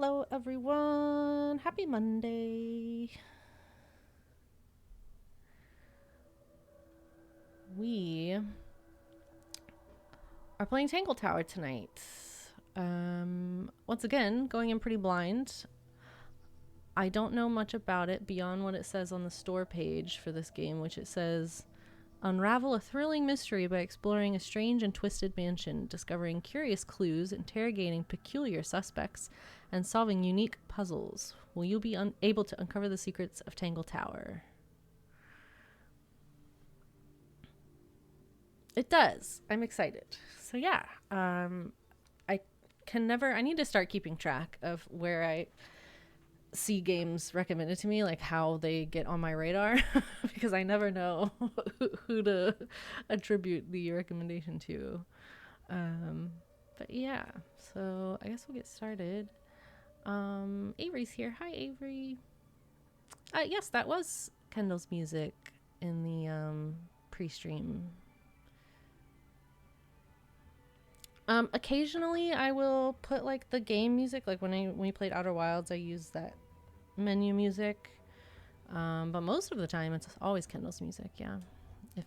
Hello, everyone. Happy Monday. We are playing Tangle Tower tonight. Once again, going in pretty blind. I don't know much about it beyond what it says on the store page for this game, which it says, unravel a thrilling mystery by exploring a strange and twisted mansion, discovering curious clues, interrogating peculiar suspects, and solving unique puzzles. Will you be able to uncover the secrets of Tangle Tower? It does. I'm excited. So yeah, I need to start keeping track of where I see games recommended to me, like how they get on my radar, because I never know who to attribute the recommendation to. But yeah, so I guess we'll get started. Avery's here. Hi, Avery. Yes, that was Kendall's music in the pre-stream. Occasionally I will put like the game music, like when we played Outer Wilds, I used that menu music. But most of the time it's always Kendall's music, yeah.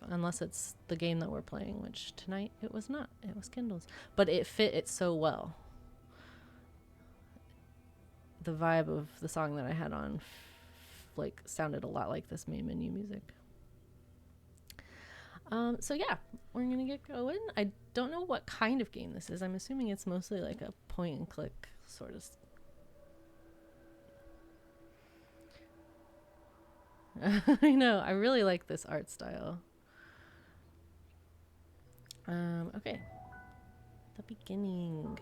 Unless it's the game that we're playing, which tonight it was not. It was Kendall's. But it fit it so well. The vibe of the song that I had on like sounded a lot like this main menu music. So yeah, we're gonna get going. I don't know what kind of game this is. I'm assuming it's mostly like a point and click sort of. I know. I really like this art style. Okay. The beginning.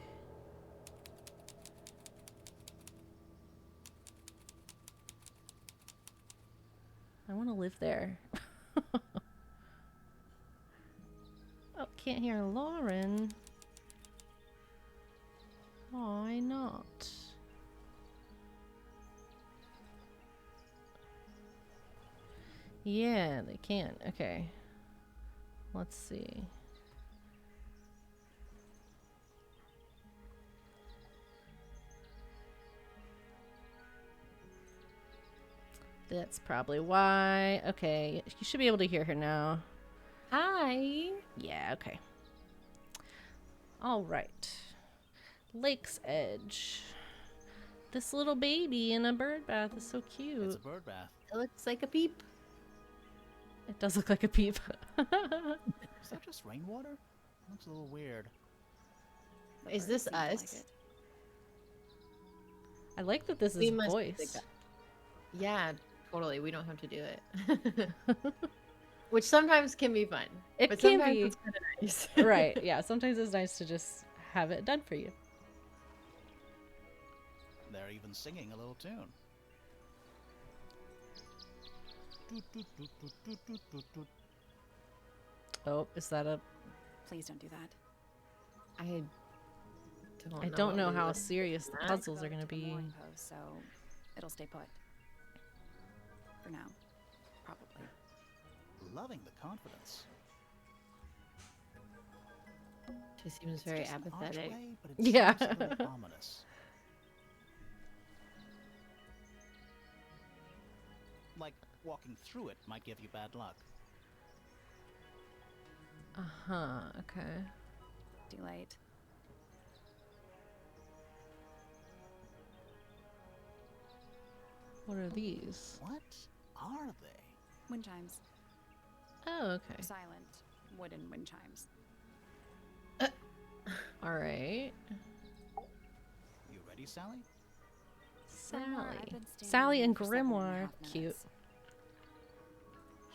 I want to live there. Oh, can't hear Lauren. Why not? Yeah, they can. Okay. Let's see. That's probably why. Okay, you should be able to hear her now. Hi. Yeah, okay. All right. Lake's Edge. This little baby in a bird bath is so cute. It's a bird bath. It looks like a peep. It does look like a peep. Is that just rainwater? Looks a little weird. Is this us? I like that this We is must voice. Yeah, totally. We don't have to do it. Which sometimes can be fun. It but can sometimes be. It's kind of nice. Right, yeah. Sometimes it's nice to just have it done for you. They're even singing a little tune. Oh, is that a... Please don't do that. I don't know how serious the puzzles are going to be. Pose, so it'll stay put. For now. Probably. Loving the confidence. She seems It's very just an apathetic. archway, but it Yeah. seems a little ominous. Like walking through it might give you bad luck. Uh-huh, okay. Too late. What are these? What are they? Wind chimes. Oh, okay. Silent wooden wind chimes. All right. You ready, Sally? Sally. I've been standing Sally here and for 7.5 Grimoire. Cute. minutes.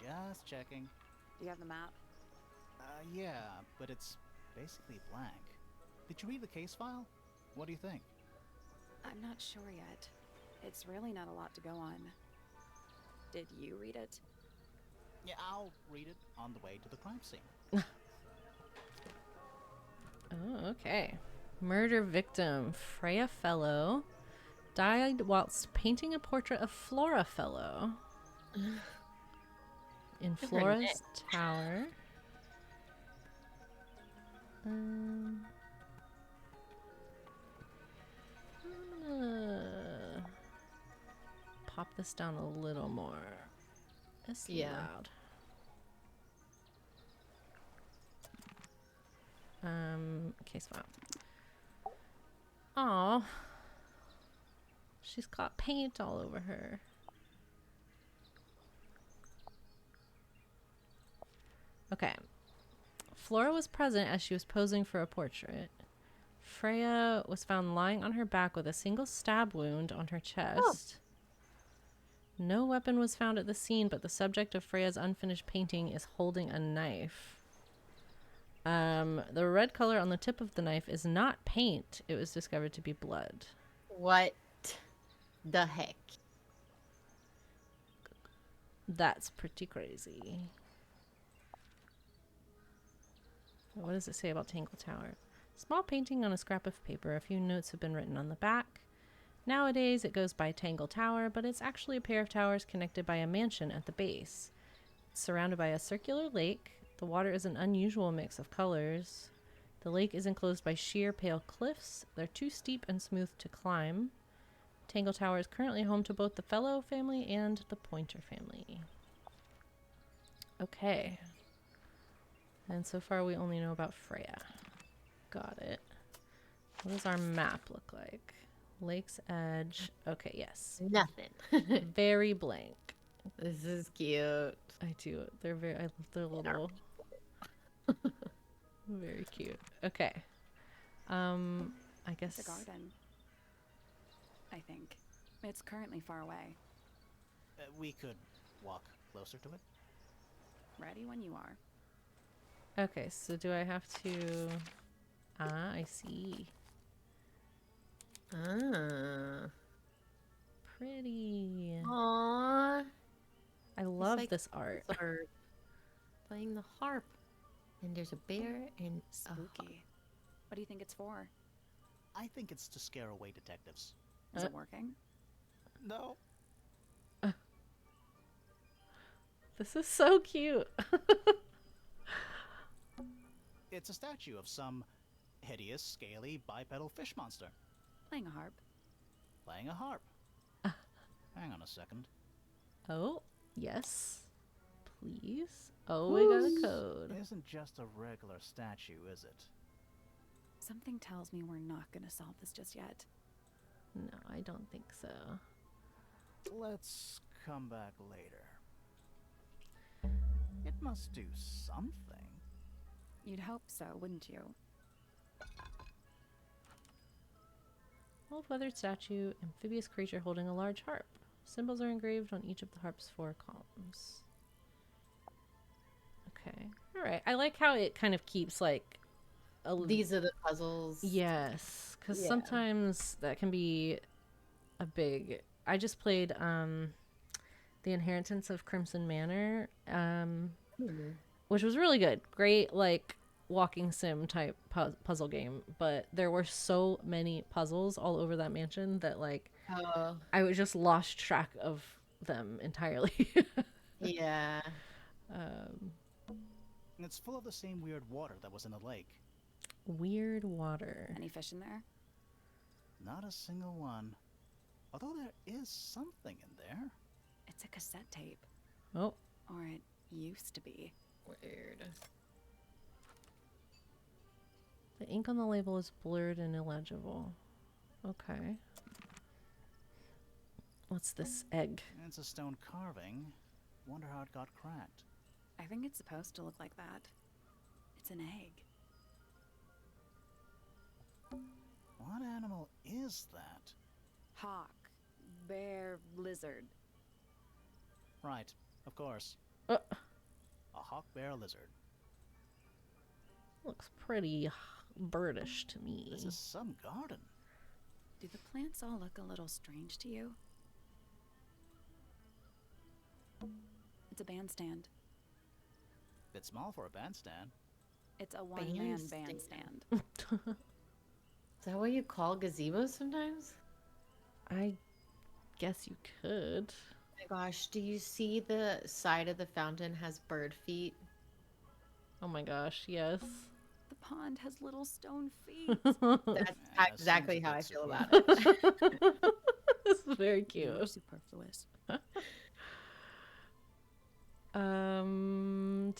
Just checking. Do you have the map? Yeah, but it's basically blank. Did you read the case file? What do you think? I'm not sure yet. It's really not a lot to go on. Did you read it? Yeah, I'll read it on the way to the crime scene. Oh, okay. Murder victim Freya Fellow died whilst painting a portrait of Flora Fellow in Flora's tower. this down a little more. It's Yeah. loud. Case file. Aw. She's got paint all over her. Okay. Flora was present as she was posing for a portrait. Freya was found lying on her back with a single stab wound on her chest. No weapon was found at the scene, but the subject of Freya's unfinished painting is holding a knife. The red color on the tip of the knife is not paint. It was discovered to be blood. What the heck? That's pretty crazy. What does it say about Tangle Tower? Small painting on a scrap of paper. A few notes have been written on the back. Nowadays, it goes by Tangle Tower, but it's actually a pair of towers connected by a mansion at the base. It's surrounded by a circular lake. The water is an unusual mix of colors. The lake is enclosed by sheer, pale cliffs. They're too steep and smooth to climb. Tangle Tower is currently home to both the Fellow family and the Pointer family. Okay. And so far we only know about Freya. Got it. What does our map look like? Lake's Edge. Okay, yes. Nothing. Very blank. This is cute. I do. They're very, I love their little. Very cute. Okay. I guess. It's a garden. I think. It's currently far away. We could walk closer to it. Ready when you are. Okay, so do I have to. Ah, I see. Ah. Pretty. Aww. I love like this art. Are playing the harp. And there's a bear and a hawk. Spooky. What do you think it's for? I think it's to scare away detectives. Is it working? No. This is so cute. It's a statue of some hideous, scaly, bipedal fish monster Playing a harp. playing a harp. Hang on a second. Oh, yes. Please. Oh, we got a code. It isn't just a regular statue, is it? Something tells me we're not going to solve this just yet. No, I don't think so. Let's come back later. It must do something. You'd hope so, wouldn't you? Old weathered statue, amphibious creature holding a large harp. Symbols are engraved on each of the harp's 4 columns. Okay. Alright. I like how it kind of keeps like These are the puzzles. Yes. Because Yeah. sometimes that can be a big. I just played The Inheritance of Crimson Manor, which was really good. Great, like, walking sim type puzzle game. But there were so many puzzles all over that mansion that, like, I was just lost track of them entirely. Yeah. And it's full of the same weird water that was in the lake. Weird water. Any fish in there? Not a single one. Although there is something in there. It's a cassette tape. Oh, Or it used to be. Weird. the ink on the label is blurred and illegible. Okay. What's this egg? It's a stone carving. Wonder how it got cracked. I think it's supposed to look like that. It's an egg. What animal is that? Hawk. Bear. Lizard. Right, of course. Uh, A hawk bear lizard. looks pretty birdish to me. This is some garden. Do the plants all look a little strange to you? It's a bandstand. Bit small for a bandstand. It's a one-man Bandstand. bandstand. Is that what you call gazebos sometimes? I guess you could. Oh my gosh, do you see the side of the fountain has bird feet? Oh my gosh, yes. The pond has little stone feet. That's Yeah, exactly seems a how I bit feel superfluous. about it. This is very You're cute. superfluous.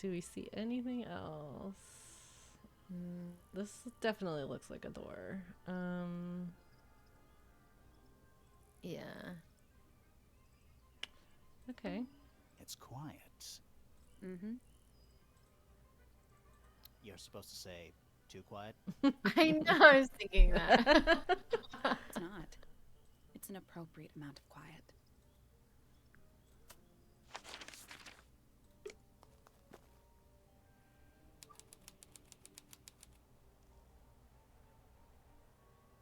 Do we see anything else? This definitely looks like a door. Yeah. Okay. It's quiet. Mm-hmm. You're supposed to say, too quiet? I know, I was thinking that. It's not. It's an appropriate amount of quiet.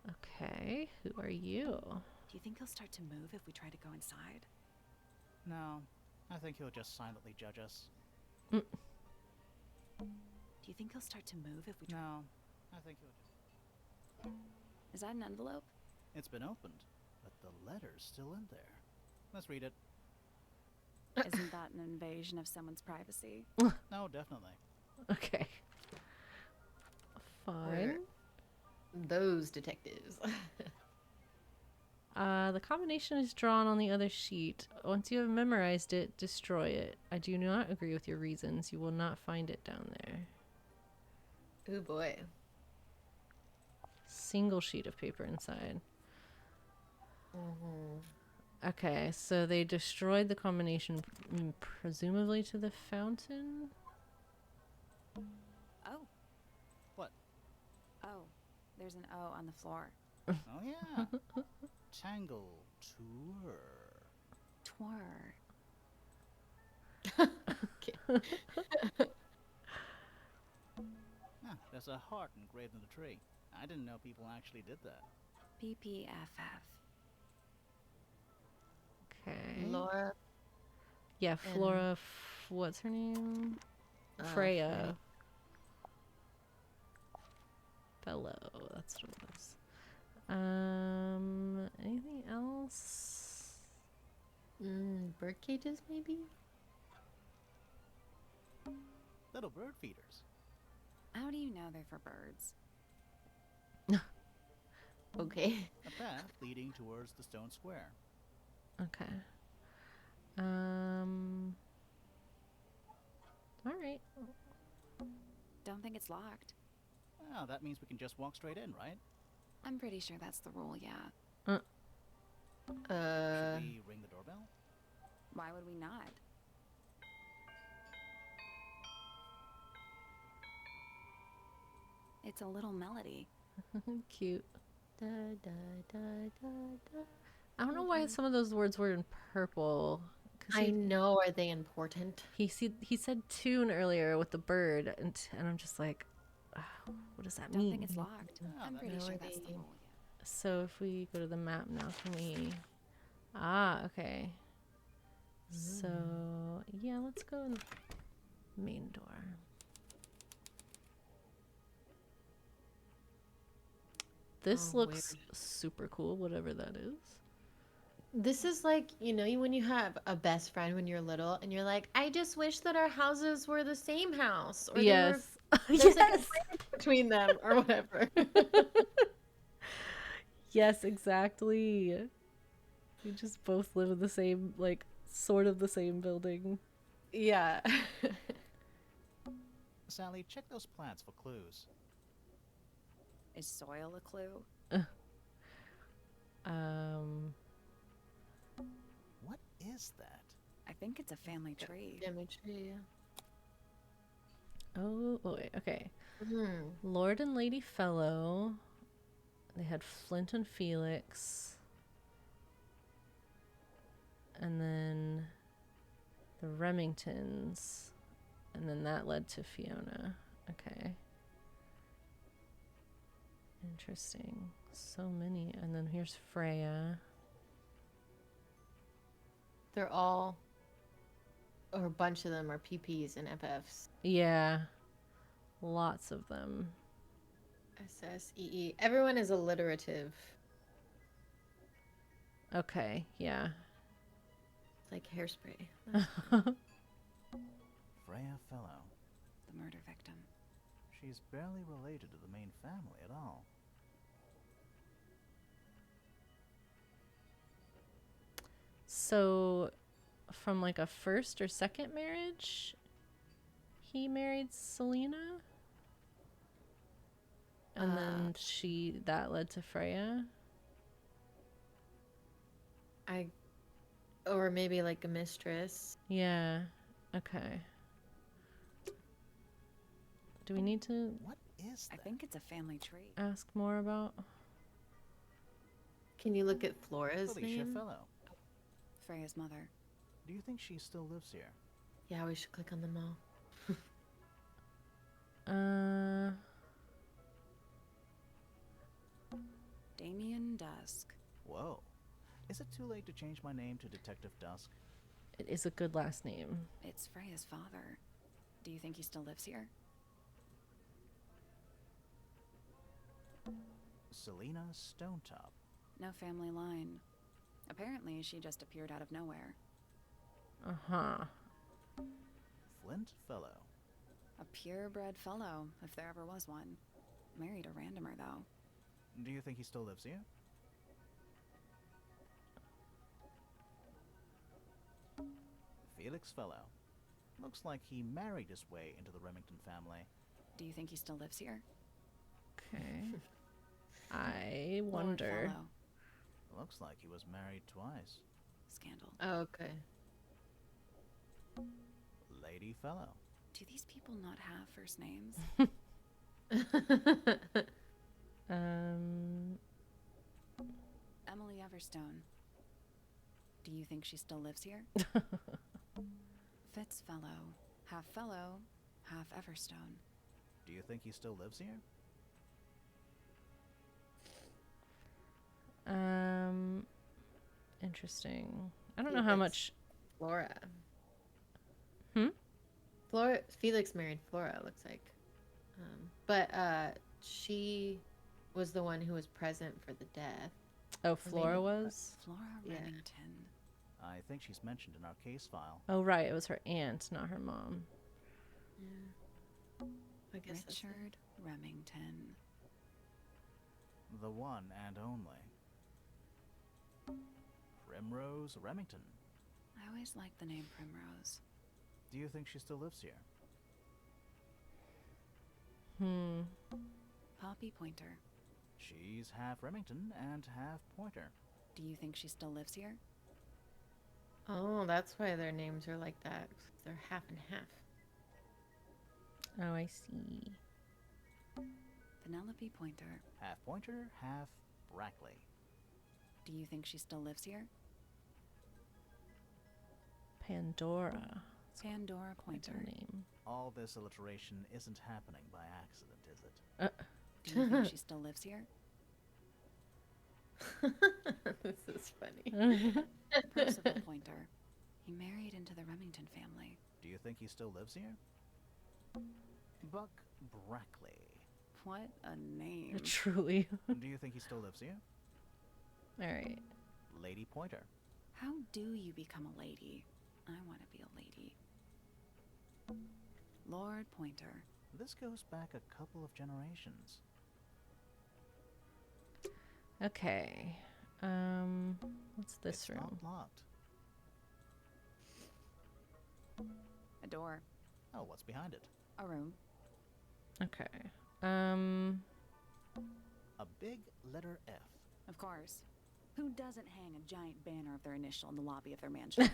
Okay, who are you? Do you think he'll start to move if we try to go inside? No, I think he'll just silently judge us. Do you think he'll start to move if we try? No, I think he'll just... Is that an envelope? It's been opened, but the letter's still in there. Let's read it. Isn't that an invasion of someone's privacy? No, definitely. Okay. Fine. We're those detectives. The combination is drawn on the other sheet. Once you have memorized it, destroy it. I do not agree with your reasons. You will not find it down there. Oh boy. Single sheet of paper inside. Mm-hmm. Okay, so they destroyed the combination, presumably to the fountain? Oh. What? Oh. There's an O on the floor. Oh, yeah. Tangle tour. Twir. Ah, there's a heart engraved in the tree. I didn't know people actually did that. PPFF. Okay. Laura. Yeah, and- Flora. What's her name? Freya. Fellow. That's what it was. Anything else? Bird cages, maybe? Little bird feeders. How do you know they're for birds? Okay. A path leading towards the stone square. Okay. All right. Don't think it's locked. Well, that means we can just walk straight in, right? I'm pretty sure that's the rule, yeah. Should we ring the doorbell? Why would we not? It's a little melody. Cute. Da, da, da, da, da. I don't know why some of those words were in purple. 'Cause I know. Are they important? he said tune earlier with the bird, and I'm just like, what does that Don't mean? think it's locked. Oh, I'm that pretty makes sure sense. that's the rule, yeah. So if we go to the map now, can we? Ah, okay. So yeah, let's go in the main door. This Oh, looks weird. super cool, whatever that is. This is like, when you have a best friend when you're little and you're like, I just wish that our houses were the same house. Or Yes. there's like a Yes. difference between them or whatever. Yes, exactly. We just both live in the same, like, sort of the same building. Yeah. Sally, check those plants for clues. Is soil a clue? What is that? I think it's a family tree. Family tree, Oh boy, okay. yeah. Lord and Lady Fellow. They had Flint and Felix. And then the Remingtons. And then that led to Fiona. Okay. Interesting. So many. And then here's Freya. They're all, or a bunch of them are PPs and FFs. Yeah. Lots of them. SSEE. Everyone is alliterative. Okay, yeah. It's like hairspray. Freya Fellow. The murder victim. She's barely related to the main family at all. So, from like a first or second marriage, he married Selena, and then that led to Freya. Or maybe like a mistress. Yeah. Okay. Do we need to What is I that? think it's a family tree. ask more about? Can you look at Flora's Felicia name? Fellow. Freya's mother. Do you think she still lives here? Yeah, we should click on them all. Damien Dusk. Whoa. Is it too late to change my name to Detective Dusk? It is a good last name. It's Freya's father. Do you think he still lives here? Selena Stonetop. No family line. Apparently, she just appeared out of nowhere. Uh-huh. Flint Fellow. A purebred fellow, if there ever was one. Married a randomer, though. Do you think he still lives here? Felix Fellow. Looks like he married his way into the Remington family. Do you think he still lives here? Okay. I Lord wonder. Fellow. Looks like he was married twice. Scandal. Oh, okay. Lady Fellow. Do these people not have first names? Um, Emily Everstone. Do you think she still lives here? Fitzfellow. Half fellow, half Everstone. Do you think he still lives here? Interesting. I don't know how much. Flora. Hmm? Felix married Flora, looks like. But she was the one who was present for the death. Oh, Flora maybe- was? Flora Yeah. Remington. I think she's mentioned in our case file. Oh, right. It was her aunt, not her mom. Yeah. I guess that's it. Richard Remington. The one and only. Primrose Remington. I always liked the name Primrose. Do you think she still lives here? Poppy Pointer. She's half Remington and half Pointer. Do you think she still lives here? Oh, that's why their names are like that. 'Cause they're half and half. Oh, I see. Penelope Pointer. Half Pointer, half Brackley. Do you think she still lives here? Pandora. Pandora That's her Pointer. name. All this alliteration isn't happening by accident, is it? Do you think she still lives here? This is funny. Percival Pointer. He married into the Remington family. Do you think he still lives here? Buck Brackley. What a name. Truly. Do you think he still lives here? All right. Lady Pointer. How do you become a lady? I want to be a lady. Lord Pointer. This goes back a couple of generations. Okay. What's this It's room? not locked. A door. Oh, what's behind it? A room. Okay. A big letter F. Of course. Who doesn't hang a giant banner of their initial in the lobby of their mansion?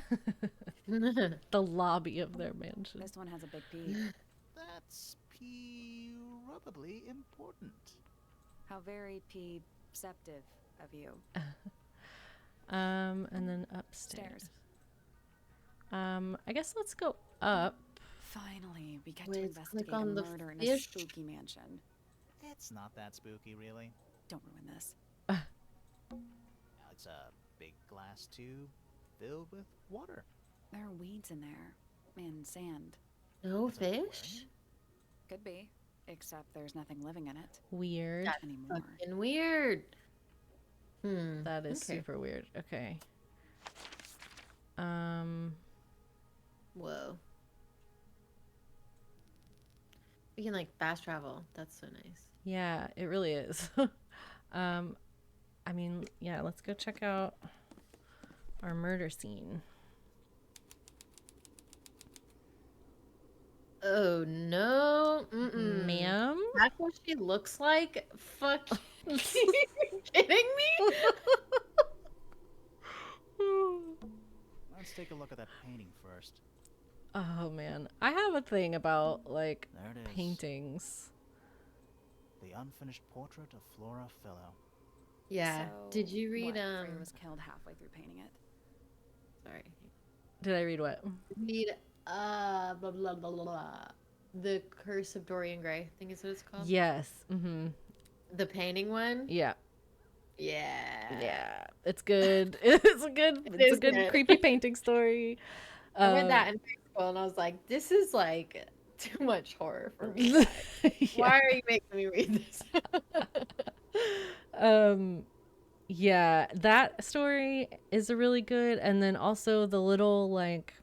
The lobby of their mansion. This one has a big P. That's probably important. How very perceptive of you. And then upstairs. I guess let's go up. Finally, we get Wait, to click investigate on a the murder in a fish. spooky mansion. It's not that spooky, really. Don't ruin this. It's a big glass tube filled with water. There are weeds in there. And sand. No It's an fish? Could be. Except there's nothing living in it Weird. That's anymore. fucking weird. That is Okay. super weird. Okay. Whoa. We can like fast travel. That's so nice. Yeah, it really is. I mean, yeah, let's go check out our murder scene. Oh no. Mm-mm. Ma'am? That's what she looks like? Fuck. Are you kidding me? Let's take a look at that painting first. Oh man, I have a thing about like There it is. paintings. The unfinished portrait of Flora Fellow. Yeah. So, Did you read what, Freya was killed halfway through painting it. sorry. Did I read what? Read blah blah blah blah. The Curse of Dorian Gray, I think is what it's called. Yes. Mm-hmm. The painting one? Yeah. Yeah. Yeah. It's good. It's a is good good. creepy painting story. I read that in high school and I was like, this is like too much horror for me. Yeah. Why are you making me read this? Yeah, that story is a really good, and then also the little like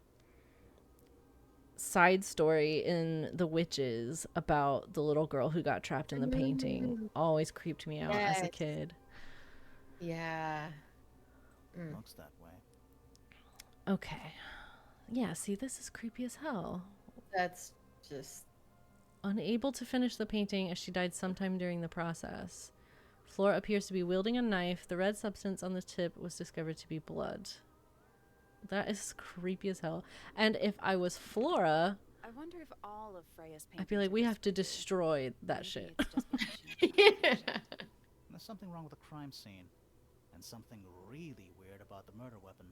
side story in The Witches about the little girl who got trapped in the painting always creeped me out as a Yes. kid. Yeah. Looks that way. Okay. Yeah, see, this is creepy as hell. That's just Unable to finish the painting as she died sometime during the process. Flora appears to be wielding a knife. The red substance on the tip was discovered to be blood. That is creepy as hell. And if I was Flora, I wonder if all of Freya's paintings I'd be like, are we this have to spooky. destroy that Maybe shit. it's just because she had yeah. There's something wrong with the crime scene. And something really weird about the murder weapon.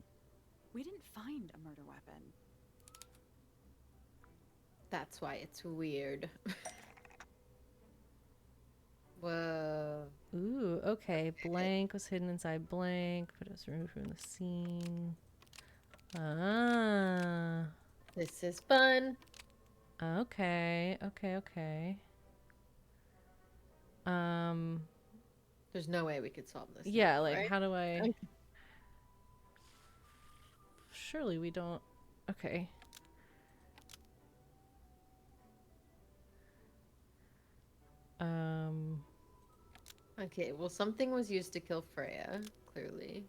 We didn't find a murder weapon. That's why it's weird. Whoa. Ooh, okay. Blank was hidden inside blank, but it was removed from the scene. Ah. This is fun. Okay. There's no way we could solve this. Yeah, now, like, right? how do I... Okay. Surely we don't... Okay. Okay, well, something was used to kill Freya, clearly.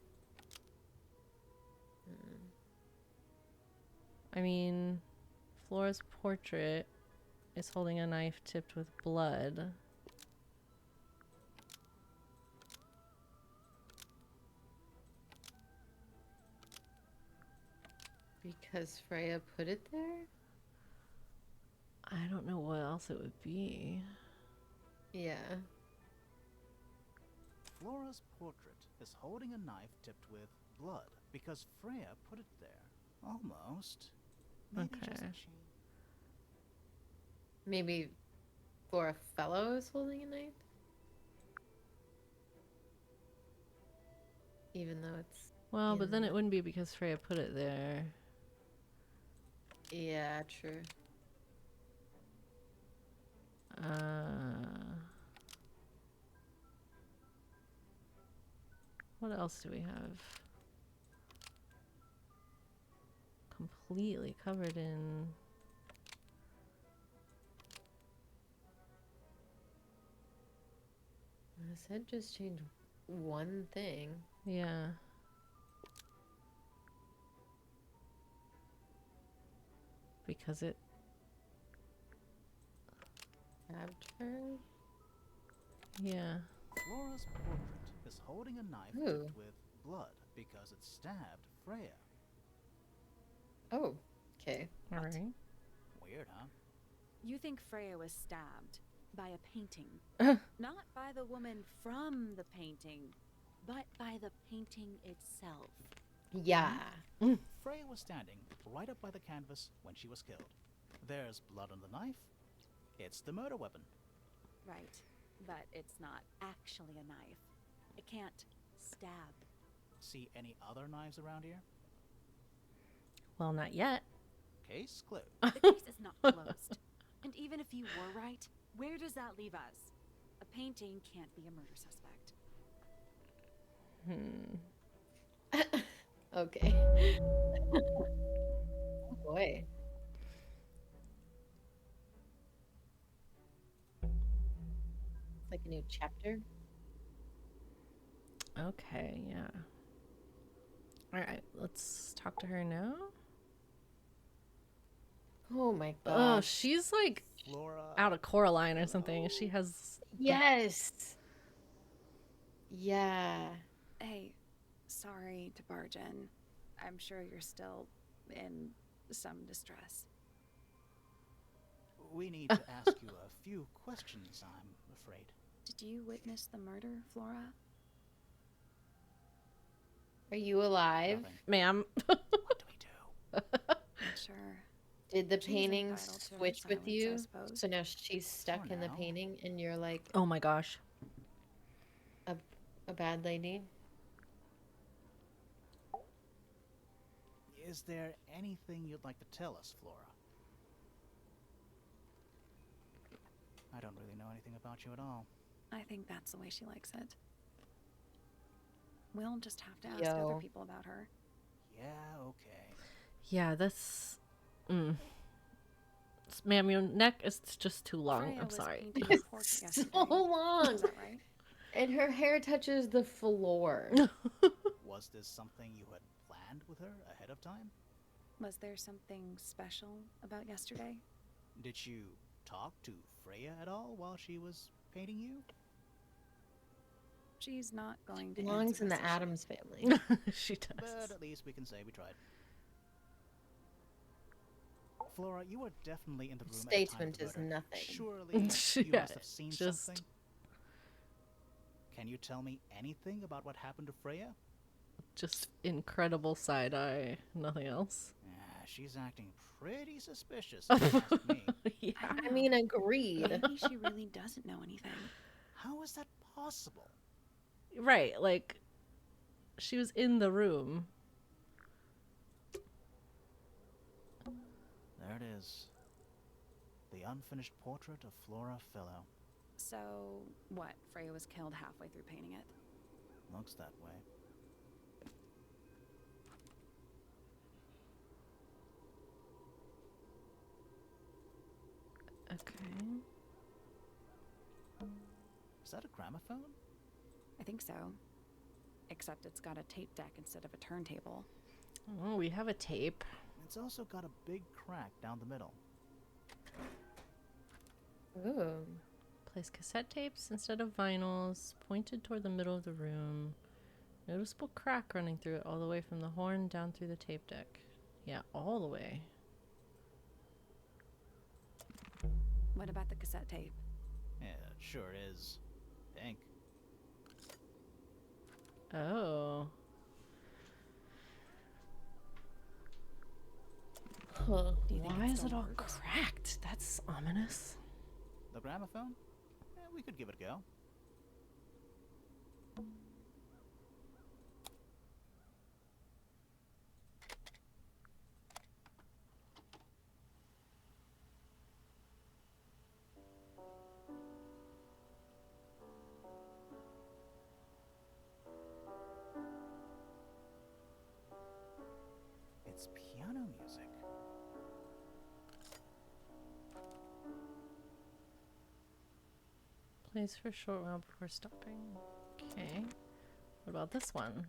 I mean, Flora's portrait is holding a knife tipped with blood. Because Freya put it there? I don't know what else it would be. Yeah. Flora's portrait is holding a knife tipped with blood because Freya put it there. Almost. Maybe just Okay. she... Maybe Flora Fellow is holding a knife? Even though it's... Well, but then in- it wouldn't be because Freya put it there. Yeah, true. What else do we have? Completely covered in... I said just change one thing. Yeah. Because it... Stabbed her? Yeah. Flora's portrait is holding a knife Ooh. tipped with blood because it stabbed Freya. Oh, okay. Alright. Weird, huh? You think Freya was stabbed by a painting. Not by the woman from the painting, but by the painting itself. Yeah. Freya was standing right up by the canvas when she was killed. There's blood on the knife. It's the murder weapon. Right, but it's not actually a knife. It can't stab. See any other knives around here? Well, not yet. Case closed. The case is not closed. And even if you were right, where does that leave us? A painting can't be a murder suspect. Okay. Oh boy. It's like a new chapter. Okay, yeah. All right, let's talk to her now. Oh my Oh, gosh. she's like Flora. out of Coraline or something. She has Yes. Yeah. Hey, sorry to barge in. I'm sure you're still in some distress. We need to ask you a few questions, I'm afraid. Did you witness the murder, Flora? Are you alive? Nothing. ma'am. What do we do? Not sure. Did the She's painting entitled to her switch with silence, I you? suppose. So now she's stuck For in the now. painting and you're like Oh my gosh. a bad lady? Is there anything you'd like to tell us, Flora? I don't really know anything about you at all. I think that's the way she likes it. We'll just have to ask other Yo. people about her. Yeah, okay. Yeah, that's. Ma'am, your neck is just too long. Freya I'm was sorry. painting the porch So yesterday. long. Is that right? And her hair touches the floor. Was this something you had planned with her ahead of time? Was there something special about yesterday? Did you talk to Freya at all while she was painting you? She's not going to Belongs answer in the this issue. Addams family. She But does. at least we can say we tried. Flora, you were definitely in the room at the time of Statement the is murder. nothing. Surely you Yeah, must have seen just- something. Can you tell me anything about what happened to Freya? Just incredible side eye. Nothing else. Yeah, she's acting pretty suspicious, if you ask me. Yeah. I mean, agreed. Maybe she really doesn't know anything. How is that possible? Right, like she was in the room. There it is. The unfinished portrait of Flora Fellow. So, what? Freya was killed halfway through painting it. Looks that way. Okay. Is that a gramophone? I think so. Except it's got a tape deck instead of a turntable. Oh, we have a tape. It's also got a big crack down the middle. Ooh. Place cassette tapes instead of vinyls, pointed toward the middle of the room. Noticeable crack running through it all the way from the horn down through the tape deck. Yeah, all the way. What about the cassette tape? Yeah, it sure is. Pink. Oh. Huh. Do you think Why it is still it all works? cracked? That's ominous. The gramophone? Yeah, we could give it a go. It's piano music. Plays for a short while before stopping. Okay. What about this one?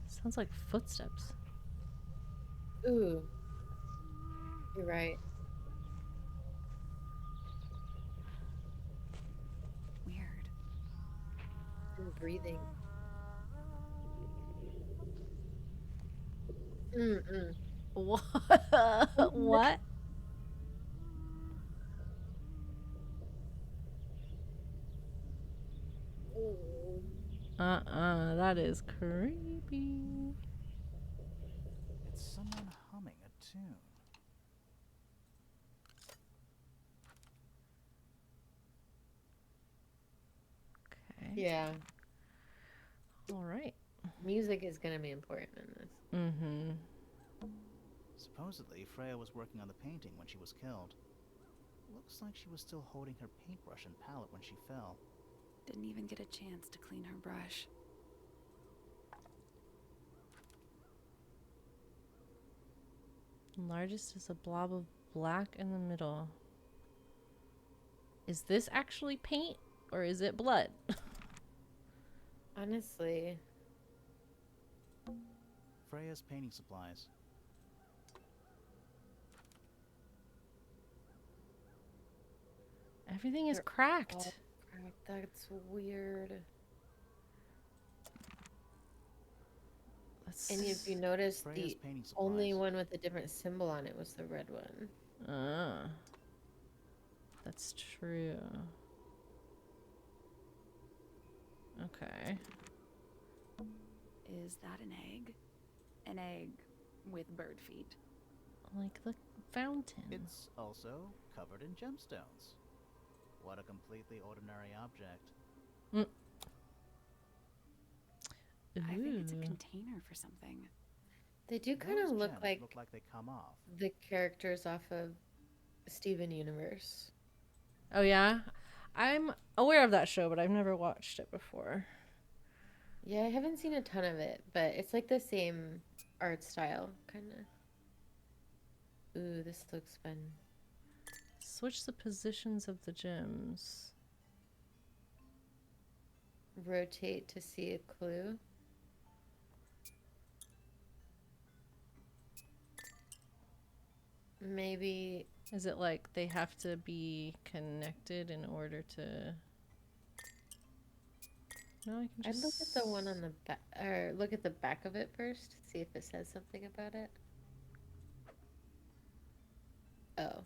Sounds like footsteps. Ooh. You're right. Weird. And breathing. Mm-mm. What? What? Ooh. That is creepy. It's someone humming a tune. Okay. Yeah. All right. Music is gonna be important in this. Mm-hmm. Supposedly, Freya was working on the painting when she was killed. Looks like she was still holding her paintbrush and palette when she fell. Didn't even get a chance to clean her brush. Largest is a blob of black in the middle. Is this actually paint or is it blood? Honestly. Freya's painting supplies. Everything is They're cracked. all cracked. That's weird. That's... And if you notice, Freya's the painting supplies. only one with a different symbol on it was the red one. That's true. Okay. Is that an egg? An egg with bird feet. Like the fountain. It's also covered in gemstones. What a completely ordinary object. I think it's a Ooh. container for something. They do kind of Those look gems like they come off. the characters off of Steven Universe. Oh yeah? I'm aware of that show, but I've never watched it before. Yeah, I haven't seen a ton of it, but it's like the same art style, kind of. Ooh, this looks fun. Switch the positions of the gems. Rotate to see a clue. Maybe. Is it like they have to be connected in order to... No, I can I'd just... look at the one on the back, or look at the back of it first, see if it says something about it. Oh.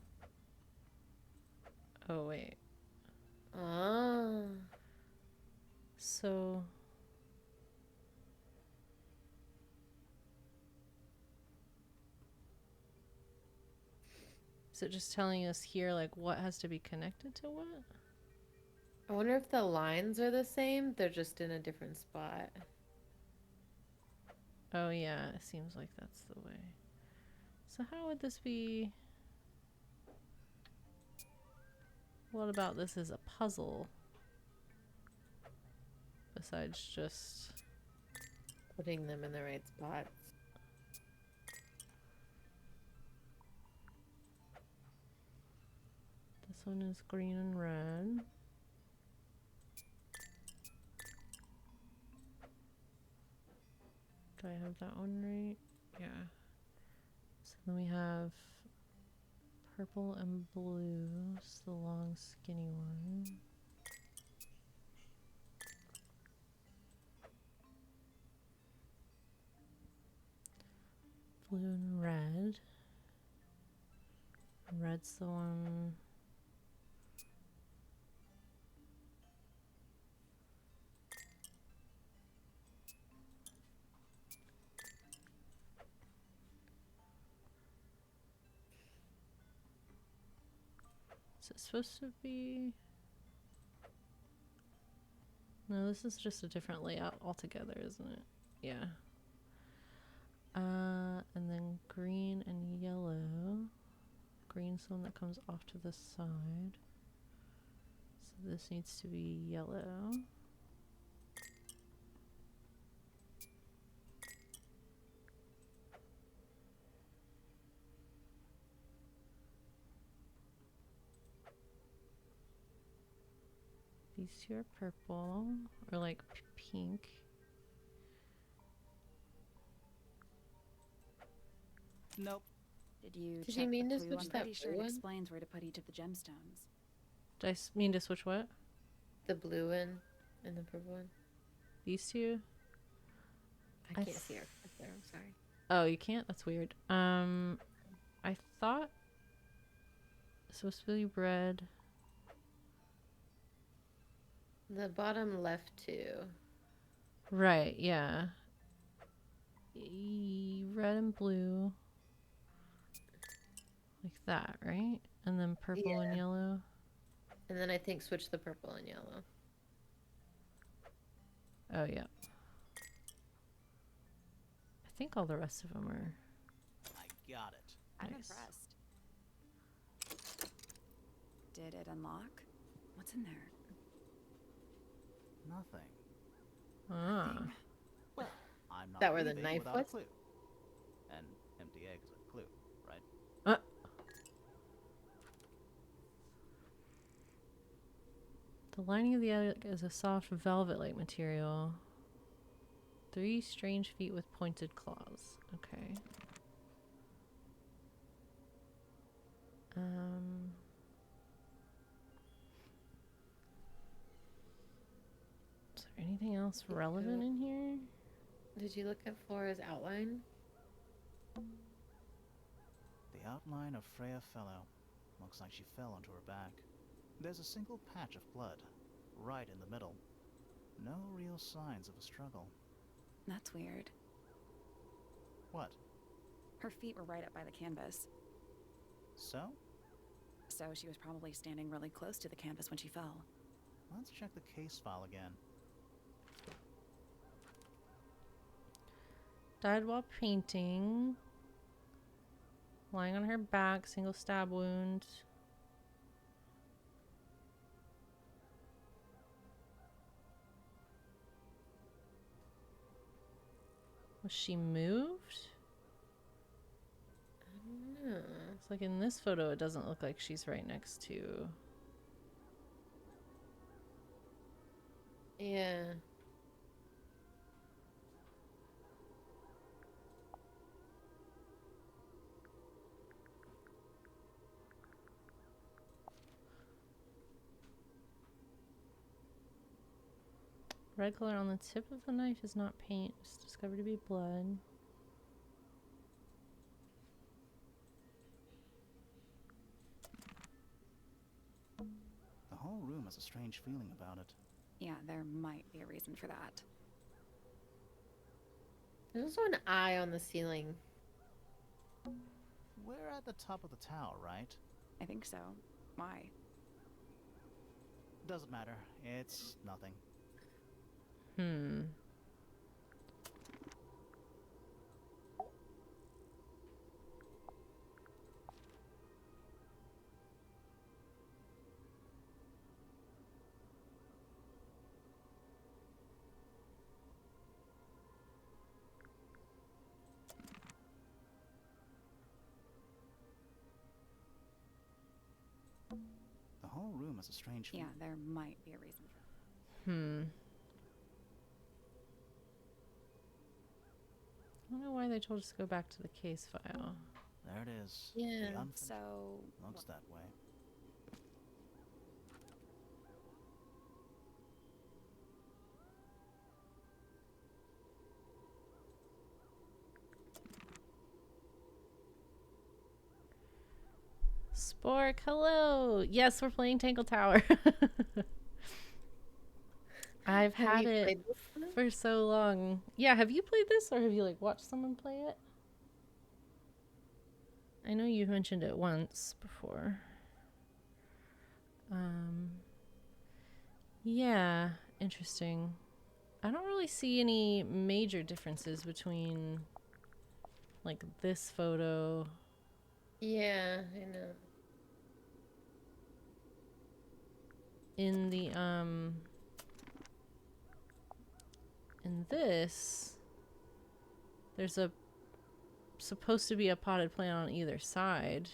Oh, wait. Oh. So... Is it just telling us here, like, what has to be connected to what? I wonder if the lines are the same, they're just in a different spot. Oh, yeah, it seems like that's the way. So how would this be... What about this is a puzzle? Besides just... Putting them in the right spots. This one is green and red. Do I have that one right? Yeah. So then we have purple and blue. It's the long skinny one. Blue and red. Red's the one. Is it supposed to be? No, this is just a different layout altogether, isn't it? Yeah. And then green and yellow. Green's the one that comes off to the side. So this needs to be yellow. These two are purple, or like pink. Nope. Did you Did check you mean the to clue? switch I'm that pretty sure blue it one? explains where to put each of the gemstones. Did I mean to switch what? The blue one and the purple one. These two? I I can't see her up there, I'm sorry. Oh, you can't? That's weird. I thought it's supposed to be red. The bottom left two. Right, yeah. Red and blue. Like that, right? And then purple and yellow. And then I think switch the purple and yellow. Oh, yeah. I think all the rest of them are... I got it. I'm Nice. impressed. Did it unlock? What's in there? Nothing. Ah. Well, I'm not That where the leaving knife without was? a clue. An empty egg is a clue, right? The lining of the egg is a soft velvet-like material. 3 strange feet with pointed claws. Okay. Is there anything else relevant in here? Did you look at Flora's outline? The outline of Freya Fellow. Looks like she fell onto her back. There's a single patch of blood, right in the middle. No real signs of a struggle. That's weird. What? Her feet were right up by the canvas. So? So she was probably standing really close to the canvas when she fell. Let's check the case file again. Died while painting. Lying on her back, single stab wound. Was she moved? I don't know. It's like in this photo, it doesn't look like she's right next to. Yeah. Red color on the tip of the knife is not paint. It's discovered to be blood. The whole room has a strange feeling about it. Yeah, there might be a reason for that. There's also an eye on the ceiling. We're at the top of the tower, right? I think so. Why? Doesn't matter. It's nothing. The whole room has a strange Yeah, feeling. there might be a reason for that. I don't know why they told us to go back to the case file. There it is. Yeah. The unfinished So, looks that way. Spork, hello! Yes, we're playing Tangle Tower. I've Have had you it played this one? for so long. Yeah, have you played this or have you like watched someone play it? I know you've mentioned it once before. Yeah, interesting. I don't really see any major differences between like this photo. Yeah, I know. In the in this there's a supposed to be a potted plant on either side,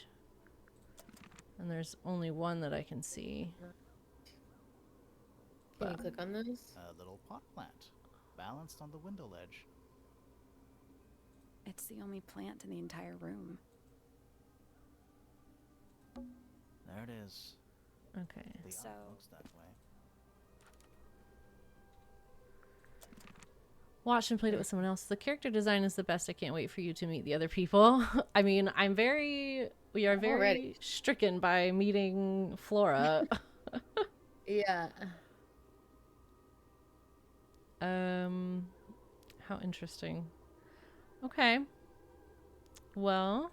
and there's only one that I can see. Can you click on those? A little pot plant, balanced on the window ledge. it's the only plant in the entire room. There it is. Okay. The So- art looks that way. Watched and played it with someone else. The character design is the best. I can't wait for you to meet the other people. I mean, we are very Already. stricken by meeting Flora. Yeah. How interesting. Okay. Well,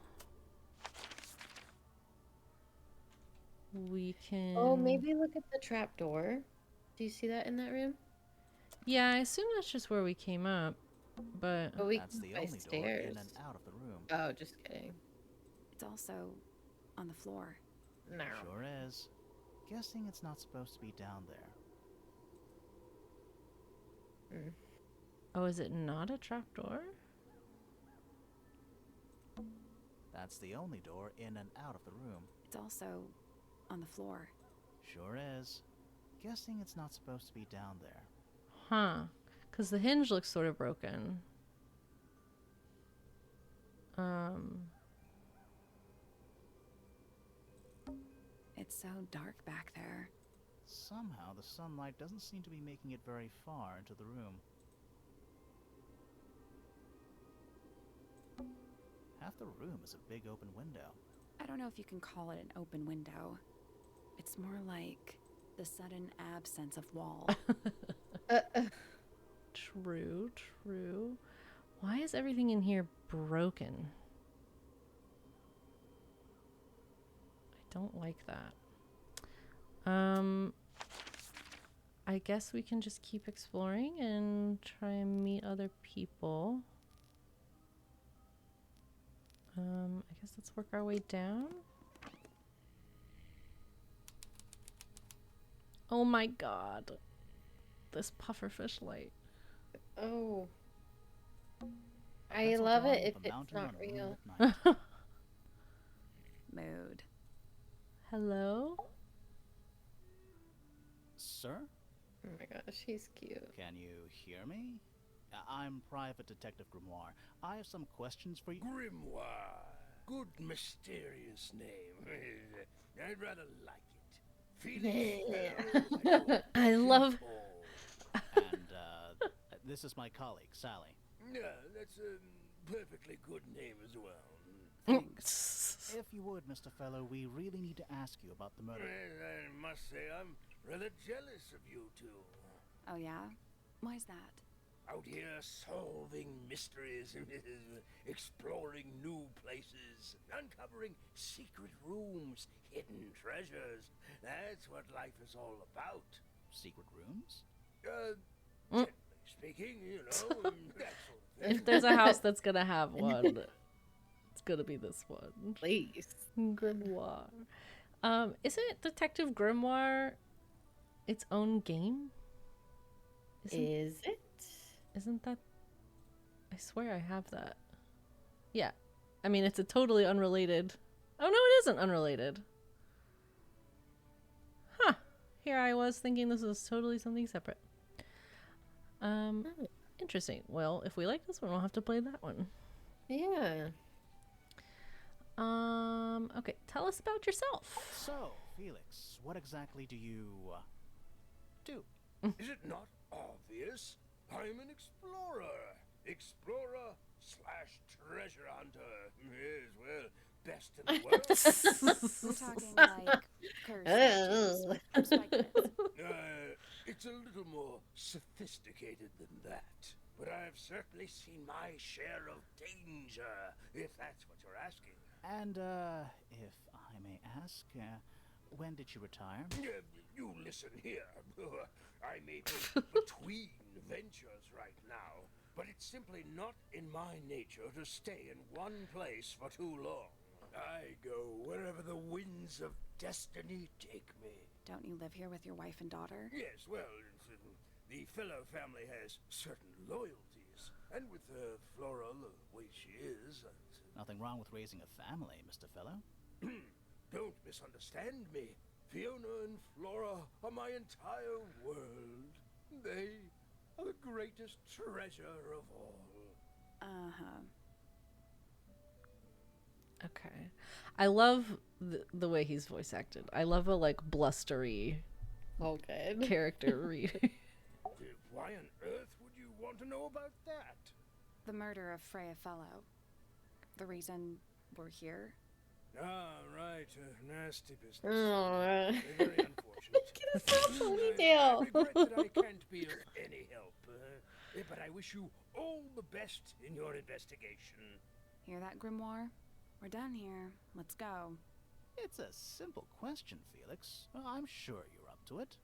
we can. Oh, maybe look at the trap door. Do you see that in that room? Yeah, I assume that's just where we came up, but Oh, we That's can the by only door stairs. in and out of the room. Oh, just kidding. It's also on the floor. No. Sure is. Guessing it's not supposed to be down there. oh, is it not a trapdoor? That's the only door in and out of the room. It's also on the floor. Sure is. guessing it's not supposed to be down there. Huh. Because the hinge looks sort of broken. It's so dark back there. Somehow, the sunlight doesn't seem to be making it very far into the room. Half the room is a big open window. I don't know if you can call it an open window. It's more like the sudden absence of wall. True, true. Why is everything in here broken? I don't like that. I guess we can just keep exploring and try and meet other people. I guess let's work our way down. Oh my god. This pufferfish light. Oh. I That's a love drawing it if of a it's mountain not on a real. moonlit night. Mood. Hello? Sir? Oh my gosh, he's cute. Can you hear me? I'm Private Detective Grimoire. I have some questions for you. Grimoire. Good mysterious name. I'd rather like it. Felix Bell. I love... And, this is my colleague, Sally. Yeah, that's a perfectly good name as well. If you would, Mr. Fellow, we really need to ask you about the murder. Well, I must say I'm rather jealous of you two. Oh yeah? Why's that? Out here solving mysteries, exploring new places, uncovering secret rooms, hidden treasures. That's what life is all about. Secret rooms? Generally speaking, you know, that sort of thing. If there's a house that's gonna have one, it's gonna be this one. Please. Grimoire. Isn't Detective Grimoire its own game? Is it? Isn't that... I swear I have that. Yeah. I mean, it's a totally unrelated... Oh, no, it isn't unrelated. Huh. Here I was thinking this was totally something separate. Interesting. Well, if we like this one, we'll have to play that one. Yeah. Okay. Tell us about yourself. So, Felix, what exactly do you, do? Is it not obvious? I'm an explorer. Explorer / treasure hunter. Yes, well, best in the world. We're talking like curse matches, spike pits. It's a little more sophisticated than that. But I've certainly seen my share of danger, if that's what you're asking. And, if I may ask, when did you retire? You listen here. I may be between ventures right now, but it's simply not in my nature to stay in one place for too long. I go wherever the winds of destiny take me. Don't you live here with your wife and daughter? Yes, well, the fellow family has certain loyalties, and with Flora the way she is, Nothing wrong with raising a family, Mr. Fellow. don't misunderstand me. Fiona and Flora are my entire world. They are the greatest treasure of all. Uh-huh. Okay. I love the way he's voice acted. I love a, like, blustery Oh, good. character reading. Why on earth would you want to know about that? The murder of Freya Fellow. The reason we're here. Ah, right. Nasty business. Oh. Very unfortunate. Get a little I ponytail. regret that I can't be of any help. But I wish you all the best in your investigation. Hear that, Grimoire? We're done here. Let's go. It's a simple question, Felix. Well, I'm sure you're up to it.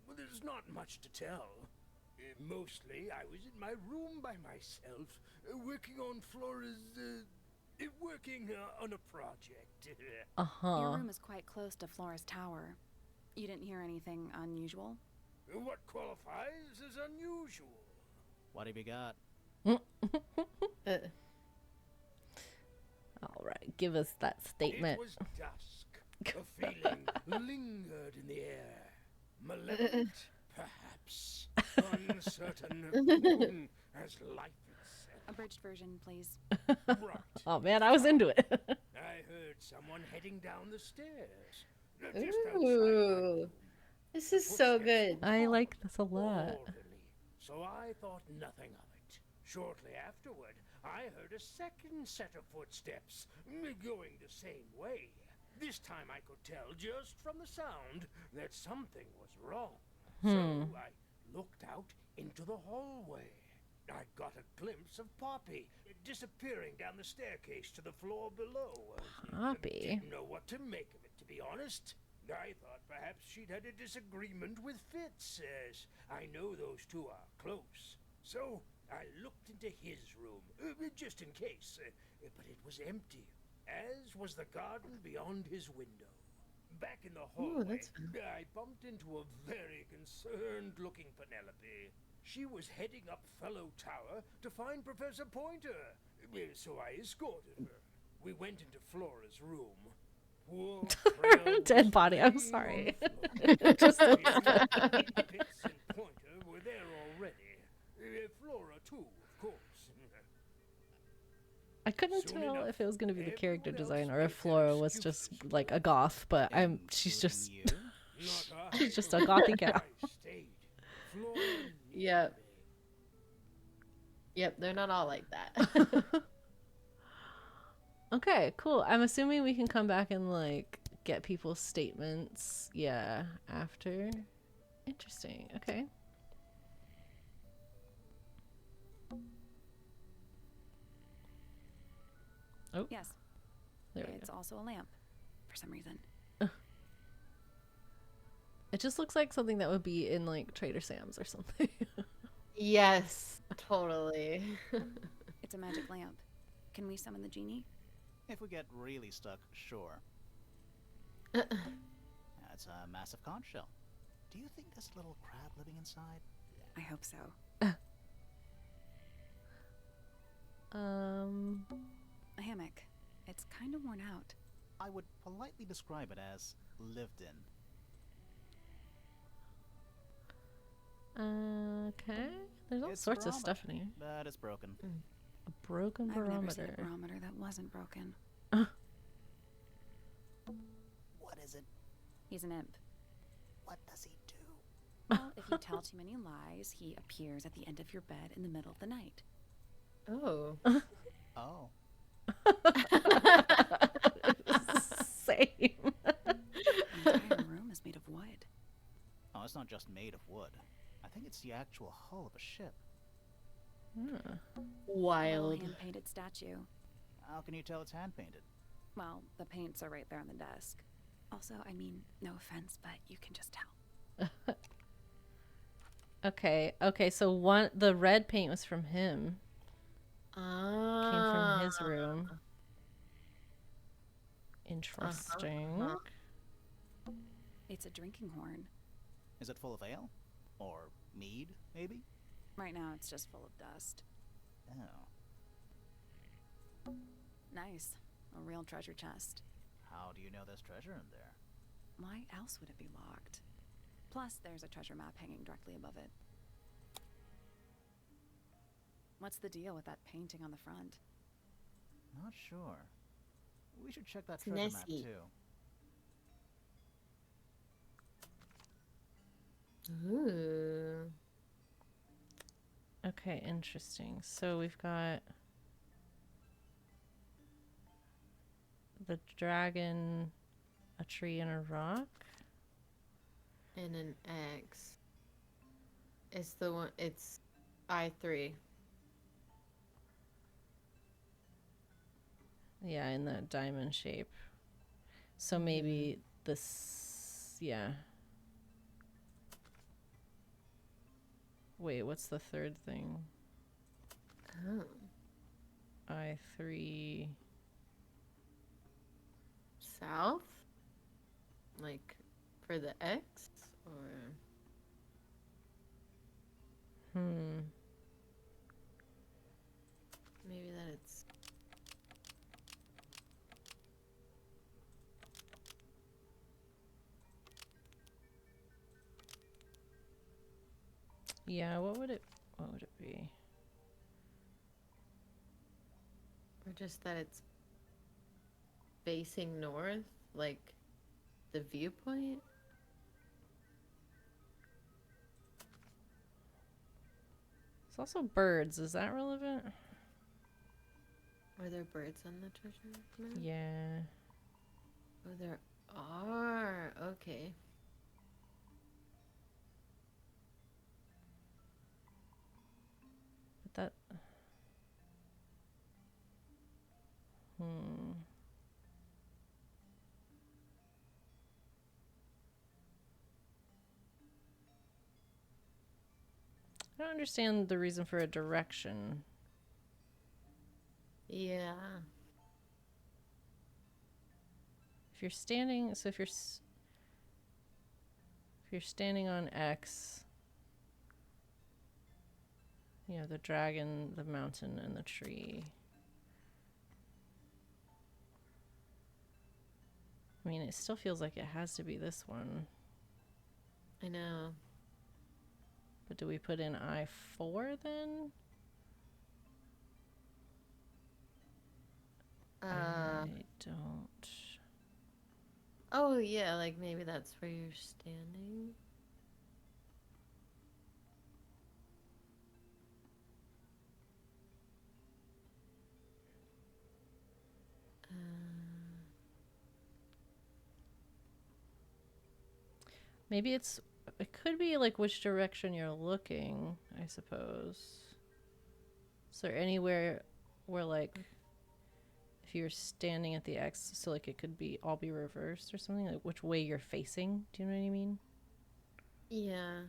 Well, there's not much to tell. Mostly, I was in my room by myself, working on on a project. Your Uh-huh. room is quite close to Flora's tower. You didn't hear anything unusual? What qualifies as unusual? What have you got? All right. Give us that statement. It was dusk. A feeling lingered in the air. Malevolent, perhaps. Uncertain, as life itself. Abridged version, please. Right. Oh man, I was into it. I heard someone heading down the stairs. Just outside my Ooh. room. This is so Footsteps good. were I calm, like this a lot. orderly, so I thought nothing of it. Shortly afterward, I heard a second set of footsteps, going the same way. This time I could tell just from the sound that something was wrong. So I looked out into the hallway. I got a glimpse of Poppy disappearing down the staircase to the floor below. Poppy? Didn't know what to make of it, to be honest. I thought perhaps she'd had a disagreement with Fitz, as I know those two are close. So I looked into his room, just in case, but it was empty, as was the garden beyond his window. Back in the hallway, that's fun. I bumped into a very concerned-looking Penelope. She was heading up Fellow Tower to find Professor Pointer, so I escorted her. We went into Flora's room. Poor Freya Dead was body, I'm laying sorry. on the floor. Fitz and Pointer were there already. Flora too, of course. I couldn't Soon tell enough, if it was gonna be the character everyone else design or if made their Flora was just excuses. like a goth, but she's just Including you? Not I. she's just a gothy cow. I stayed. Flora needed Yep. me. Yep, they're not all like that. Okay, cool. I'm assuming we can come back and like get people's statements, yeah, after. Interesting. Okay. Oh, Yes, there we it's go. also a lamp, for some reason. It just looks like something that would be in like Trader Sam's or something. Yes, totally. It's a magic lamp. Can we summon the genie? If we get really stuck, sure. That's a massive conch shell. Do you think there's a little crab living inside? I hope so. A hammock. It's kind of worn out. I would politely describe it as lived in. Okay. There's all It's sorts of barometer, stuff in here. but it's broken. A broken I've never seen a barometer. barometer that wasn't broken. What is it? He's an imp. What does he do? Well, if you tell too many lies, he appears at the end of your bed in the middle of the night. Oh. Oh. Same. The entire room is made of wood. Oh, it's not just made of wood. I think it's the actual hull of a ship. A little Wild. hand-painted statue. How can you tell it's hand painted? Well, the paints are right there on the desk. Also, I mean, no offense, but you can just tell. Okay, so the red paint was from him. Came Ah. from his room. Interesting. It's a drinking horn. Is it full of ale? Or mead, maybe? Right now, it's just full of dust. Oh. Nice. A real treasure chest. How do you know there's treasure in there? Why else would it be locked? Plus, there's a treasure map hanging directly above it. What's the deal with that painting on the front? Not sure. We should check that It's treasure map messy. too. Ooh. Okay, interesting. So we've got the dragon, a tree, and a rock. And an X. It's the one. It's I3. Yeah, in the diamond shape. So maybe this, yeah. Wait, what's the third thing? Oh. I3. South? Like for the X? Or. Maybe that it's. Yeah, what would it be? Or just that it's facing north, like the viewpoint? It's also birds. Is that relevant? Are there birds on the treasure map? Yeah. Oh, there are. Okay. But that. Hmm. I don't understand the reason for a direction. Yeah. If you're standing, so if you're standing on X, you know, the dragon, the mountain, and the tree. I mean, it still feels like it has to be this one. I know. But do we put in I-4 then? I don't. Oh, yeah, like maybe that's where you're standing. Maybe it could be like which direction you're looking, I suppose. Is there anywhere where like if you're standing at the X, so like it could be all be reversed or something, like which way you're facing? Do you know what I mean? Yeah.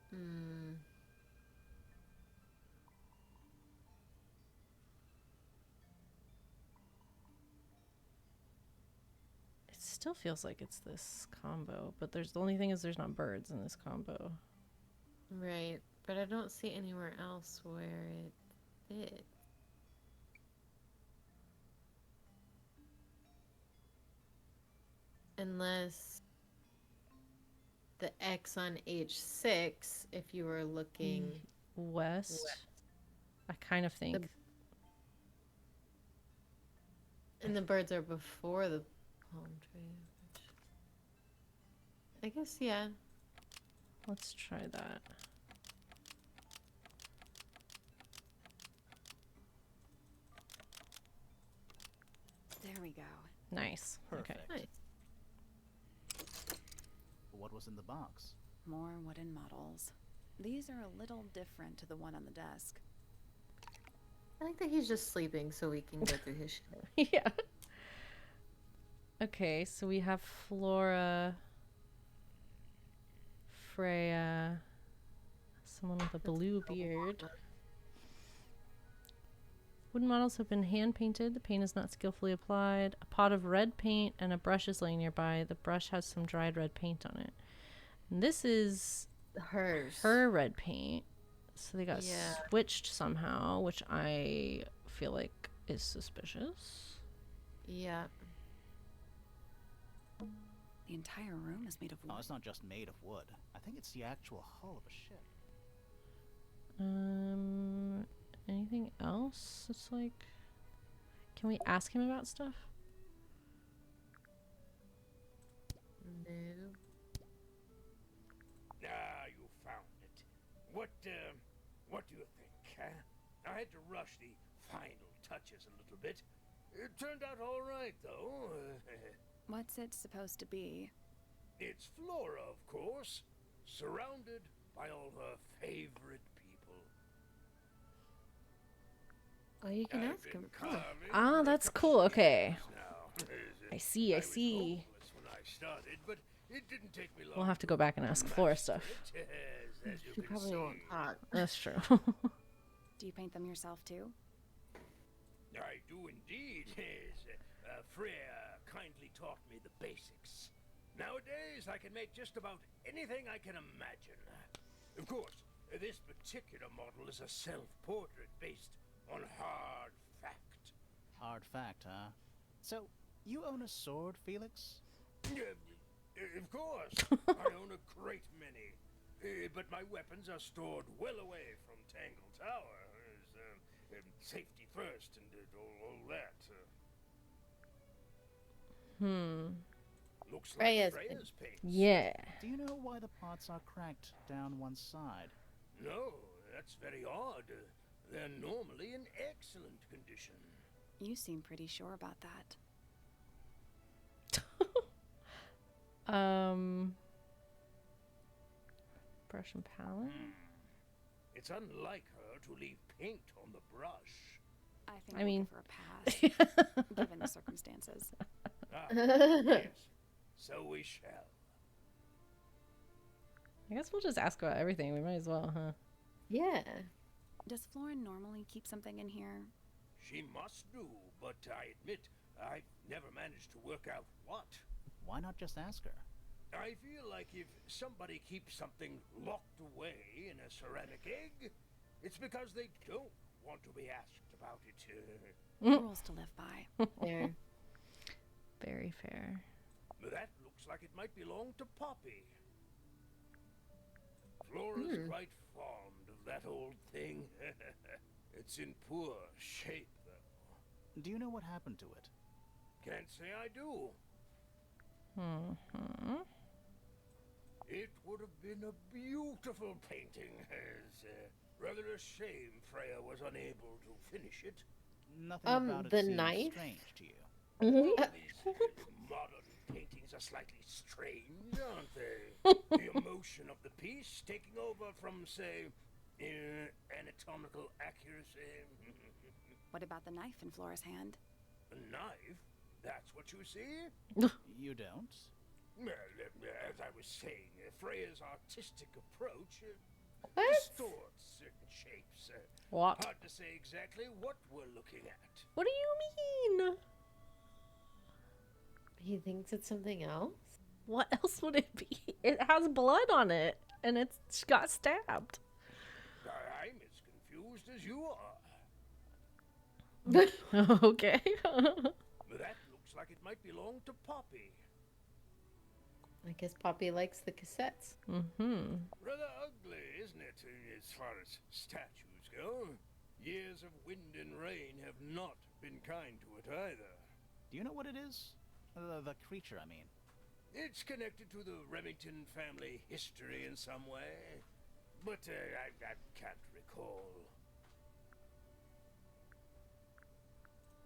Hmm. It still feels like it's this combo, but the only thing is there's not birds in this combo. Right. But I don't see anywhere else where it fits. Unless the X on H6, if you were looking West. I kind of think. and the birds are before the palm tree. I guess, yeah. Let's try that. There we go. Nice. Perfect. Okay. Nice. What was in the box? More wooden models. These are a little different to the one on the desk. I think that he's just sleeping so we can go through his shit. Yeah. Okay, so we have Flora, Freya, someone with a blue beard. Wooden models have been hand painted. The paint is not skillfully applied. A pot of red paint and a brush is laying nearby. The brush has some dried red paint on it. And this is Hers. her red paint. So they got Yeah. switched somehow, which I feel like is suspicious. Yeah. The entire room is made of wood. No, it's not just made of wood. I think it's the actual hull of a ship. Anything else? It's like, can we ask him about stuff? No. Ah, you found it. What do you think, huh? I had to rush the final touches a little bit. It turned out all right, though. What's it supposed to be? It's Flora, of course, surrounded by all her favorite people. Oh, you can I've ask been him. carving Ah, that's cool. Okay. now. I see, I was see. hopeless when I started, but it didn't take me long. We'll have to go back and ask Flora stuff. Yes, as you She can probably won't see. talk. That's true. Do you paint them yourself too? I do indeed, yes. Freya kindly taught me the basics. Nowadays, I can make just about anything I can imagine. Of course, this particular model is a self-portrait based on hard fact. Hard fact, huh? So, you own a sword, Felix? Of course, I own a great many. But my weapons are stored well away from Tangle Tower. Safety first and all that. Looks like Freya's Freya's paints. Yeah. Do you know why the pots are cracked down one side? No, that's very odd. They're normally in excellent condition. You seem pretty sure about that. Brush and palette. It's unlike her to leave paint on the brush. I think I we'll mean- give her a pass, given the circumstances. Ah, yes, so we shall. I guess we'll just ask about everything. We might as well, huh? Yeah. Does Florin normally keep something in here? She must do, but I admit I've never managed to work out what. Why not just ask her? I feel like if somebody keeps something locked away in a ceramic egg, it's because they don't want to be asked about it. Rules to live by. There. Very fair. That looks like it might belong to Poppy. Flora's quite fond of that old thing. It's in poor shape, though. Do you know what happened to it? Can't say I do. It would have been a beautiful painting. It's rather a shame Freya was unable to finish it. Nothing about it the seems knife? strange to you. Well, these modern paintings are slightly strange, aren't they? The emotion of the piece taking over from, say, anatomical accuracy. What about the knife in Flora's hand? A knife? That's what you see? You don't? Well, as I was saying, Freya's artistic approach What? distorts certain shapes. What? Hard to say exactly what we're looking at. What do you mean? He thinks it's something else? What else would it be? It has blood on it, and it's got stabbed. I'm as confused as you are. Okay. That looks like it might belong to Poppy. I guess Poppy likes the cassettes. Rather ugly, isn't it, as far as statues go? Years of wind and rain have not been kind to it either. Do you know what it is? The creature, I mean. It's connected to the Remington family history in some way, but I can't recall.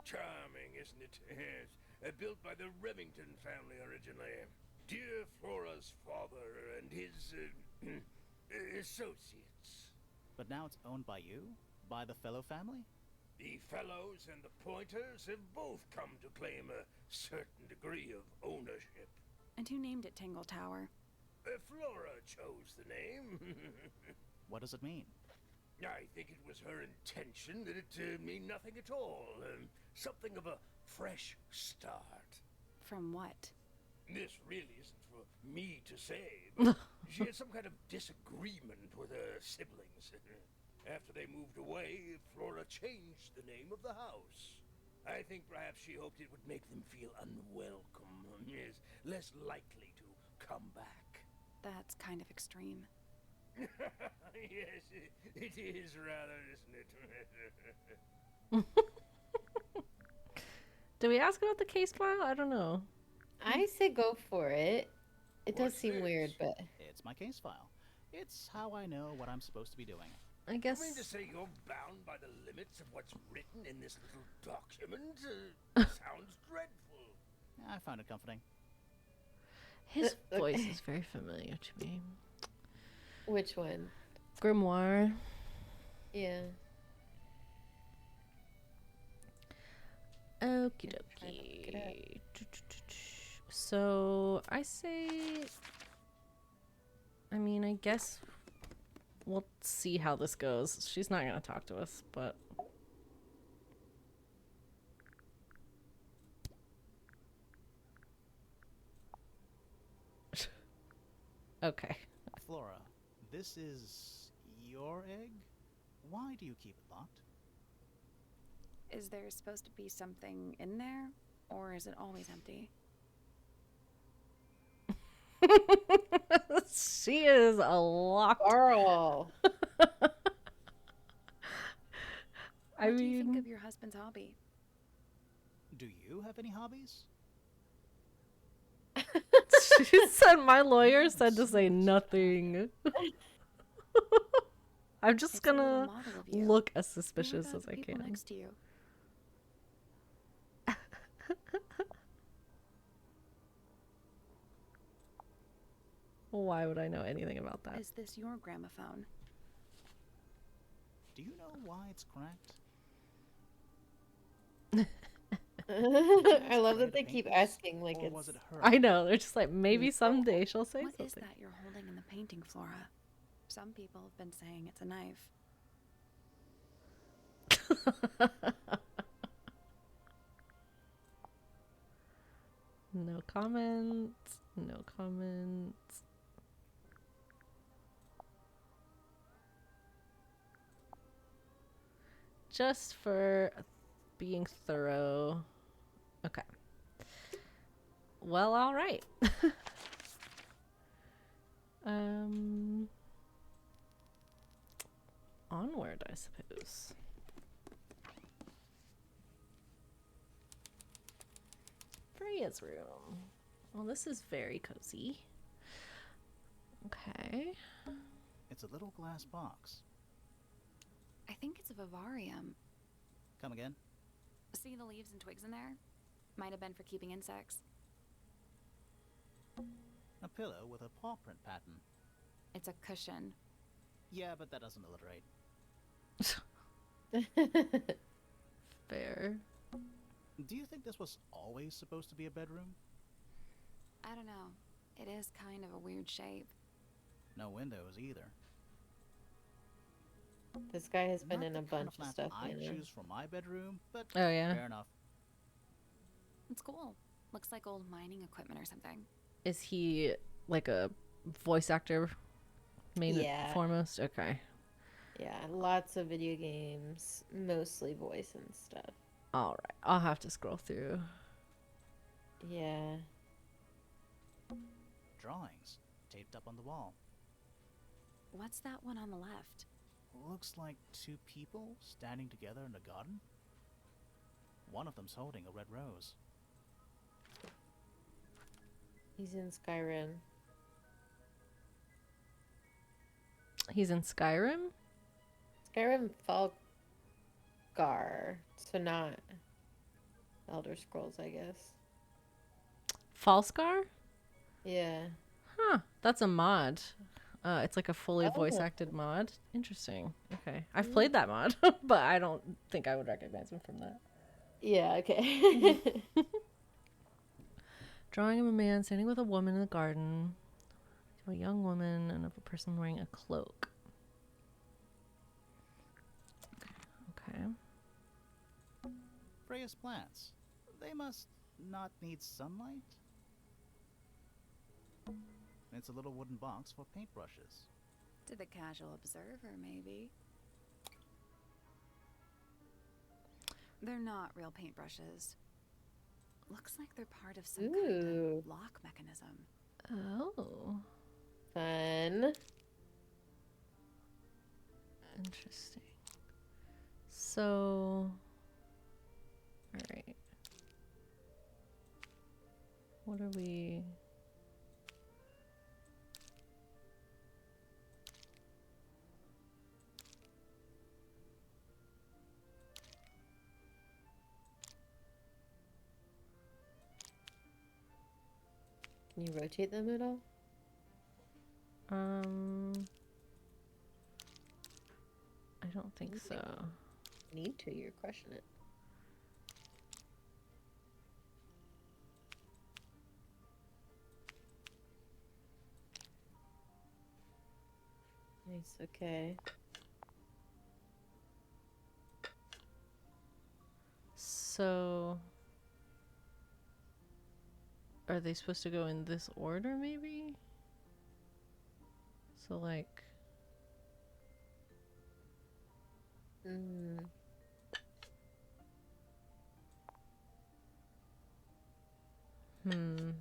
Charming, isn't it? Yes. Built by the Remington family originally. Dear Flora's father and his associates. But now it's owned by you? By the Fellow family? The Fellows and the Pointers have both come to claim a certain degree of ownership. And who named it Tangle Tower? Flora chose the name. What does it mean? I think it was her intention that it mean nothing at all. Something of a fresh start. From what? This really isn't for me to say, but she had some kind of disagreement with her siblings. After they moved away, Flora changed the name of the house. I think perhaps she hoped it would make them feel unwelcome, yes, less likely to come back. That's kind of extreme. Yes, it is rather, isn't it? Did we ask about the case file? I don't know. I say go for it. It does What's seem this? weird, but It's my case file. It's how I know what I'm supposed to be doing. I You guess. mean to say you're bound by the limits of what's written in this little document? Sounds dreadful. I found it comforting. His Okay. voice is very familiar to me. which one? Grimoire. Yeah. Okie Try to look it dokie. So I say. I mean, I guess we'll see how this goes. She's not gonna talk to us, but. Okay. Flora, this is your egg? Why do you keep it locked? Is there supposed to be something in there, or is it always empty? She is a locked. Girl. I What do you think mean, of your husband's hobby? Do you have any hobbies? she said my lawyer Yeah, said to say serious. nothing. I'm just It's a little gonna model of you. look as Who are suspicious those as I people can. next to you? Why would I know anything about that? Is this your gramophone? Do you know why it's cracked? I love Spray that the they keep painters? asking like Or it's. was it her? I know, they're just like, maybe someday she'll say What is something. that you're holding in the painting, Flora? Some people have been saying it's a knife. No comments. No comments. Just for being thorough. Okay. Well, all right. Onward, I suppose. Freya's room. Well, this is very cozy. Okay. It's a little glass box. I think it's a vivarium. Come again? See the leaves and twigs in there? Might have been for keeping insects. A pillow with a paw print pattern. It's a cushion. Yeah, but that doesn't alliterate. Fair. Do you think this was always supposed to be a bedroom? I don't know. It is kind of a weird shape. No windows either. This guy has been Not in the a kind bunch of lamp stuff. I'd You know? choose for my bedroom, but Oh, yeah. fair enough. It's cool. Looks like old mining equipment or something. Is he like a voice actor main Yeah. foremost? Okay. Yeah, lots of video games, mostly voice and stuff. All right. I'll have to scroll through. Yeah. Drawings taped up on the wall. What's that one on the left? Looks like two people standing together in a garden. One of them's holding a red rose. He's in Skyrim. He's in Skyrim? Skyrim Falgar. So not Elder Scrolls, I guess. Falscar? Yeah. Huh. That's a mod. It's like a fully voice Oh. acted mod. Interesting. Okay. I've played that mod, but I don't think I would recognize him from that. Yeah, okay. Drawing of a man standing with a woman in the garden. Of a young woman and of a person wearing a cloak. Okay. Freya's plants. They must not need sunlight. It's a little wooden box for paintbrushes. To the casual observer, maybe. They're not real paintbrushes. Looks like they're part of some kind Ooh. of lock mechanism. Oh. Fun. Interesting. So. Alright. What are we. Can you rotate them at all? I don't think so. Need to, you're crushing it. Nice, okay. So. Are they supposed to go in this order, maybe? So, like. Hmm.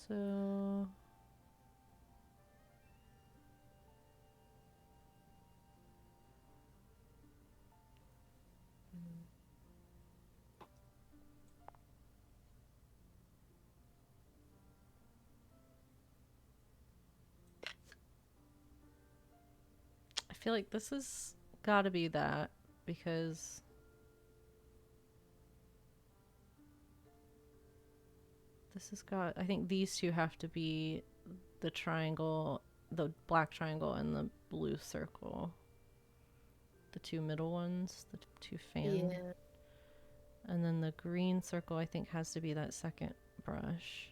So I feel like this has got to be that because this has got. I think these two have to be the triangle, the black triangle, and the blue circle. The two middle ones, the two fan. Yeah. And then the green circle, I think, has to be that second brush.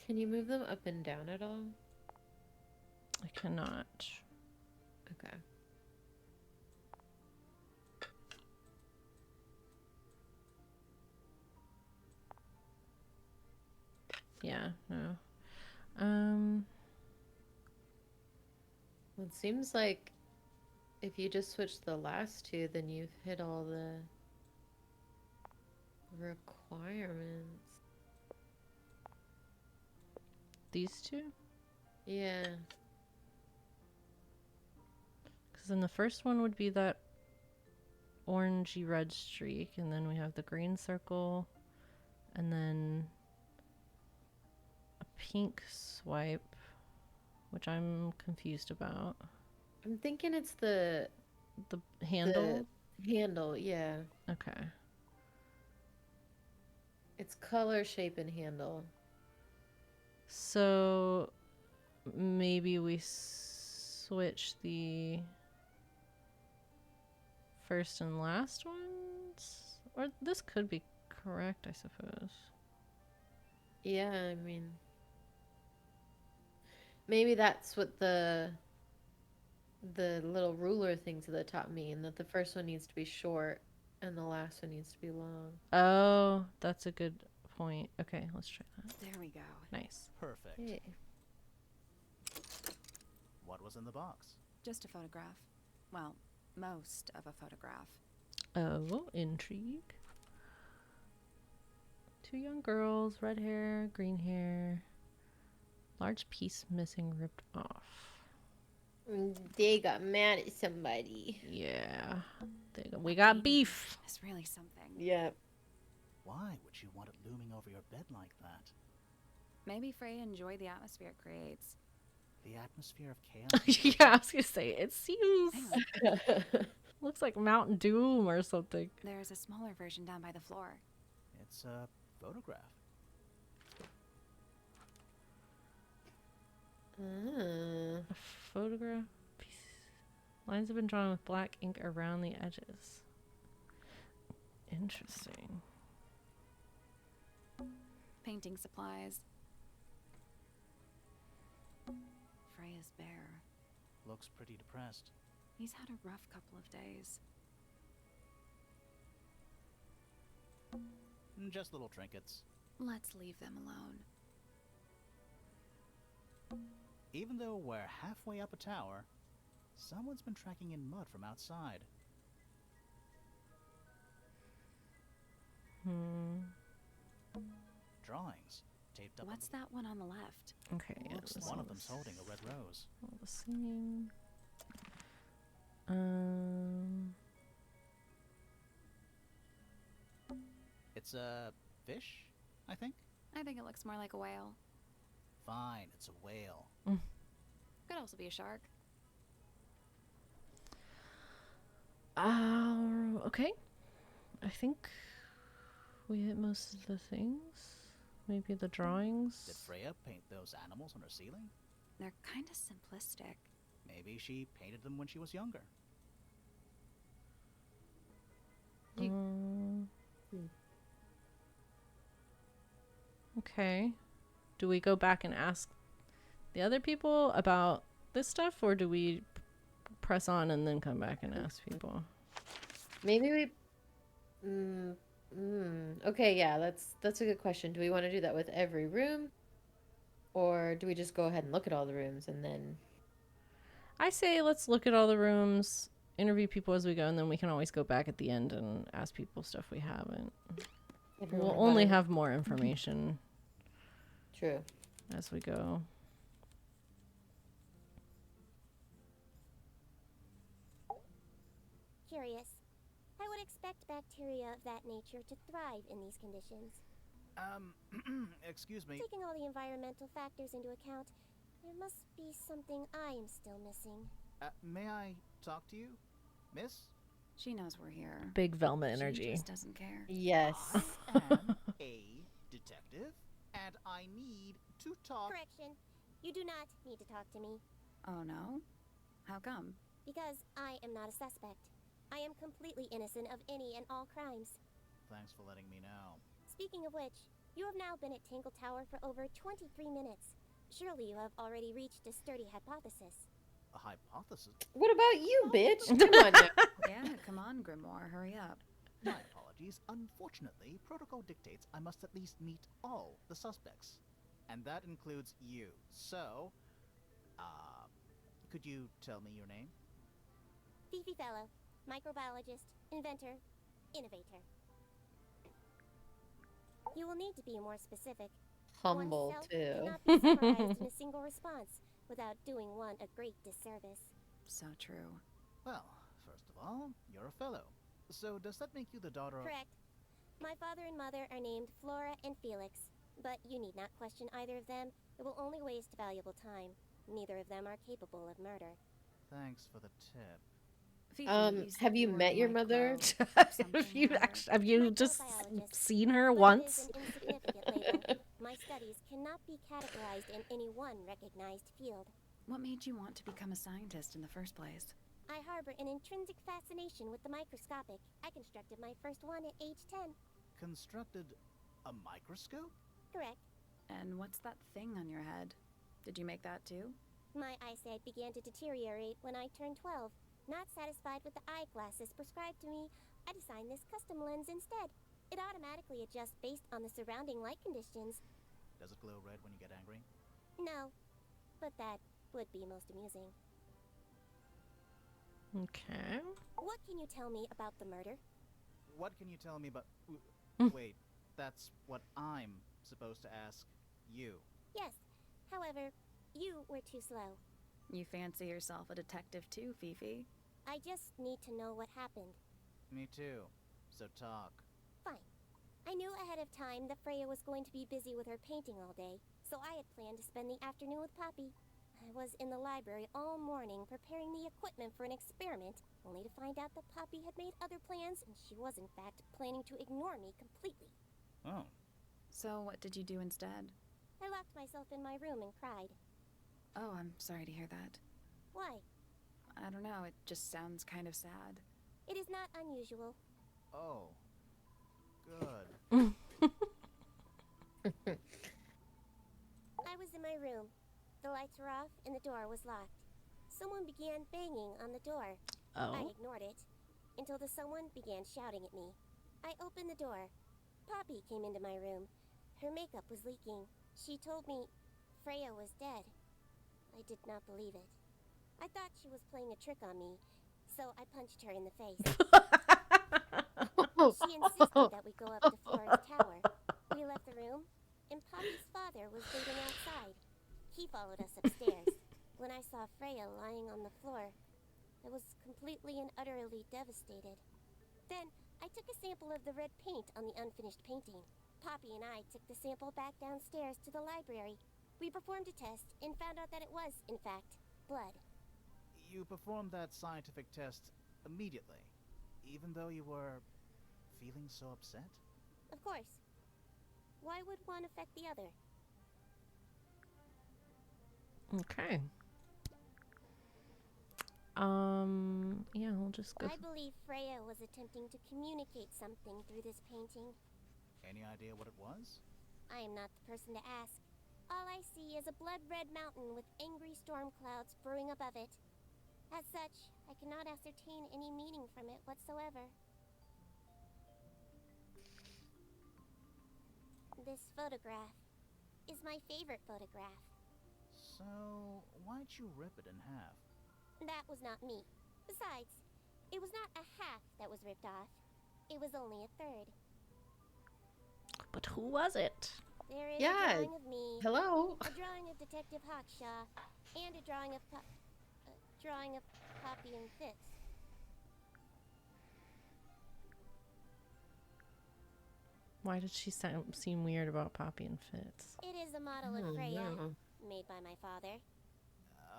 Can you move them up and down at all? I cannot. Okay. Yeah, no. Well, it seems like if you just switch the last two, then you've hit all the requirements. These two? Yeah. Because then the first one would be that orangey red streak, and then we have the green circle, and then a pink swipe, which I'm confused about. I'm thinking it's the The handle? handle, yeah. Okay. It's color, shape, and handle. So maybe we switch the first and last ones? Or this could be correct, I suppose. Yeah, I mean, maybe that's what the little ruler things at the top mean, that the first one needs to be short and the last one needs to be long. Oh, that's a good point. Okay, let's try that. There we go. Nice. Perfect. Hey. What was in the box? Just a photograph. Well, most of a photograph. Oh, intrigue. Two young girls, red hair, green hair. Large piece missing, ripped off. They got mad at somebody. Yeah. We got beef. It's really something. Yep. Why would you want it looming over your bed like that? Maybe Freya enjoyed the atmosphere it creates. The atmosphere of chaos? Yeah, I was gonna say, it seems Hang on. looks like Mountain Doom or something. There's a smaller version down by the floor. It's a photograph. A photograph piece. Lines have been drawn with black ink around the edges. Interesting. Painting supplies. Freya's bear. Looks pretty depressed. He's had a rough couple of days. Just little trinkets. Let's leave them alone. Even though we're halfway up a tower, someone's been tracking in mud from outside. Drawings taped up. What's that one on the left? Okay. Yeah, Looks this one of is them's holding a red rose. all the singing. It's a fish, I think. I think it looks more like a whale. Fine, it's a whale. Could also be a shark. Okay. I think we hit most of the things. Maybe the drawings. Did Freya paint those animals on her ceiling? They're kind of simplistic. Maybe she painted them when she was younger. Okay. Do we go back and ask the other people about this stuff, or do we press on and then come back and ask people? Maybe we. Okay, yeah, that's a good question. Do we want to do that with every room, or do we just go ahead and look at all the rooms and then? I say let's look at all the rooms, interview people as we go, and then we can always go back at the end and ask people stuff we haven't. Everyone We'll about only it? have more information True. as we go. Curious. I would expect bacteria of that nature to thrive in these conditions. Excuse me. Taking all the environmental factors into account, there must be something I am still missing. May I talk to you, miss? She knows we're here. Big Velma She energy. just doesn't care. Yes. I am a detective, and I need to talk. Correction. You do not need to talk to me, Oh no? How come? because I am not a suspect. I am completely innocent of any and all crimes. Thanks for letting me know. Speaking of which, you have now been at Tangle Tower for over 23 minutes. Surely you have already reached a sturdy hypothesis. A hypothesis? What about you, bitch? Come on now. Yeah, come on, Grimoire, hurry up. My apologies. Unfortunately, protocol dictates I must at least meet all the suspects. And that includes you. So, could you tell me your name? Fifi Fellow, microbiologist, inventor, innovator. You will need to be more specific. Humble Oneself too. cannot be summarized in a single response without doing one a great disservice. So true. Well, first of all, you're a fellow. So does that make you the daughter of... Correct. My father and mother are named Flora and Felix, but you need not question either of them. It will only waste valuable time. Neither of them are capable of murder. Thanks for the tip. Fifi, said Have you were met in, your like, mother? clothes or Have you something, or- actually, have you just Microbiologist. seen her But once? it is an insignificant label. My studies cannot be categorized in any one recognized field. What made you want to become a scientist in the first place? I harbor an intrinsic fascination with the microscopic. I constructed my first one at age 10. Constructed a microscope? Correct. And what's that thing on your head? Did you make that too? My eyesight began to deteriorate when I turned 12. Not satisfied with the eyeglasses prescribed to me, I designed this custom lens instead. It automatically adjusts based on the surrounding light conditions. Does it glow red when you get angry? No, but that would be most amusing. Okay. What can you tell me about the murder? What can you tell me about... Wait, that's what I'm supposed to ask you. Yes, however, you were too slow. You fancy yourself a detective too, Fifi? I just need to know what happened. Me too. So talk. Fine. I knew ahead of time that Freya was going to be busy with her painting all day, so I had planned to spend the afternoon with Poppy. I was in the library all morning preparing the equipment for an experiment, only to find out that Poppy had made other plans and she was in fact planning to ignore me completely. Oh. So what did you do instead? I locked myself in my room and cried. Oh, I'm sorry to hear that. Why? I don't know, it just sounds kind of sad. It is not unusual. Oh. Good. I was in my room. The lights were off and the door was locked. Someone began banging on the door. I Oh. ignored it until the someone began shouting at me. I opened the door. Poppy came into my room. Her makeup was leaking. She told me Freya was dead. I did not believe it. I thought she was playing a trick on me, so I punched her in the face. She insisted that we go up to Flora's tower. We left the room, and Poppy's father was waiting outside. He followed us upstairs. When I saw Freya lying on the floor, I was completely and utterly devastated. Then, I took a sample of the red paint on the unfinished painting. Poppy and I took the sample back downstairs to the library. We performed a test and found out that it was, in fact, blood. You performed that scientific test immediately, even though you were feeling so upset? Of course. Why would one affect the other? Okay. Yeah, we'll just go. I believe Freya was attempting to communicate something through this painting. Any idea what it was? I am not the person to ask. All I see is a blood-red mountain with angry storm clouds brewing above it. As such, I cannot ascertain any meaning from it whatsoever. This photograph is my favorite photograph. So, why'd you rip it in half? That was not me. Besides, it was not a half that was ripped off. It was only a third. But who was it? There is Yeah. a drawing of me, Hello. a drawing of Detective Hawkshaw, and a drawing of Poppy and Fitz. Why did she seem weird about Poppy and Fitz? It is a model Oh, of Freya, no. made by my father.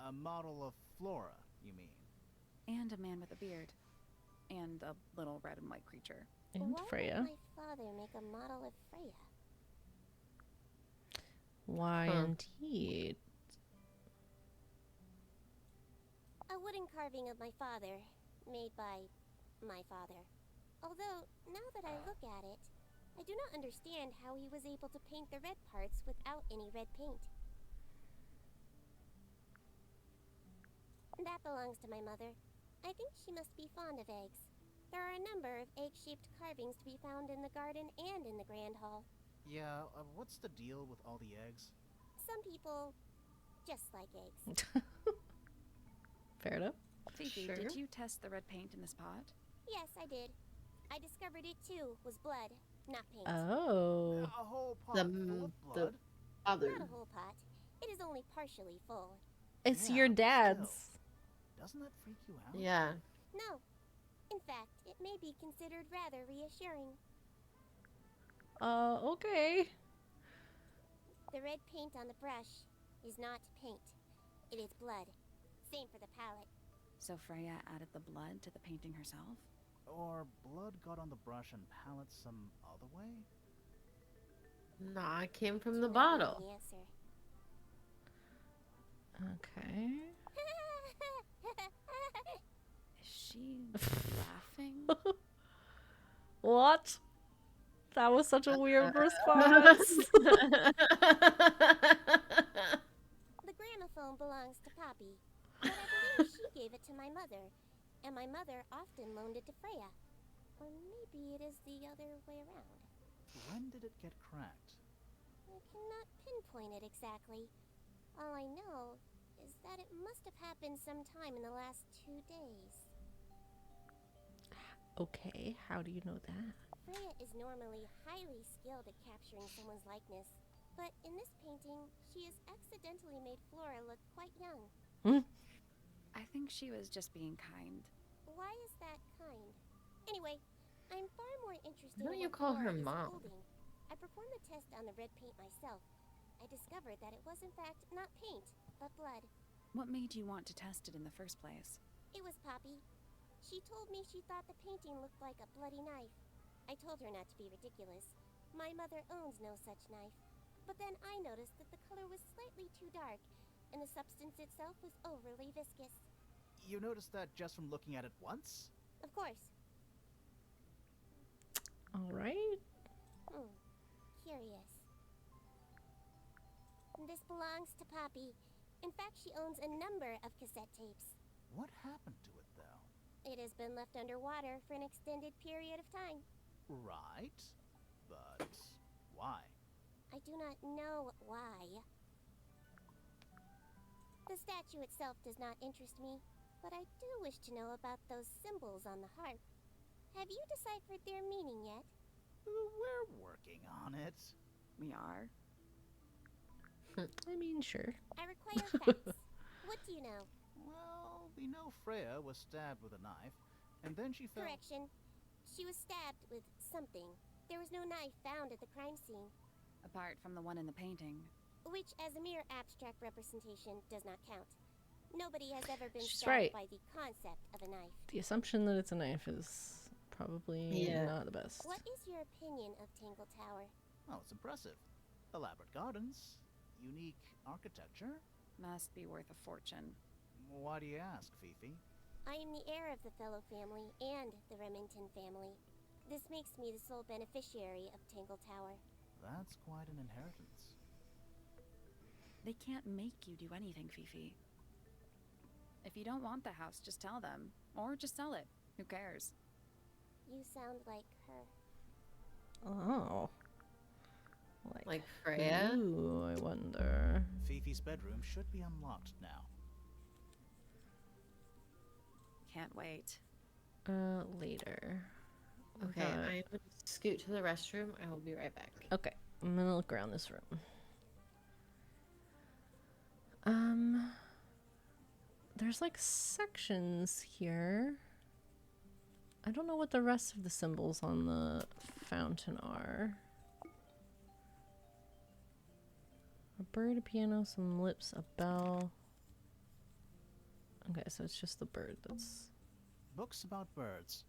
A model of Flora, you mean? And a man with a beard. And a little red and white creature. And Why Freya. would my father make a model of Freya? Why Huh. indeed? A wooden carving of my father, made by my father. Although, now that I look at it, I do not understand how he was able to paint the red parts without any red paint. That belongs to my mother. I think she must be fond of eggs. There are a number of egg-shaped carvings to be found in the garden and in the Grand Hall. Yeah, what's the deal with all the eggs? Some people just like eggs. Fair enough. Fifi, Sure. did you test the red paint in this pot? Yes, I did. I discovered it too was blood, not paint. Oh. A whole pot The- full of the- blood? Other. Not a whole pot. It is only partially full. It's Yeah, your but dad's. still. Doesn't that freak you out? Yeah. No. In fact, it may be considered rather reassuring. Okay. The red paint on the brush is not paint. It is blood. Same for the palette. So Freya added the blood to the painting herself? Or blood got on the brush and palette some other way? Nah, it came from Too the late bottle. The answer. Okay. Is she laughing? What? That was such a weird response. The gramophone belongs to Poppy, but I believe she gave it to my mother, and my mother often loaned it to Freya. Or maybe it is the other way around. When did it get cracked? I cannot pinpoint it exactly. All I know is that it must have happened sometime in the last 2 days. Okay, how do you know that? Freya is normally highly skilled at capturing someone's likeness, but in this painting, she has accidentally made Flora look quite young. I think she was just being kind. Why is that kind? Anyway, I'm far more interested Why don't in you what call Flora her is mom? holding. I performed the test on the red paint myself. I discovered that it was in fact not paint, but blood. What made you want to test it in the first place? It was Poppy. She told me she thought the painting looked like a bloody knife. I told her not to be ridiculous. My mother owns no such knife. But then I noticed that the color was slightly too dark, and the substance itself was overly viscous. You noticed that just from looking at it once? Of course. Alright. Curious. This belongs to Poppy. In fact, she owns a number of cassette tapes. What happened to it, though? It has been left underwater for an extended period of time. Right. But why? I do not know why. The statue itself does not interest me, but I do wish to know about those symbols on the harp. Have you deciphered their meaning yet? We're working on it. We are. I mean, sure. I require facts. What do you know? Well, we know Freya was stabbed with a knife, and then she fell. Correction. She was stabbed with something. There was no knife found at the crime scene, Apart from the one in the painting. which as a mere abstract representation does not count. Nobody has ever been She's stabbed right. by the concept of a knife. The assumption that it's a knife is probably Yeah. not the best. What is your opinion of Tangle Tower? Oh, it's impressive. Elaborate gardens, unique architecture. Must be worth a fortune. Why do you ask, Fifi? I am the heir of the Fellow family and the Remington family. This makes me the sole beneficiary of Tangle Tower. That's quite an inheritance. They can't make you do anything, Fifi. If you don't want the house, just tell them. Or just sell it. Who cares? You sound like her. Oh. Like Freya? Ooh, I wonder. Fifi's bedroom should be unlocked now. Can't wait. Later. Okay, I'm gonna scoot to the restroom. I will be right back. Okay, I'm gonna look around this room. There's like sections here. I don't know what the rest of the symbols on the fountain are. A bird, a piano, some lips, a bell. Okay, so it's just the bird that's... Books about birds.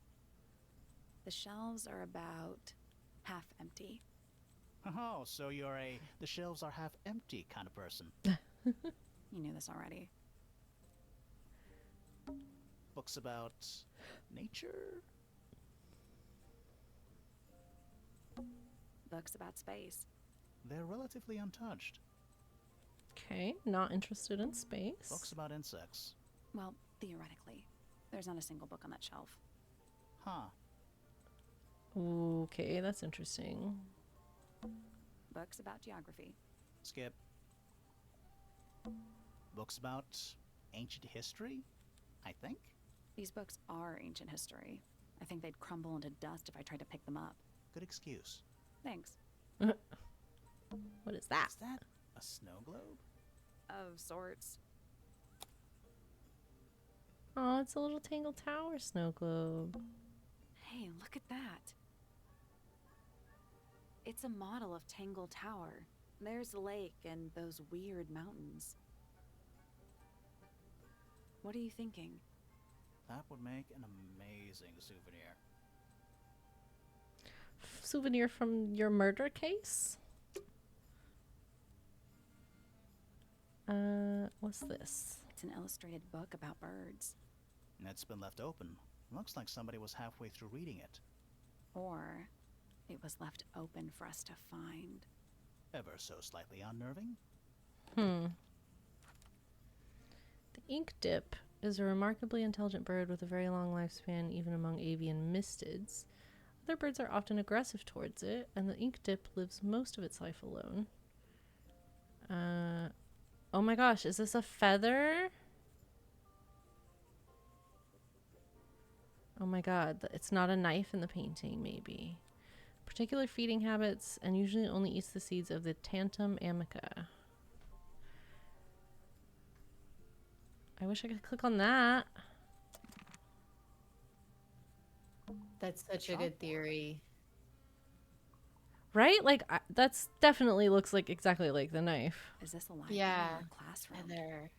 The shelves are about half empty. Oh, so you're a the shelves are half empty kind of person. You knew this already. Books about nature? Books about space. They're relatively untouched. Okay, not interested in space. Books about insects. Well, theoretically. There's not a single book on that shelf. Huh. Okay, that's interesting. Books about geography. Skip. Books about ancient history, I think? These books are ancient history. I think they'd crumble into dust if I tried to pick them up. Good excuse. Thanks. What is that? Is that a snow globe? Of sorts. Oh, it's a little Tangle Tower snow globe. Hey, look at that. It's a model of Tangle Tower. There's the lake and those weird mountains. What are you thinking? That would make an amazing souvenir. Souvenir from your murder case? What's this? It's an illustrated book about birds. It's been left open. Looks like somebody was halfway through reading it. Or it was left open for us to find. Ever so slightly unnerving. The ink dip is a remarkably intelligent bird with a very long lifespan, even among avian mystids. Other birds are often aggressive towards it, and the ink dip lives most of its life alone. Oh my gosh, is this a feather? Oh my god, it's not a knife in the painting, maybe. Particular feeding habits, and usually only eats the seeds of the Tantum amica. I wish I could click on that. That's such a good theory. Right? Like, that's definitely looks like exactly like the knife. Is this a library Yeah. or a classroom? Heather.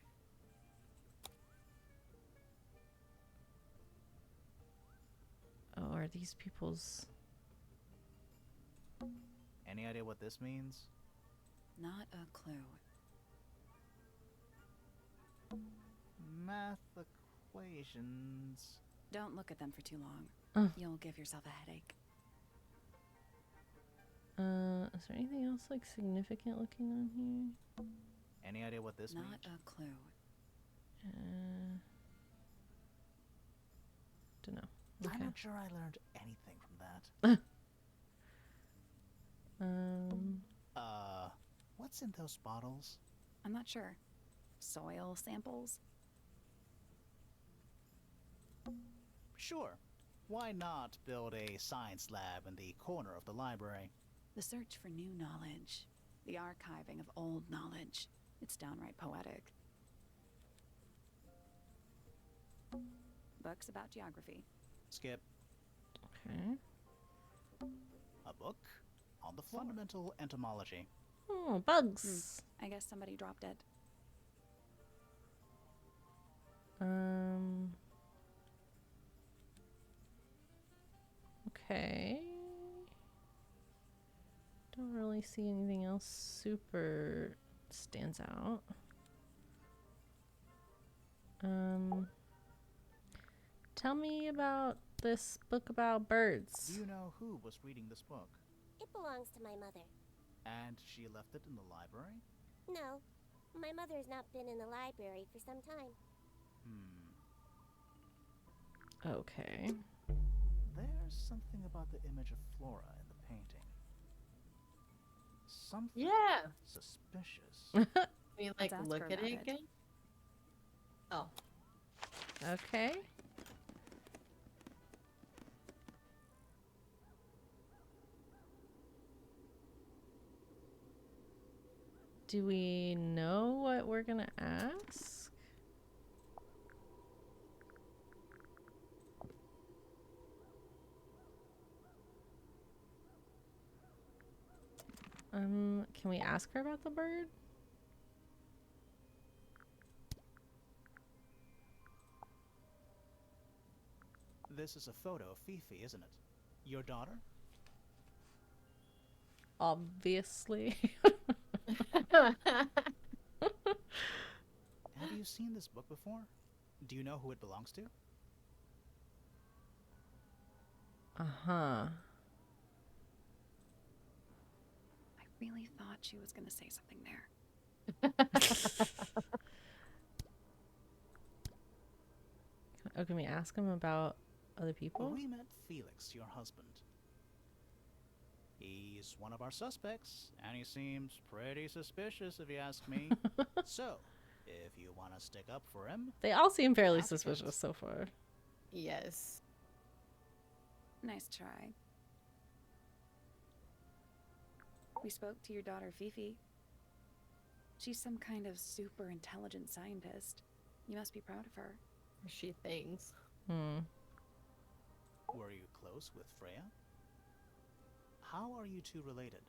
Oh, are these people's... Any idea what this means? Not a clue. Math equations. Don't look at them for too long. You'll give yourself a headache. Is there anything else, like, significant looking on here? Any idea what this Not means? a clue. Dunno. I'm Okay. not sure I learned anything from that. What's in those bottles? I'm not sure. Soil samples? Sure. Why not build a science lab in the corner of the library? The search for new knowledge. The archiving of old knowledge. It's downright poetic. Books about geography. Skip. Okay. A book on the fundamental entomology. Oh, bugs. I guess somebody dropped it. Okay. Don't really see anything else super stands out. Tell me about this book about birds. Do you know who was reading this book? It belongs to my mother. And she left it in the library? No, my mother's not been in the library for some time. Okay. There's something about the image of Flora in the painting. Something Yeah. suspicious. I mean, like, Let's ask look her at about it it. again. Oh. Okay. Do we know what we're gonna ask? Can we ask her about the bird? This is a photo of Fifi, isn't it? Your daughter? Obviously. Have you seen this book before? Do you know who it belongs to? Uh-huh. I really thought she was going to say something there. Oh, can we ask him about other people? We met Felix, your husband. He's one of our suspects, and he seems pretty suspicious if you ask me. So, if you want to stick up for him, They all seem fairly Applicants. suspicious so far. Yes. Nice try. We spoke to your daughter, Fifi. She's some kind of super intelligent scientist. You must be proud of her. She thinks. were you close with Freya? How are you two related?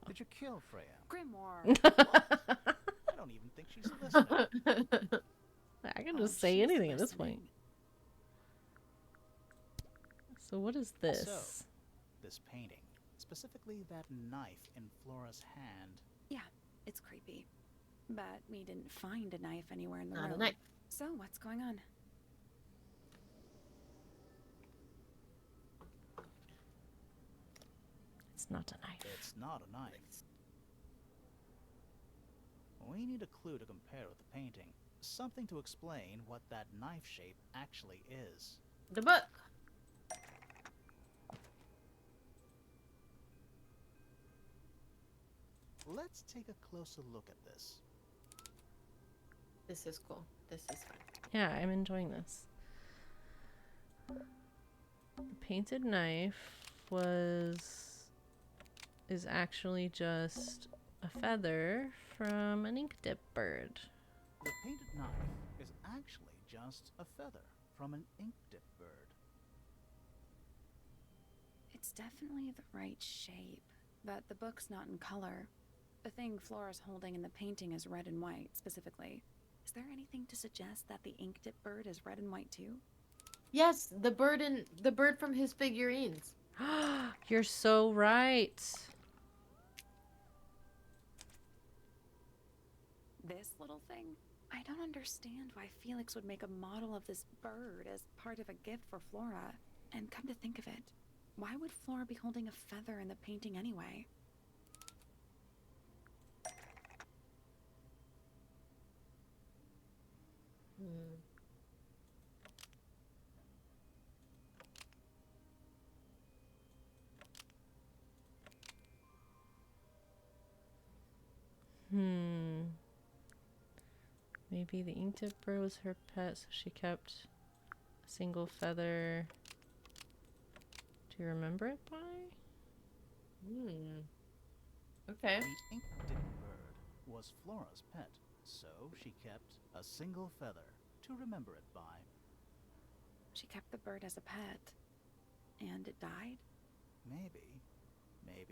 Did you kill Freya? Grimoire! I don't even think she's listening. I can Oh, just say she's anything at this point. listening. So what is this? So, this painting, specifically that knife in Flora's hand. Yeah, it's creepy. But we didn't find a knife anywhere in the Not room. a knife. So what's going on? It's not a knife. It's not a knife. We need a clue to compare with the painting. Something to explain what that knife shape actually is. The book. Let's take a closer look at this. This is cool. This is fun. Yeah, I'm enjoying this. The painted knife is actually just a feather from an ink dip bird. The painted knife is actually just a feather from an ink dip bird. It's definitely the right shape, but the book's not in color. The thing Flora's holding in the painting is red and white, specifically. Is there anything to suggest that the ink dip bird is red and white too? Yes, the bird from his figurines. You're so right. This little thing? I don't understand why Felix would make a model of this bird as part of a gift for Flora. And come to think of it, why would Flora be holding a feather in the painting anyway? Maybe the ink dip bird was her pet, so she kept a single feather to remember it by? Okay. The ink dip bird was Flora's pet, so she kept a single feather to remember it by. She kept the bird as a pet. And it died? Maybe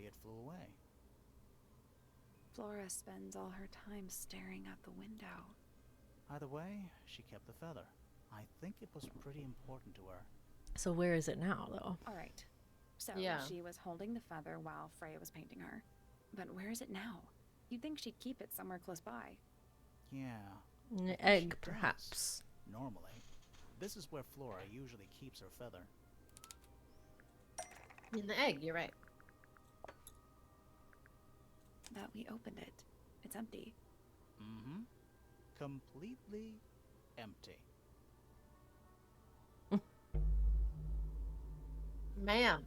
it flew away. Flora spends all her time staring out the window. Either way, she kept the feather. I think it was pretty important to her. So where is it now, though? Alright. So Yeah. she was holding the feather while Freya was painting her. But where is it now? You'd think she'd keep it somewhere close by. Yeah, An think egg, she does. perhaps. normally. This is where Flora usually keeps her feather. In the egg, you're right. but we opened it. It's empty. Mm-hmm. Completely empty. Ma'am.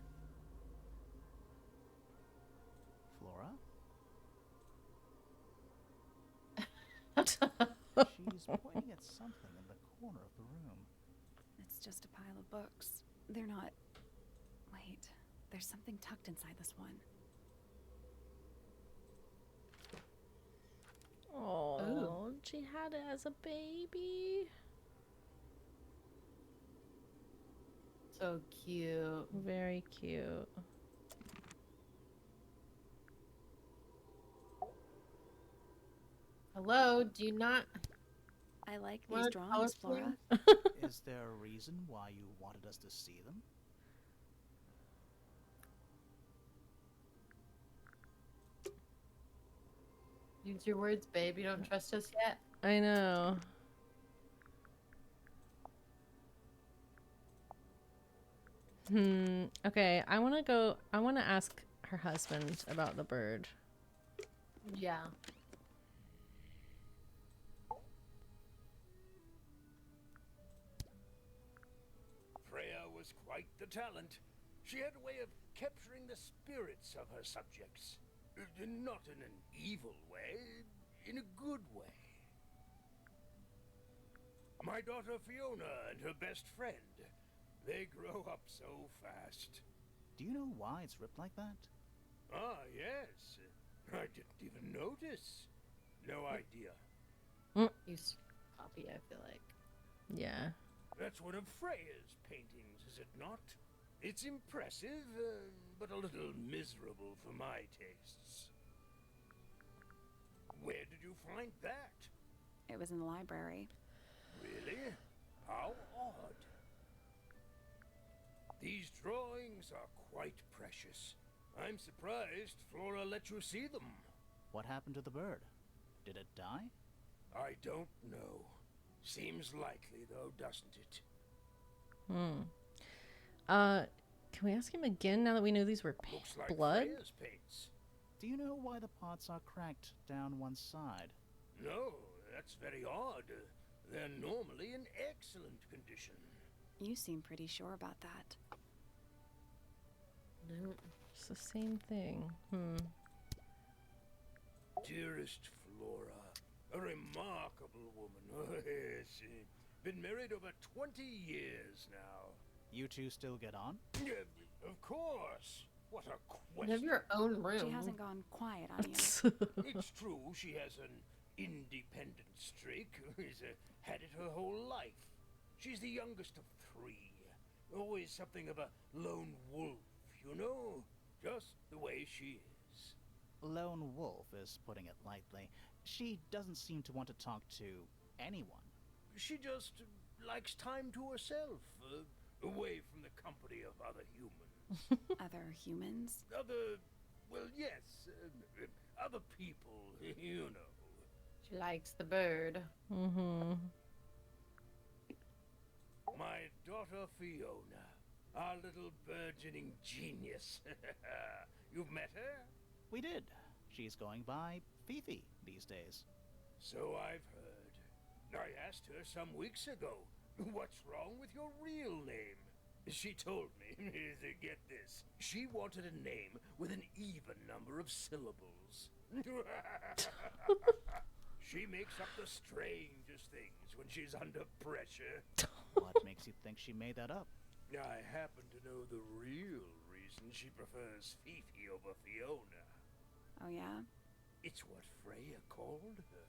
Flora? She's pointing at something in the corner of the room. It's just a pile of books. They're not... Wait, there's something tucked inside this one. Oh, she had it as a baby. So cute. Very cute. Hello, do you not I like wanna these tell drawings, us, Flora. please? Is there a reason why you wanted us to see them? Use your words, babe. You don't trust us yet? I know. Okay, I want to ask her husband about the bird. Yeah. Freya was quite the talent. She had a way of capturing the spirits of her subjects. Not in an evil way, in a good way. My daughter Fiona and her best friend, they grow up so fast. Do you know why it's ripped like that? Ah, yes. I didn't even notice. No idea. You puppy, I feel like. Yeah. That's one of Freya's paintings, is it not? It's impressive, but a little miserable for my tastes. Where did you find that? It was in the library. Really? How odd. These drawings are quite precious. I'm surprised Flora let you see them. What happened to the bird? Did it die? I don't know. Seems likely, though, doesn't it? Can we ask him again now that we know these were Looks like blood? Freya's paints. Do you know why the pots are cracked down one side? No, that's very odd. They're normally in excellent condition. You seem pretty sure about that. No. It's the same thing. Dearest Flora, a remarkable woman. Oh, yes. Been married over 20 years now. You two still get on? Yeah, of course. What a You have question. your own room. She hasn't gone quiet on you. It's true, she has an independent streak. She's had it her whole life. She's the youngest of three. Always something of a lone wolf, you know? Just the way she is. Lone wolf is putting it lightly. She doesn't seem to want to talk to anyone. She just likes time to herself, away from the company of other humans. Other humans? Well, yes, other people, you know. She likes the bird. My daughter Fiona, our little burgeoning genius. You've met her? We did. She's going by Fifi these days. So I've heard. I asked her some weeks ago, what's wrong with your real name? She told me, get this, she wanted a name with an even number of syllables. She makes up the strangest things when she's under pressure. What makes you think she made that up? I happen to know the real reason she prefers Fifi over Fiona. Oh, yeah? It's what Freya called her.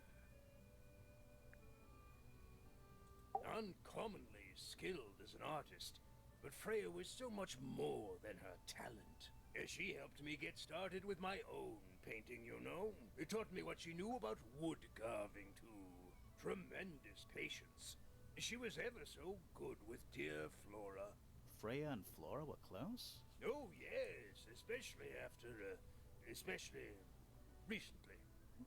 Uncommonly skilled as an artist, but Freya was so much more than her talent. She helped me get started with my own painting, you know. It taught me what she knew about wood carving, too. Tremendous patience. She was ever so good with dear Flora. Freya and Flora were close? Oh, yes, especially recently.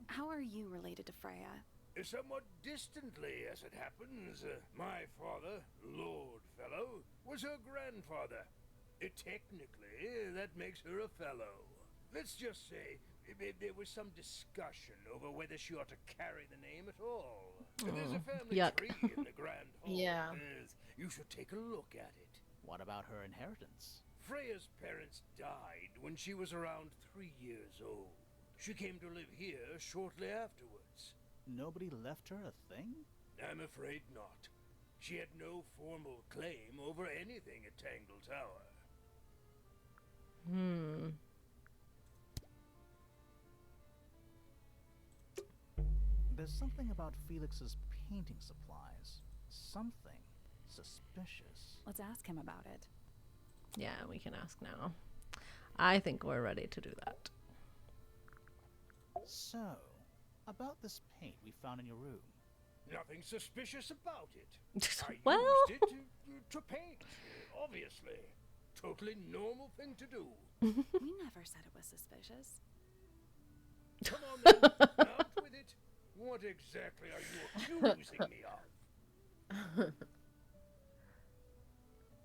How are you related to Freya? Somewhat distantly, as it happens. My father, Lord Fellow, was her grandfather. Technically, that makes her a fellow. Let's just say there was some discussion over whether she ought to carry the name at all. There's a family yuck. tree in the grand hall. Yeah. You should take a look at it. What about her inheritance? Freya's parents died when she was around 3 years old. She came to live here shortly afterwards. Nobody left her a thing? I'm afraid not. She had no formal claim over anything at Tangle Tower. There's something about Felix's painting supplies. Something suspicious. Let's ask him about it. Yeah, we can ask now. I think we're ready to do that. So, about this paint we found in your room. Nothing suspicious about it. I Well, used it to paint, obviously. Totally normal thing to do. We never said it was suspicious. Come on then, out with it. What exactly are you accusing me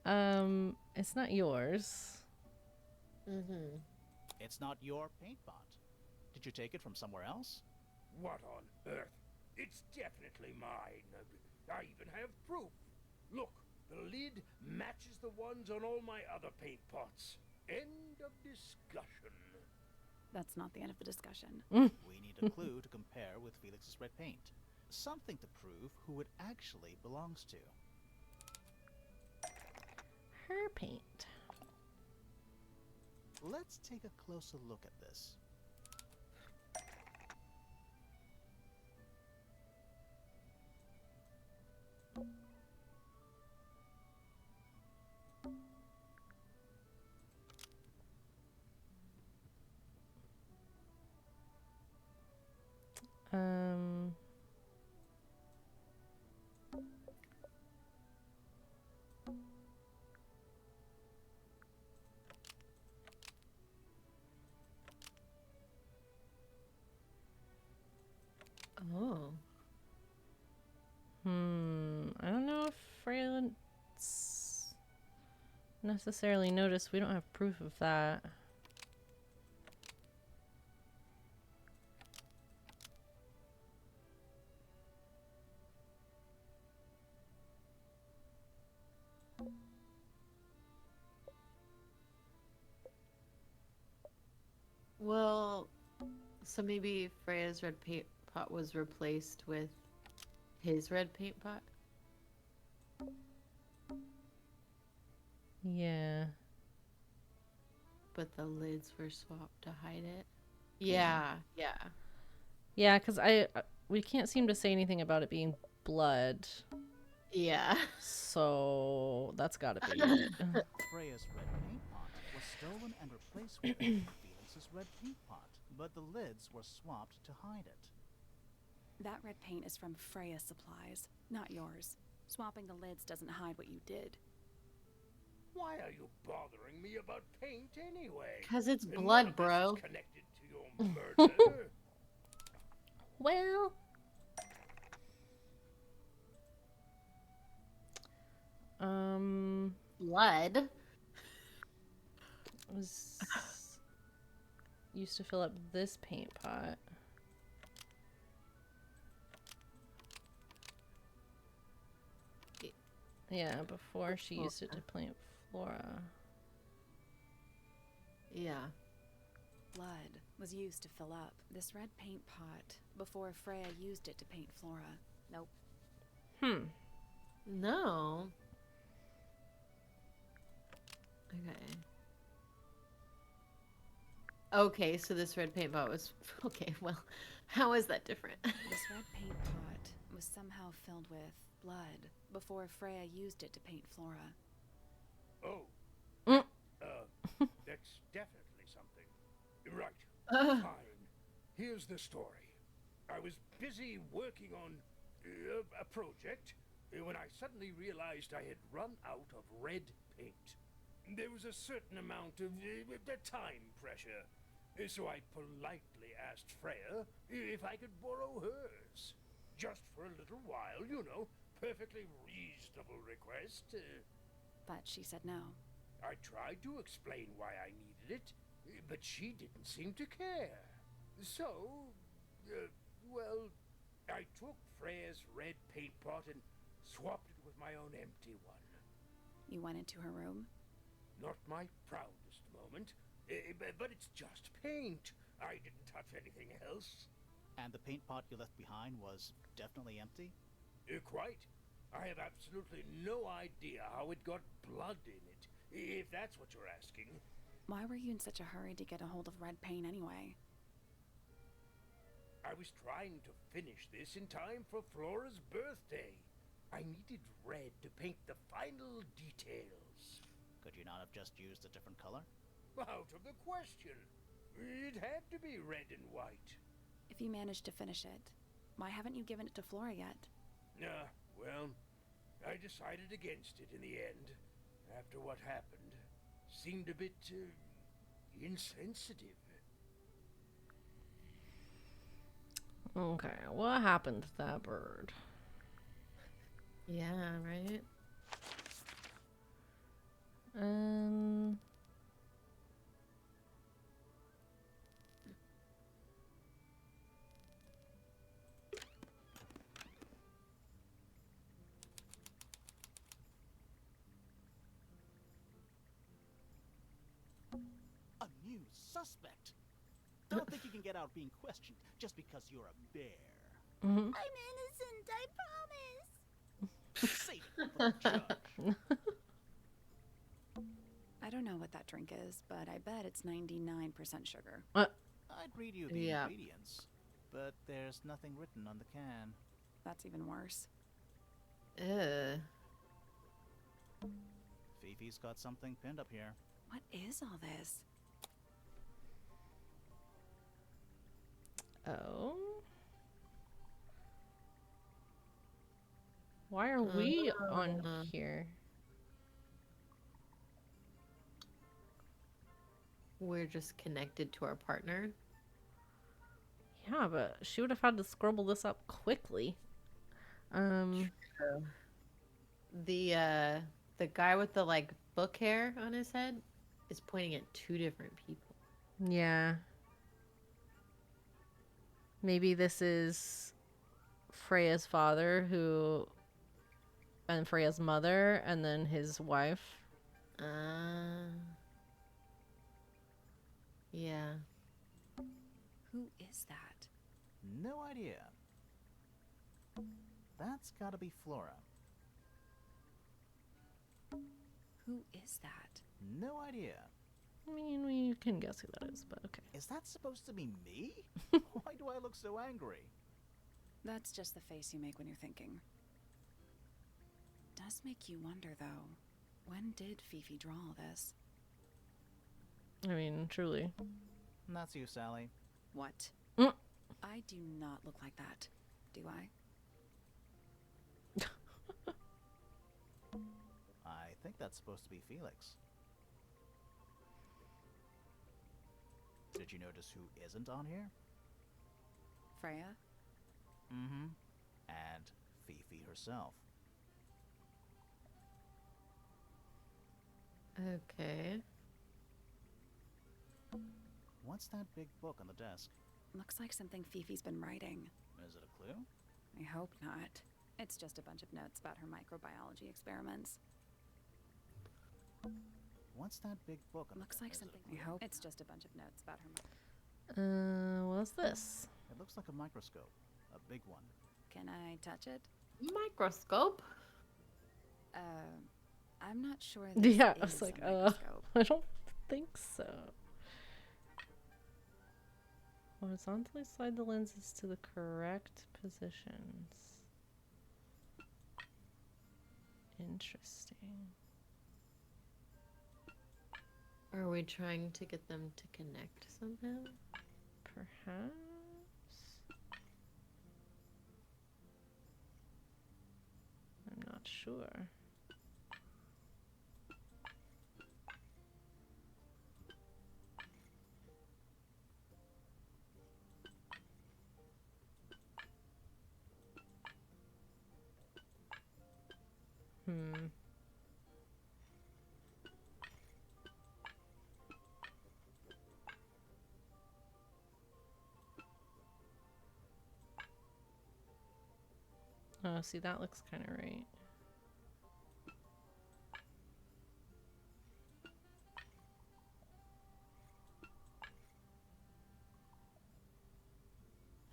of? It's not yours. Mm-hmm. It's not your paint pot. Did you take it from somewhere else? What on earth? It's definitely mine. I even have proof. Look, the lid matches the ones on all my other paint pots. End of discussion. That's not the end of the discussion. We need a clue to compare with Felix's red paint. Something to prove who it actually belongs to. Her paint. Let's take a closer look at this. Um. Oh. I don't know if Freya necessarily noticed. We don't have proof of that. Well, so maybe Freya's red paint pot was replaced with his red paint pot? Yeah. But the lids were swapped to hide it? Yeah, yeah. Yeah, because we can't seem to say anything about it being blood. Yeah. So that's gotta be it. Freya's red paint pot was stolen and replaced with Felix's red paint pot, but the lids were swapped to hide it. That red paint is from Freya's supplies, not yours. Swapping the lids doesn't hide what you did. Why are you bothering me about paint anyway? 'Cause it's And blood, none of this bro. is connected to your murder. Well. Blood? Was used to fill up this paint pot. Yeah, before she used it to plant flora. Yeah. Blood was used to fill up this red paint pot before Freya used it to paint Flora. Nope. No. Okay. Okay, so this red paint pot was... Okay, well, how is that different? This red paint pot was somehow filled with blood before Freya used it to paint Flora. Oh. That's definitely something. Right. Fine. Here's the story. I was busy working on a project when I suddenly realized I had run out of red paint. There was a certain amount of time pressure, so I politely asked Freya if I could borrow hers. Just for a little while, you know. Perfectly reasonable request. But she said no. I tried to explain why I needed it, but she didn't seem to care. So, well, I took Freya's red paint pot and swapped it with my own empty one. You went into her room? Not my proudest moment, but it's just paint. I didn't touch anything else. And the paint pot you left behind was definitely empty? Quite. I have absolutely no idea how it got blood in it, if that's what you're asking. Why were you in such a hurry to get a hold of red paint anyway? I was trying to finish this in time for Flora's birthday. I needed red to paint the final details. Could you not have just used a different color? Out of the question. It had to be red and white. If you managed to finish it, why haven't you given it to Flora yet? Well, I decided against it in the end. After what happened, seemed a bit, insensitive. Okay, what happened to that bird? Yeah, right? A new suspect! Don't think you can get out being questioned just because you're a bear. Mm-hmm. I'm innocent, I promise. Save it for the judge. I don't know what that drink is, but I bet it's 99% sugar. I'd read you the Yeah. ingredients, but there's nothing written on the can. That's even worse. Ugh. Fifi's got something pinned up here. What is all this? Oh. Why are we on here? We're just connected to our partner. Yeah, but she would have had to scribble this up quickly. The guy with the like book hair on his head is pointing at two different people. Yeah. Maybe this is Freya's father and Freya's mother and then his wife. Yeah. Who is that? No idea. That's gotta be Flora. Who is that? No idea. I mean, we can guess who that is, but okay. Is that supposed to be me? Why do I look so angry? That's just the face you make when you're thinking. Does make you wonder, though. When did Fifi draw all this? I mean, truly. And that's you, Sally. What? Mm. I do not look like that, do I? I think that's supposed to be Felix. Did you notice who isn't on here? Freya? Mm-hmm. And Fifi herself. Okay. What's that big book on the desk? Looks like something Fifi's been writing. Is it a clue? I hope not. It's just a bunch of notes about her microbiology experiments. What's that big book on Looks the like desk? something. I hope it's just a bunch of notes about her. What's this? It looks like a microscope. A big one. Can I touch it? Microscope? I'm not sure. This Yeah, I is was like, a microscope. I don't think so. Horizontally slide the lenses to the correct positions. Interesting. Are we trying to get them to connect somehow? Perhaps? I'm not sure. Oh, see, that looks kind of right.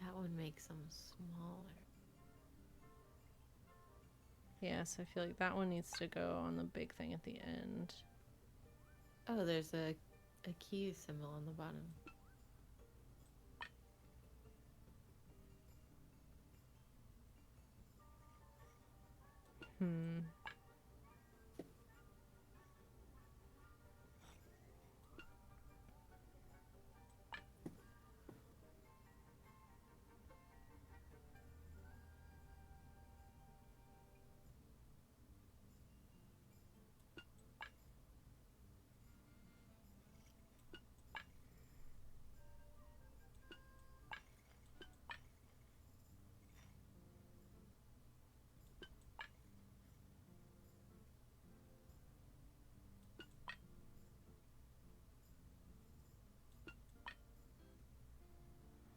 That one makes them smaller. Yeah, so I feel like that one needs to go on the big thing at the end. Oh, there's a key symbol on the bottom. Hmm.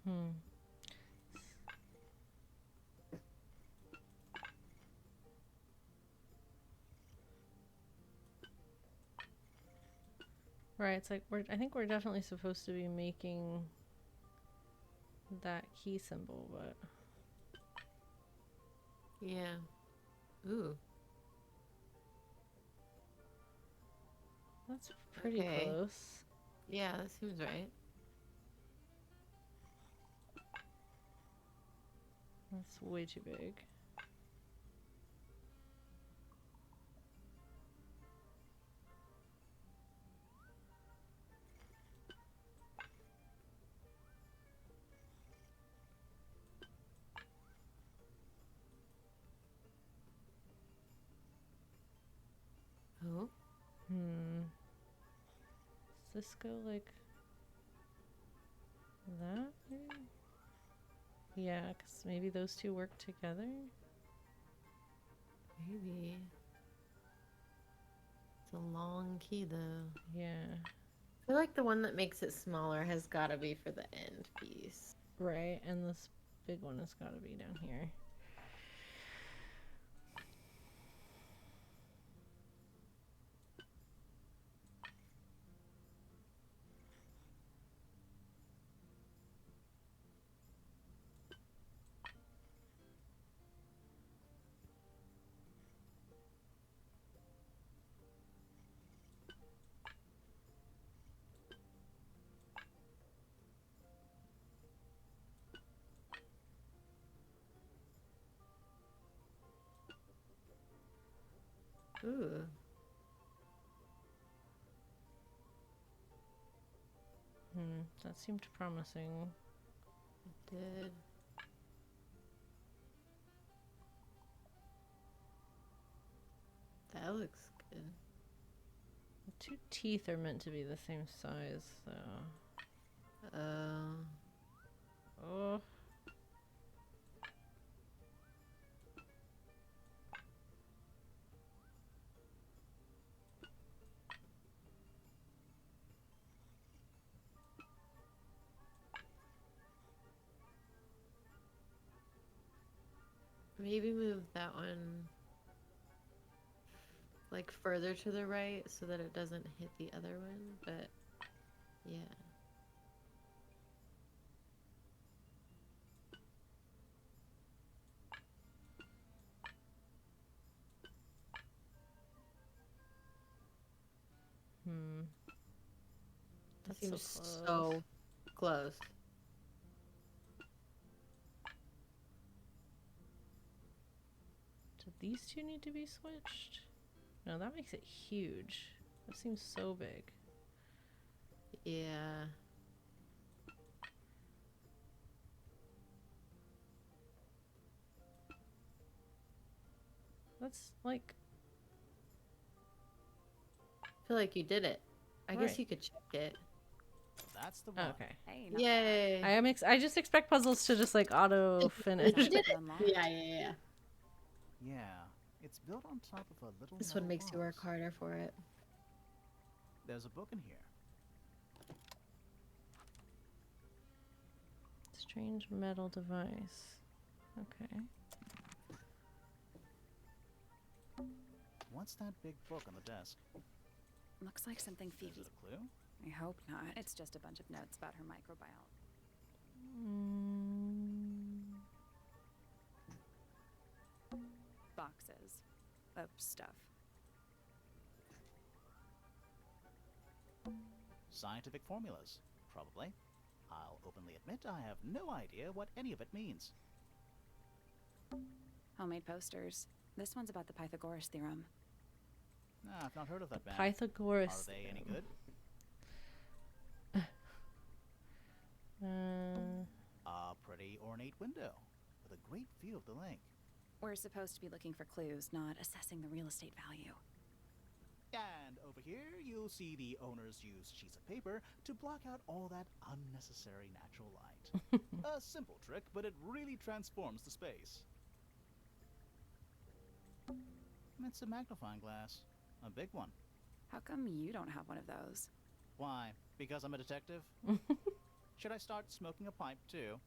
Hmm. Right, it's like I think we're definitely supposed to be making that key symbol, but Yeah. Ooh. that's pretty Okay. close. Yeah, that seems right. That's way too big. Oh. Hmm. Does this go like that? Maybe? Yeah, because maybe those two work together. Maybe. It's a long key though. Yeah. I feel like the one that makes it smaller has got to be for the end piece. Right, and this big one has got to be down here. Ooh. That seemed promising. It did. That looks good. The two teeth are meant to be the same size, so. Oh. Maybe move that one like further to the right so that it doesn't hit the other one, but yeah. That That's so seems close. so close. Do these two need to be switched? No, that makes it huge. That seems so big. Yeah. That's like. I feel like you did it. I Right. guess you could check it. That's the Oh, one. okay. Hey, not Yay. I just expect puzzles to just like auto finish. You did it. Unlocked. Yeah. Yeah, it's built on top of a little This one metal makes you work box. harder for it. There's a book in here. Strange metal device. Okay. What's that big book on the desk? Looks like something Is Phoebe. it a clue? I hope not. It's just a bunch of notes about her microbiome. Boxes of stuff. Scientific formulas, probably. I'll openly admit I have no idea what any of it means. Homemade posters. This one's about the Pythagoras theorem. Ah, I've not heard of that band. Pythagoras. Are they any good? A pretty ornate window with a great view of the lake. We're supposed to be looking for clues, not assessing the real estate value. And over here, you'll see the owners use sheets of paper to block out all that unnecessary natural light. A simple trick, but it really transforms the space. It's a magnifying glass. A big one. How come you don't have one of those? Why? Because I'm a detective? Should I start smoking a pipe, too?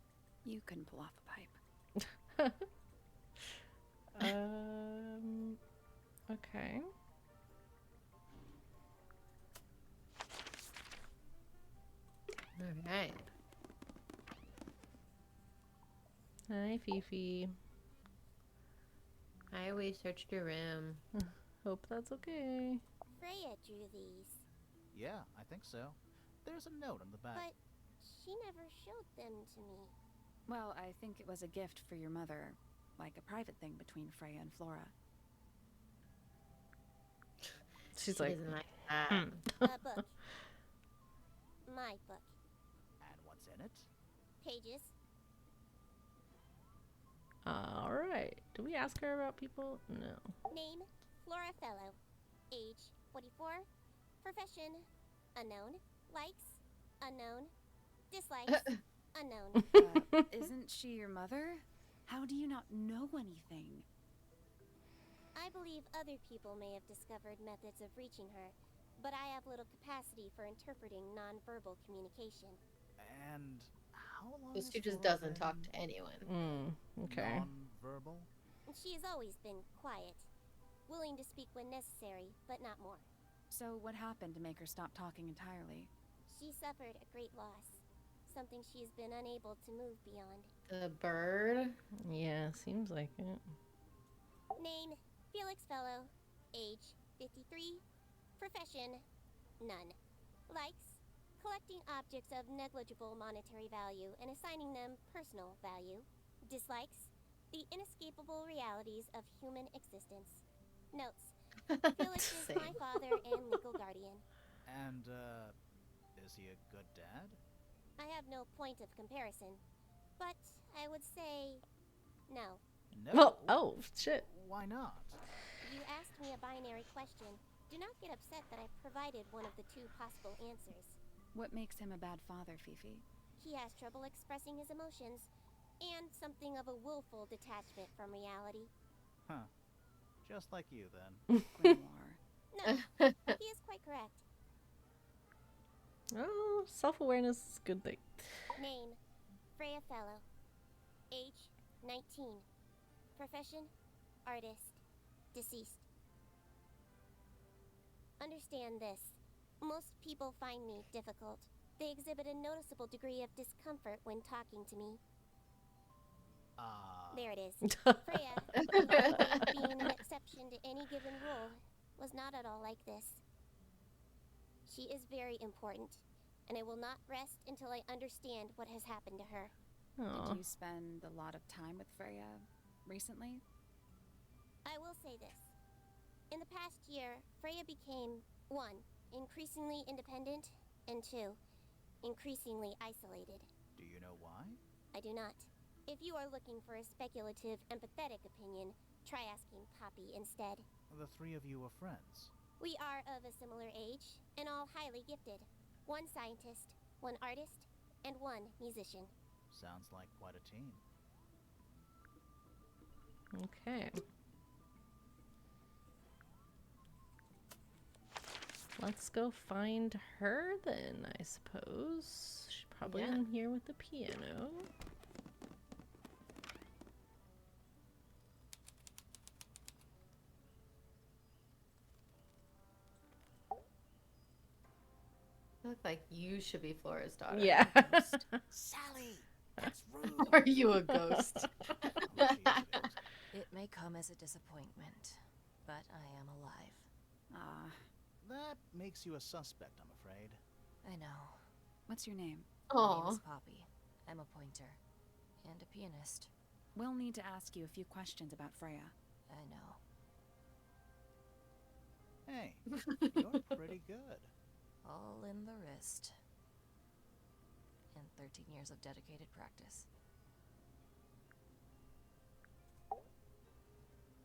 You couldn't pull off a pipe. Okay. All right. Hi, Fifi. I researched your room. Hope that's okay. Freya drew these, Yeah, I think so. There's a note on the back. but she never showed them to me. Well, I think it was a gift for your mother, like a private thing between Freya and Flora. She's She like, doesn't like that. A book. My book. And what's in it? Pages. all right. Do we ask her about people? No. Name, Flora Fellow. Age, 44. Profession, unknown. Likes, unknown. Dislikes, unknown. Isn't she your mother? How do you not know anything? I believe other people may have discovered methods of reaching her, but I have little capacity for interpreting nonverbal communication. And how long So has she just Flora doesn't talk been to anyone. Okay. non-verbal? She has always been quiet, willing to speak when necessary, but not more. So what happened to make her stop talking entirely? She suffered a great loss, something she has been unable to move beyond. The bird. Yeah, seems like it. Name, Felix Fellow. Age, 53. Profession, none. Likes, collecting objects of negligible monetary value and assigning them personal value. Dislikes, the inescapable realities of human existence. Notes, Felix is Same. my father and legal guardian. And, is he a good dad? I have no point of comparison, but I would say no. No. Oh, shit. Why not? You asked me a binary question. Do not get upset that I provided one of the two possible answers. What makes him a bad father, Fifi? He has trouble expressing his emotions, and something of a willful detachment from reality. Huh. Just like you, then. Grimoire. No, he is quite correct. Oh, self-awareness is a good thing. Name, Freya Fellow. Age, 19. Profession, artist. Deceased. Understand this. Most people find me difficult. They exhibit a noticeable degree of discomfort when talking to me. There it is. Freya, being an exception to any given rule, was not at all like this. She is very important, and I will not rest until I understand what has happened to her. Aw. Did you spend a lot of time with Freya recently? I will say this. In the past year, Freya became, 1, increasingly independent, and 2, increasingly isolated. Do you know why? I do not. If you are looking for a speculative, empathetic opinion, try asking Poppy instead. The three of you are friends. We are of a similar age, and all highly gifted. 1 scientist, 1 artist, and 1 musician. Sounds like quite a team. Okay. Let's go find her then, I suppose. She's probably Yeah. in here with the piano. You look like you should be Flora's daughter. Yeah. Sally, that's rude. Are you a ghost? Oh, she is a ghost. It may come as a disappointment, but I am alive. Ah, That makes you a suspect, I'm afraid. I know. what's your name? My name Aw. is Poppy. I'm a pointer. And a pianist. We'll need to ask you a few questions about Freya. I know. Hey, you're pretty good. All in the wrist. And 13 years of dedicated practice.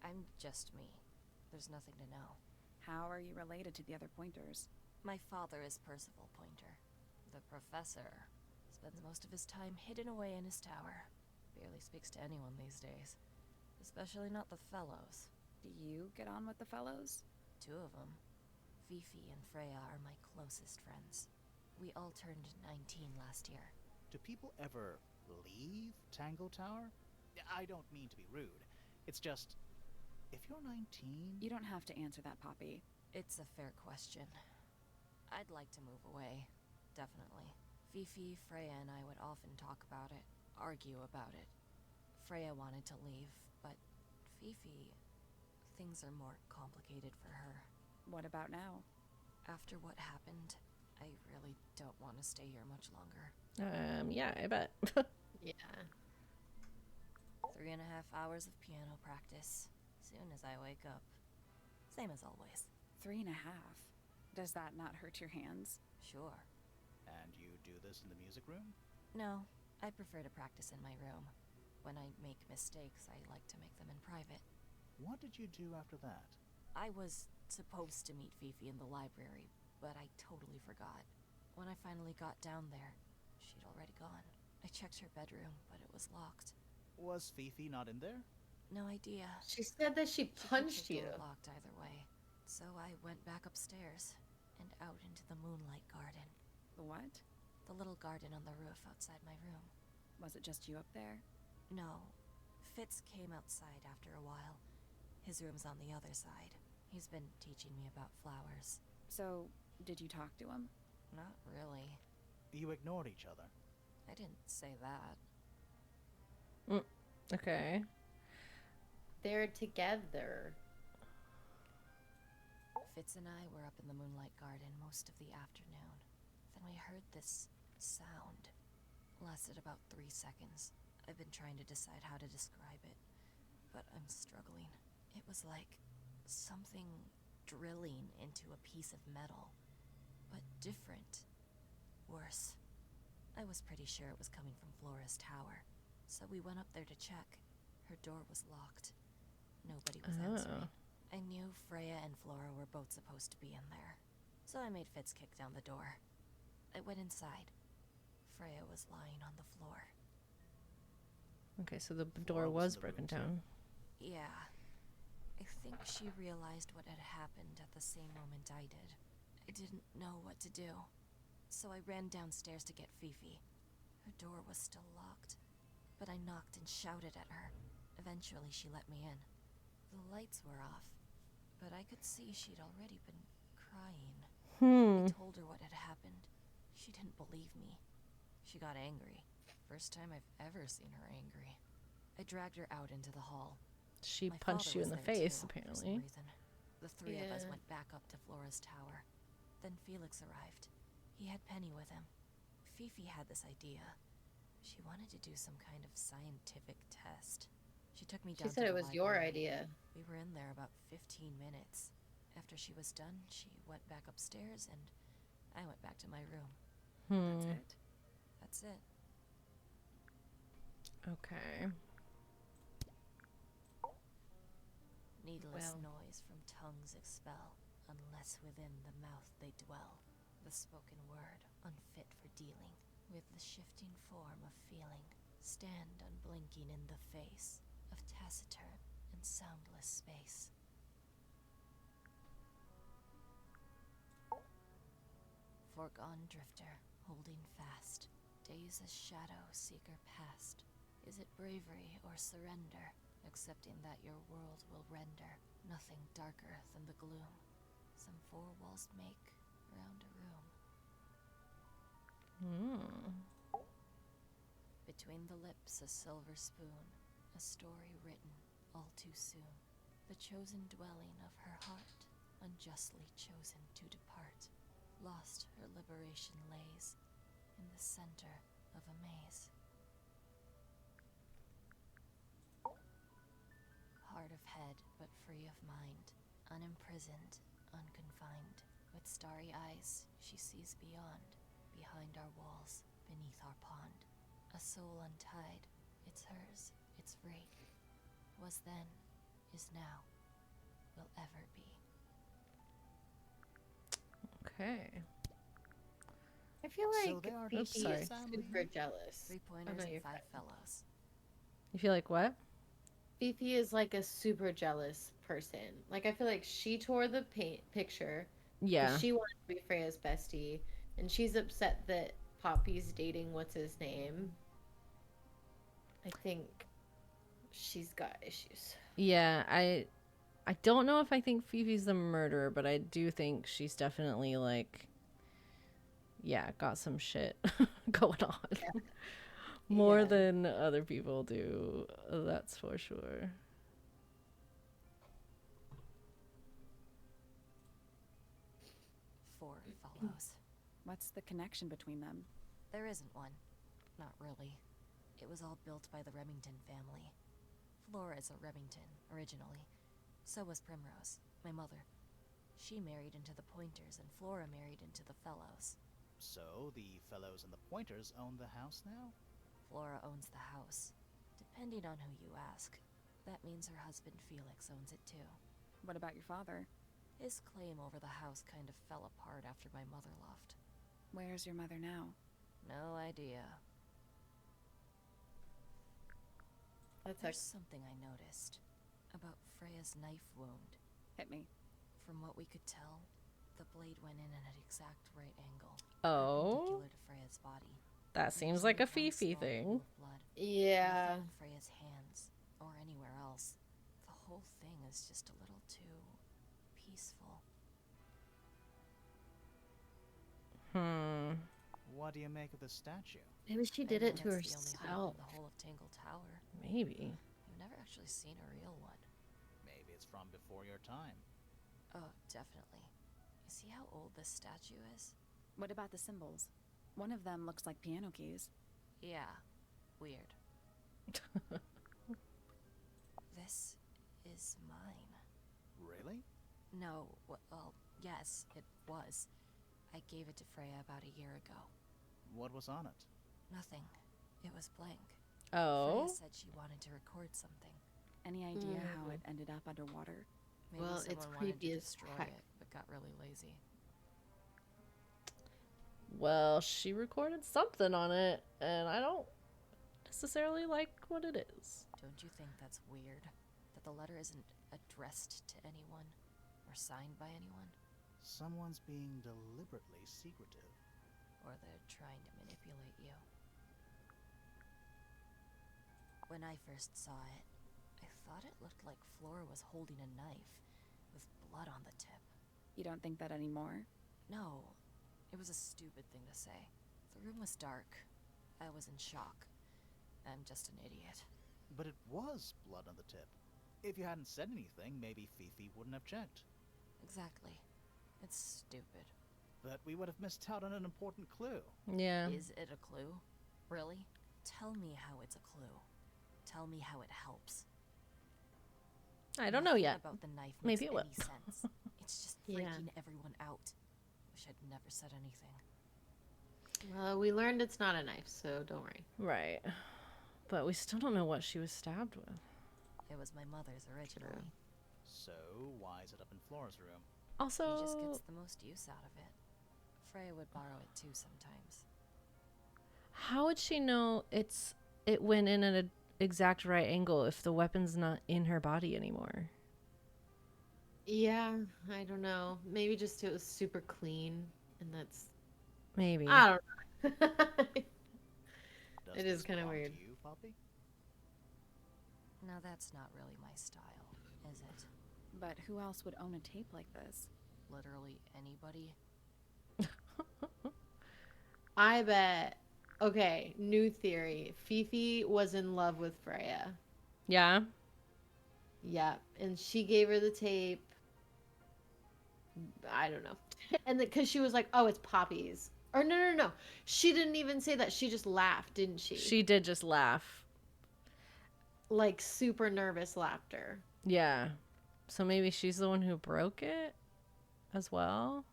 I'm just me. There's nothing to know. How are you related to the other pointers? My father is Percival Pointer. The professor spends most of his time hidden away in his tower. Barely speaks to anyone these days. Especially not the fellows. Do you get on with the fellows? 2 of them. Fifi and Freya are my closest friends. We all turned 19 last year. Do people ever leave Tangle Tower? I don't mean to be rude. It's just, if you're 19... You don't have to answer that, Poppy. It's a fair question. I'd like to move away. Definitely. Fifi, Freya, and I would often talk about it, argue about it. Freya wanted to leave, but Fifi... things are more complicated for her. What about now? After what happened, I really don't want to stay here much longer. Yeah, I bet. Yeah. 3.5 hours of piano practice. Soon as I wake up. Same as always. 3.5. Does that not hurt your hands? Sure. And you do this in the music room? No, I prefer to practice in my room. When I make mistakes, I like to make them in private. What did you do after that? I was supposed to meet Fifi in the library, but I totally forgot. When I finally got down there, she'd already gone. I checked her bedroom, but it was locked. Was Fifi not in there? No idea. She said that she She kept punched the you. door locked either way. So I went back upstairs and out into the moonlight garden. The what? The little garden on the roof outside my room. Was it just you up there? No. Fitz came outside after a while. His room's on the other side. He's been teaching me about flowers. So, did you talk to him? Not really. You ignored each other. I didn't say that. Okay. They're together. Fitz and I were up in the moonlight garden most of the afternoon. Then we heard this sound. Lasted about 3 seconds. I've been trying to decide how to describe it, but I'm struggling. It was like something drilling into a piece of metal, but different. Worse. I was pretty sure it was coming from Flora's tower, so we went up there to check. Her door was locked. Nobody was answering. I knew Freya and Flora were both supposed to be in there, so I made Fitz kick down the door. I went inside. Freya was lying on the floor. Okay, so the door Flora was was in the room broken too? down. Yeah. I think she realized what had happened at the same moment I did. I didn't know what to do, so I ran downstairs to get Fifi. Her door was still locked, but I knocked and shouted at her. Eventually, she let me in. The lights were off, but I could see she'd already been crying. I told her what had happened. She didn't believe me. She got angry. First time I've ever seen her angry. I dragged her out into the hall. She My punched father you in was the there, face, too, for some apparently. reason. The 3 of us Yeah. went back up to Flora's tower. Then Felix arrived. He had Penny with him. Fifi had this idea. She wanted to do some kind of scientific test. She took me down She said to it the was your library. idea. We were in there about 15 minutes. After she was done, she went back upstairs and I went back to my room. That's it? That's it. Okay. Needless Well. noise from tongues expel, unless within the mouth they dwell. The spoken word, unfit for dealing, with the shifting form of feeling, stand unblinking in the face of taciturn and soundless space. Foregone drifter, holding fast, days as shadow seeker past. Is it bravery or surrender, accepting that your world will render nothing darker than the gloom some 4 walls make round a room? Between the lips, a silver spoon, a story written all too soon. The chosen dwelling of her heart, unjustly chosen to depart. Lost her liberation lays in the center of a maze. Hard of head, but free of mind, unimprisoned, unconfined. With starry eyes, she sees beyond, behind our walls, beneath our pond. A soul untied, it's hers, it's free. Was then, is now, will ever be. Okay. I feel So like they are Fifi just sorry. is super jealous. 3 Oh, pointers no, and you're 5 fine. fellows. You feel like what? Fifi is like a super jealous person. Like I feel like she tore the picture because Yeah. she wanted to be Freya's bestie, and she's upset that Poppy's dating what's his name. I think she's got issues. Yeah, I don't know if I think Fifi's the murderer, but I do think she's definitely like, yeah, got some shit going on. More Yeah. than other people do. That's for sure. Four fellows. What's the connection between them? There isn't one. Not really. It was all built by the Remington family. Flora is a Remington, originally. So was Primrose, my mother. She married into the Pointers, and Flora married into the Fellows. So the fellows and the pointers own the house now? Flora owns the house. Depending on who you ask. That means her husband Felix owns it too. What about your father? His claim over the house kind of fell apart after my mother left. Where's your mother now? No idea. That's There's something I noticed about Freya's knife wound. Hit me. From what we could tell, the blade went in at an exact right angle. Oh, Perpendicular to Freya's body. that seems like a Leaving one Fifi small pool thing. of blood. yeah. Nothing on Freya's hands, or anywhere else. The whole thing is just a little too peaceful. What do you make of the statue? Maybe she I did know it to it's the only hole herself. in the whole of Tangle Tower. Maybe. I've never actually seen a real one. Maybe it's from before your time. Oh, definitely. You see how old this statue is? What about the symbols? One of them looks like piano keys. Yeah, weird. This is mine. Really? No, well, yes, it was. I gave it to Freya about a year ago. What was on it? Nothing. It was blank. Oh, Freya said she wanted to record something. Any idea how it ended up underwater? Maybe Well, it's someone wanted creepy to as destroy heck. it, but got really lazy. well, she recorded something on it, and I don't necessarily like what it is. Don't you think that's weird? That the letter isn't addressed to anyone or signed by anyone? Someone's being deliberately secretive. Or they're trying to manipulate you. When I first saw it, I thought it looked like Flora was holding a knife with blood on the tip. You don't think that anymore? No, it was a stupid thing to say. The room was dark. I was in shock. I'm just an idiot. But it was blood on the tip. If you hadn't said anything, maybe Fifi wouldn't have checked. Exactly. It's stupid. But we would have missed out on an important clue. Yeah. Is it a clue? Really? Tell me how it's a clue. Tell me how it helps. I don't know Nothing yet. about the knife Maybe makes it will. any sense. It's just Yeah. freaking everyone out. Wish I'd never said anything. Well, we learned it's not a knife, so don't worry. Right. But we still don't know what she was stabbed with. It was my mother's originally. So, why is it up in Flora's room? He just Also, gets the most use out of it. Freya would borrow it too sometimes. how would she know it went in at an exact right angle if the weapon's not in her body anymore? Yeah, I don't know. Maybe just it was super clean, and that's Maybe. I don't know. Does It is this kinda belong weird. To you, Poppy? Now that's not really my style, is it? But who else would own a tape like this? Literally anybody? I bet. Okay, new theory. Fifi was in love with Freya. Yeah. Yep, and she gave her the tape. I don't know. And because she was like, "Oh, it's Poppy's." Or no. She didn't even say that. She just laughed, didn't she? She did just laugh. Like super nervous laughter. Yeah. So maybe she's the one who broke it as well.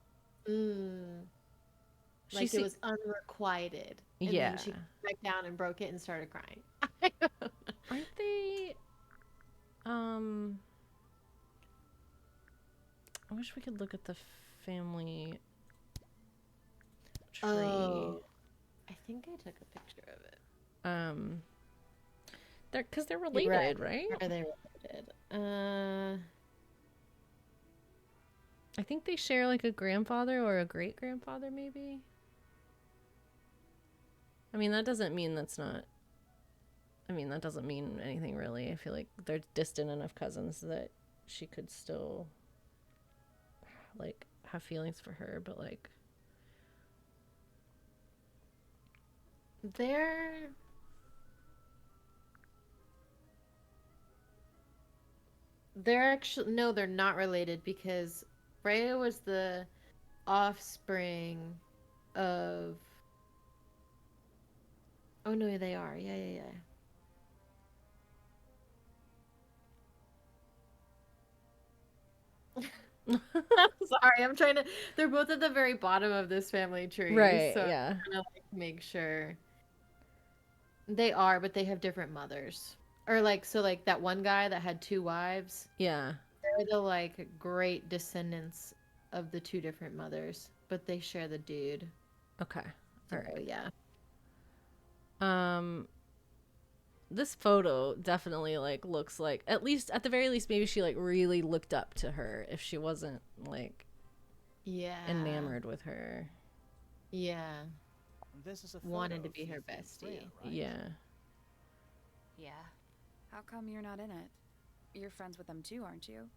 Like it was unrequited. And Yeah. then she came back down and broke it and started crying. Aren't they I wish we could look at the family tree. Oh, I think I took a picture of it. They're related, right? Are they related? I think they share like a grandfather or a great grandfather, maybe. I mean, that doesn't mean that doesn't mean anything really. I feel like they're distant enough cousins that she could still like have feelings for her, but like they're actually no, they're not related because Freya was the offspring of. Oh no, they are. Yeah. Sorry, I'm trying to. They're both at the very bottom of this family tree, right, so yeah. I'm trying to like make sure they are, but they have different mothers. Or like so, like that one guy that had two wives. Yeah. They're the like great descendants of the two different mothers, but they share the dude. Okay. So, All right. yeah. This photo definitely like looks like, at the very least maybe she like really looked up to her if she wasn't like enamored with her. Yeah. This is a Wanted photo to be of her Fifi and bestie. Freya, right? Yeah. Yeah, How come you're not in it? You're friends with them too, aren't you?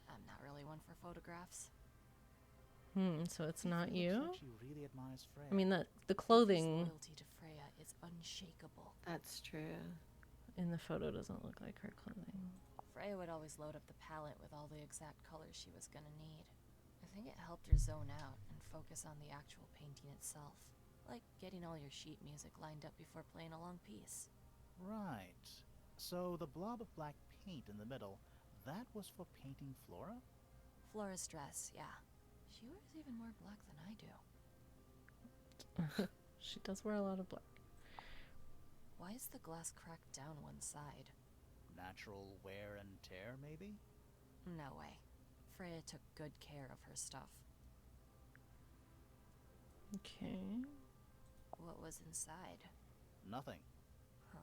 I'm not really one for photographs. So it's Fifi not looks you? like she really admires Freya. I mean, the Fifi's clothing loyalty to Freya is unshakable. That's true. in the photo doesn't look like her clothing. Freya would always load up the palette with all the exact colors she was gonna need. I think it helped her zone out and focus on the actual painting itself. Like getting all your sheet music lined up before playing a long piece. Right. So the blob of black paint in the middle, that was for painting Flora? Flora's dress, yeah. She wears even more black than I do. She does wear a lot of black. Why is the glass cracked down one side? Natural wear and tear, maybe? No way. Freya took good care of her stuff. Okay. What was inside? Nothing. Huh.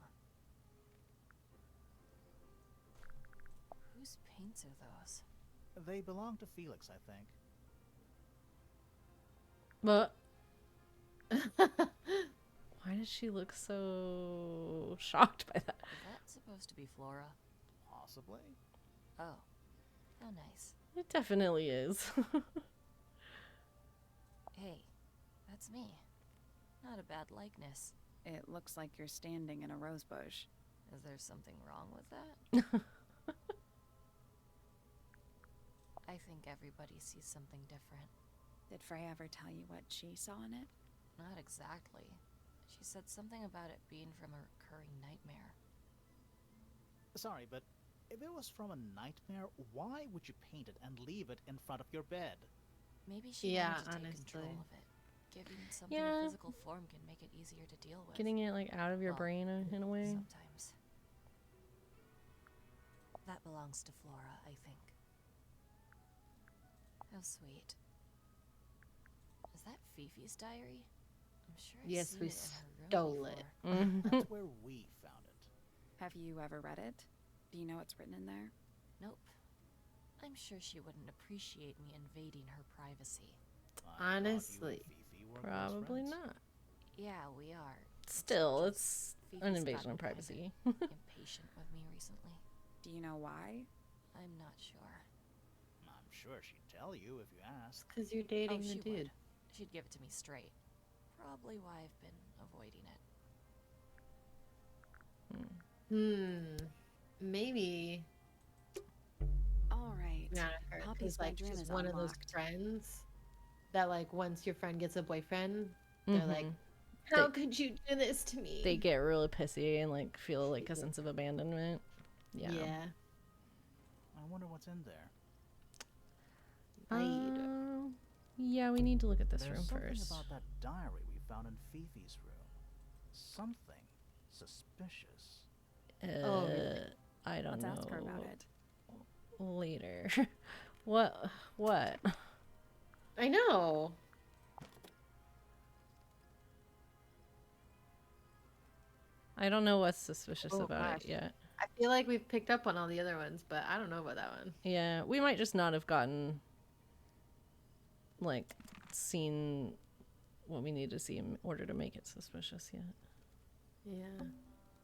Whose paints are those? They belong to Felix, I think. But why does she look so shocked by that? Is that supposed to be Flora? Possibly. Oh. How nice. It definitely is. Hey, that's me. Not a bad likeness. It looks like you're standing in a rose bush. Is there something wrong with that? I think everybody sees something different. Did Freya ever tell you what she saw in it? Not exactly. She said something about it being from a recurring nightmare. Sorry, but if it was from a nightmare, why would you paint it and leave it in front of your bed? Maybe she Yeah, wanted to take control honestly. of it. Giving something Yeah. a physical form can make it easier to deal with. Getting it like out of your Well, brain in a way. Sometimes. That belongs to Flora, I think. How sweet. Is that Fifi's diary? I'm sure I've Yes, seen we it in her room stole before. it. That's where we found it. Have you ever read it? Do you know what's written in there? Nope. I'm sure she wouldn't appreciate me invading her privacy. I thought you and Honestly. Fifi were close Probably friends. not. Yeah, we are. Still, Just it's Fifi's an invasion gotten of kind privacy. impatient with me recently. Do you know why? I'm not sure. I'm sure she'd tell you if you asked. Because you're dating Oh, the she dude. would. She'd give it to me straight. Probably why I've been avoiding it. Maybe All right. not her, Poppy's because like bedroom she's is one of those unlocked. friends that like once your friend gets a boyfriend, they're like, Mhm. how could you do this to me? They get really pissy and like feel like a sense of abandonment. Yeah. Yeah. I wonder what's in there. Yeah, we need to look at this There's room something first. about that diary we found in Fifi's room. Something suspicious. Oh, really? I don't Let's know. ask her about it. Later. What? I know. I don't know what's suspicious Oh, about gosh. it yet. I feel like we've picked up on all the other ones, but I don't know about that one. Yeah, we might just not have gotten like seen what we need to see in order to make it suspicious yet. Yeah.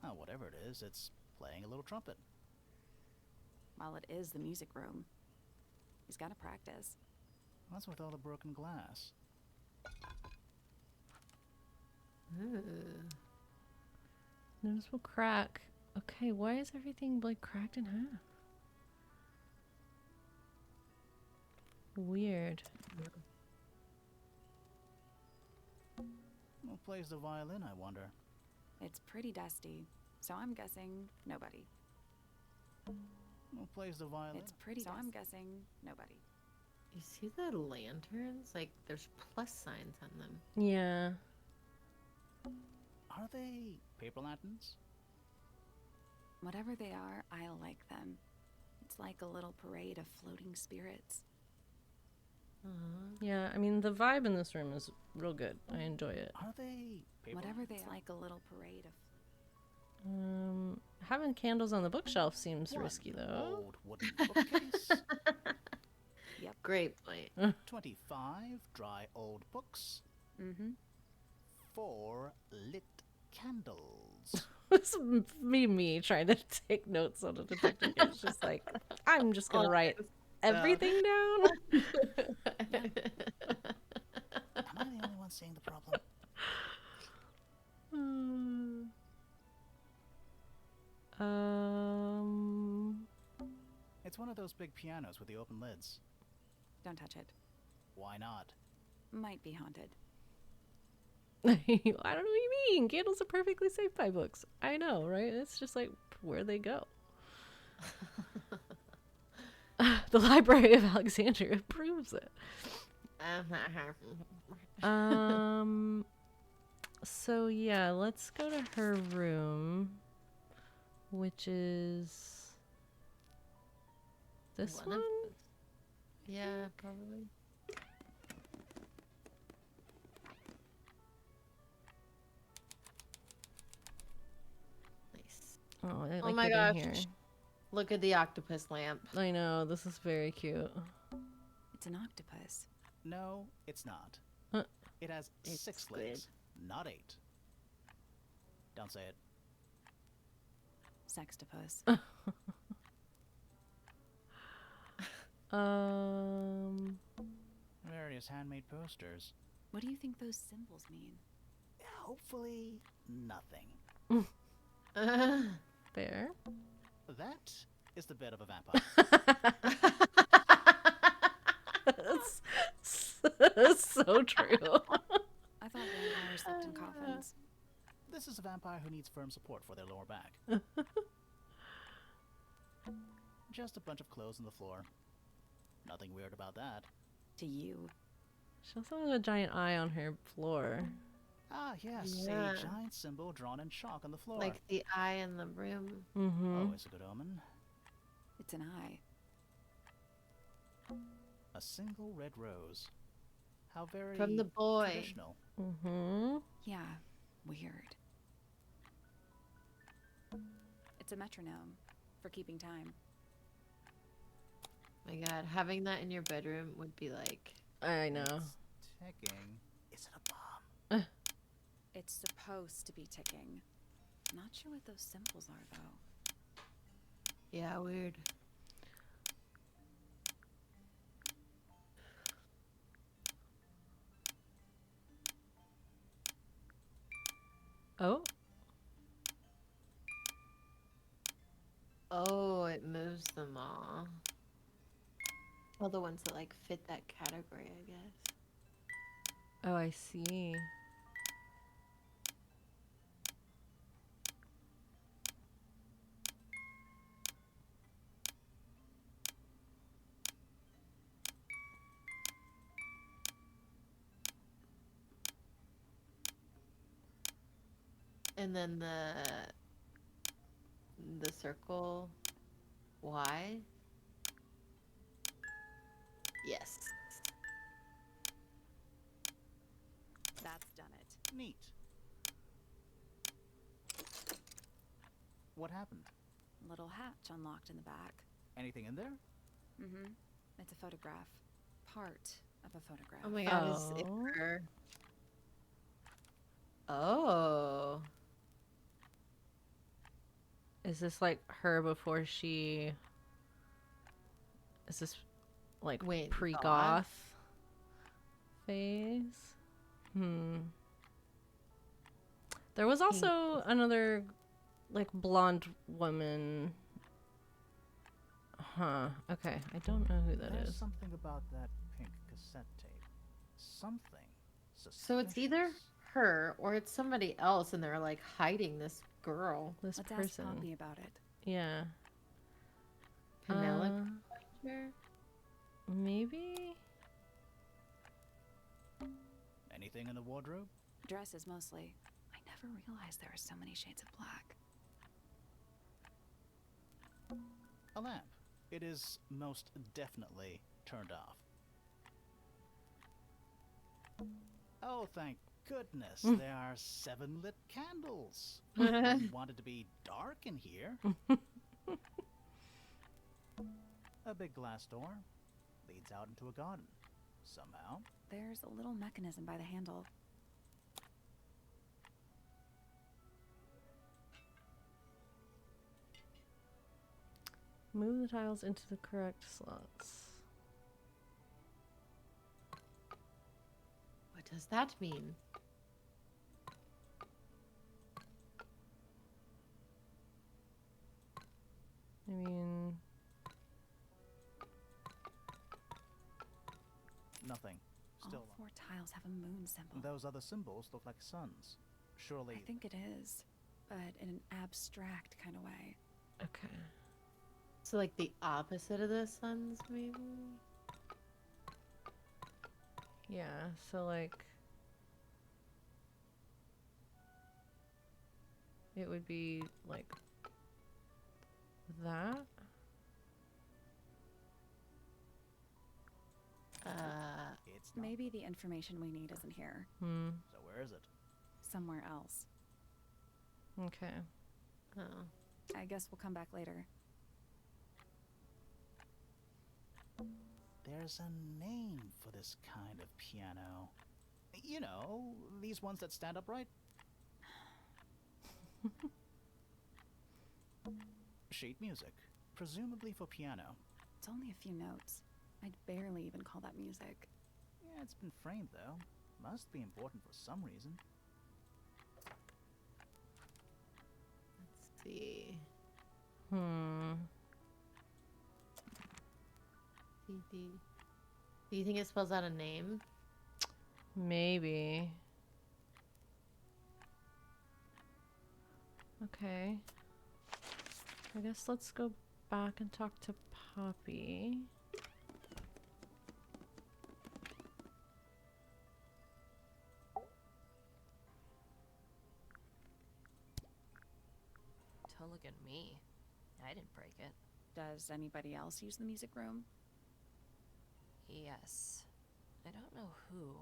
Oh, whatever it is, it's playing a little trumpet. Well, it is the music room. He's got to practice. What's with all the broken glass? Ooh. Noticeable crack. Okay, why is everything like cracked in half? Weird. Who plays the violin, I wonder? It's pretty dusty, so I'm guessing nobody. Who plays the violin? It's pretty so I'm guessing nobody. You see the lanterns? Like, there's plus signs on them. Yeah. Are they paper lanterns? Whatever they are, I'll like them. It's like a little parade of floating spirits. Yeah, I mean the vibe in this room is real good. I enjoy it. Are they paper Whatever they lanterns? are, like a little parade of. Having candles on the bookshelf seems One risky though. old wooden bookcase. Great point. 25 dry old books. Mm-hmm. 4 lit candles. This is me trying to take notes on a detective case. It's just like I'm just gonna write everything down. Am I the only one seeing the problem? It's one of those big pianos with the open lids. Don't touch it. Why not? Might be haunted. I don't know what you mean. Candles are perfectly safe by books. I know, right? It's just like where they go. The Library of Alexandria proves it. So yeah, let's go to her room, which is this One one. of Yeah, probably. Nice. Oh, I Oh like my it gosh. in here. Look at the octopus lamp. I know, this is very cute. It's an octopus. No, it's not. Huh. It has It's 6 squid. legs, not 8. Don't say it. Sextopus. Various handmade posters. What do you think those symbols mean? Hopefully, nothing. Fair. That is the bed of a vampire. That's so true. I thought vampires slept in coffins. This is a vampire who needs firm support for their lower back. Just a bunch of clothes on the floor. Nothing weird about that. To you. She also has a giant eye on her floor. Ah, yes, Yeah. a giant symbol drawn in chalk on the floor. Like the eye in the room. Mm-hmm. Always a good omen. It's an eye. A single red rose. How very From the boy. traditional. Mm-hmm. Yeah, weird. It's a metronome for keeping time. My god, having that in your bedroom would be like... I know. It's ticking. Is it a bomb? It's supposed to be ticking. Not sure what those symbols are, though. Yeah, weird. Oh, Oh, it moves them all. All the ones that like fit that category, I guess. oh, I see. And then the circle Y. Yes. That's done it. Neat. What happened? Little hatch unlocked in the back. Anything in there? Mm-hmm. It's a photograph. Part of a photograph. Oh my god, is it Oh. her? Oh. Is this like her before she? Is this like Wait, pre-goth goth? phase? There was also another like blonde woman. Huh. Okay. I don't know who that There's is. something about that pink cassette tape. Something suspicious. So it's either her or it's somebody else, and they're like hiding this girl. This Let's ask person. Poppy about it. Yeah. Penelope. Sure. Maybe. Anything in the wardrobe? Dresses mostly. I never realized there were so many shades of black. A lamp. It is most definitely turned off. Oh, thank goodness. There are 7 lit candles. Wouldn't want it to be dark in here. A big glass door leads out into a garden. Somehow. There's a little mechanism by the handle. Move the tiles into the correct slots. What does that mean? I mean, Nothing. Still. All 4 tiles have a moon symbol. Those other symbols look like suns. Surely. I think it is, but in an abstract kind of way. okay. So like the opposite of the suns, maybe? Yeah, so like it would be like that. It's not. Maybe the information we need isn't here. So where is it? Somewhere else. Okay. Oh. I guess we'll come back later. There's a name for this kind of piano. You know, these ones that stand upright. Sheet music, presumably for piano. It's only a few notes. I'd barely even call that music. Yeah, it's been framed though. Must be important for some reason. Let's see. Do you think it spells out a name? Maybe. Okay. I guess let's go back and talk to Poppy. Don't look at me. I didn't break it. Does anybody else use the music room? Yes. I don't know who,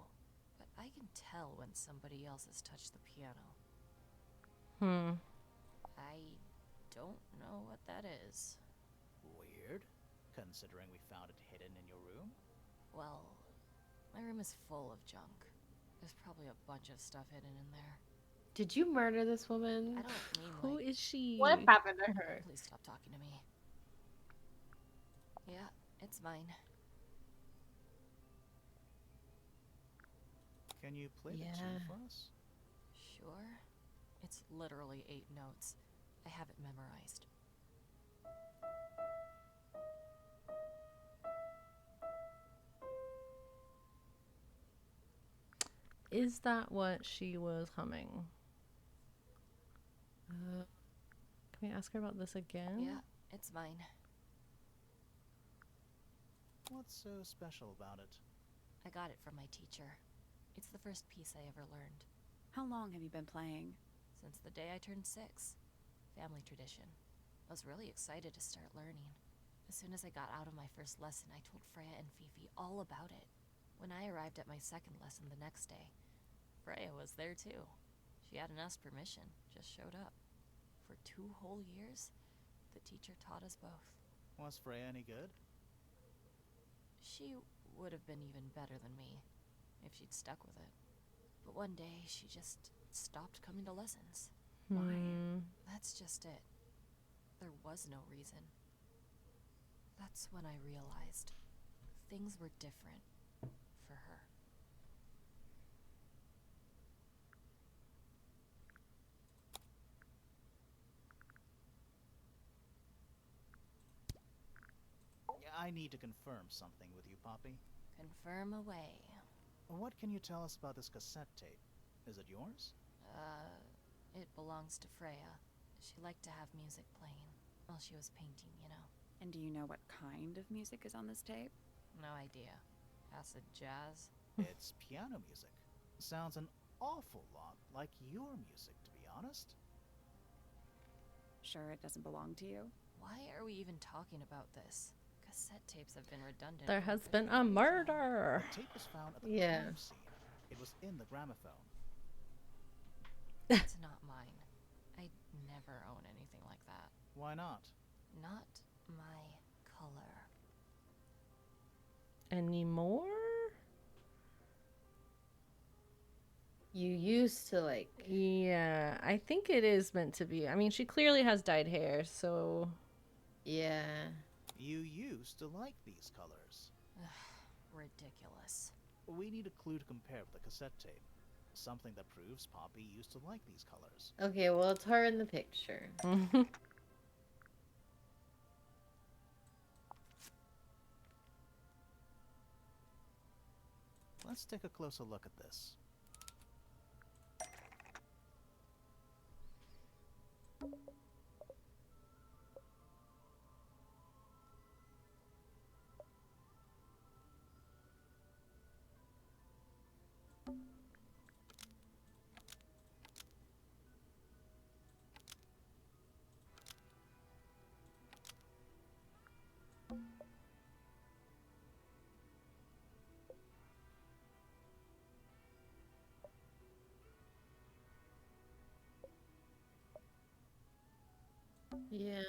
but I can tell when somebody else has touched the piano. I don't know what that is. Weird, considering we found it hidden in your room. Well, my room is full of junk. There's probably a bunch of stuff hidden in there. Did you murder this woman? I don't mean Who like, is she? What happened to her? please stop talking to me. Yeah, it's mine. Can you play the Yeah. tune for us? Sure. It's literally 8 notes. I have it memorized. Is that what she was humming? Can we ask her about this again? Yeah, it's mine. What's so special about it? I got it from my teacher. It's the first piece I ever learned. How long have you been playing? Since the day I turned 6. Family tradition. I was really excited to start learning. As soon as I got out of my first lesson, I told Freya and Fifi all about it. When I arrived at my second lesson the next day, Freya was there too. She hadn't asked permission, just showed up. For 2 whole years, the teacher taught us both. Was Freya any good? She would have been even better than me if she'd stuck with it. But one day, she just stopped coming to lessons. Why? That's just it. There was no reason. That's when I realized things were different for her. I need to confirm something with you, Poppy. Confirm away. What can you tell us about this cassette tape? Is it yours? It belongs to Freya. She liked to have music playing while she was painting, you know. And do you know what kind of music is on this tape? No idea. Acid jazz? It's piano music. Sounds an awful lot like your music, to be honest. Sure it doesn't belong to you? Why are we even talking about this? Cassette tapes have been redundant. There for has 50 been a years now. murder. The tape was found at the Yeah. crime scene. It was in the gramophone. It's not mine. I'd never own anything like that. Why not? Not my color. Anymore? You used to like. Yeah, I think it is meant to be. I mean, she clearly has dyed hair, so Yeah. You used to like these colors. Ridiculous. We need a clue to compare with the cassette tape. Something that proves Poppy used to like these colors. Okay, well, it's her in the picture. Let's take a closer look at this. Yeah.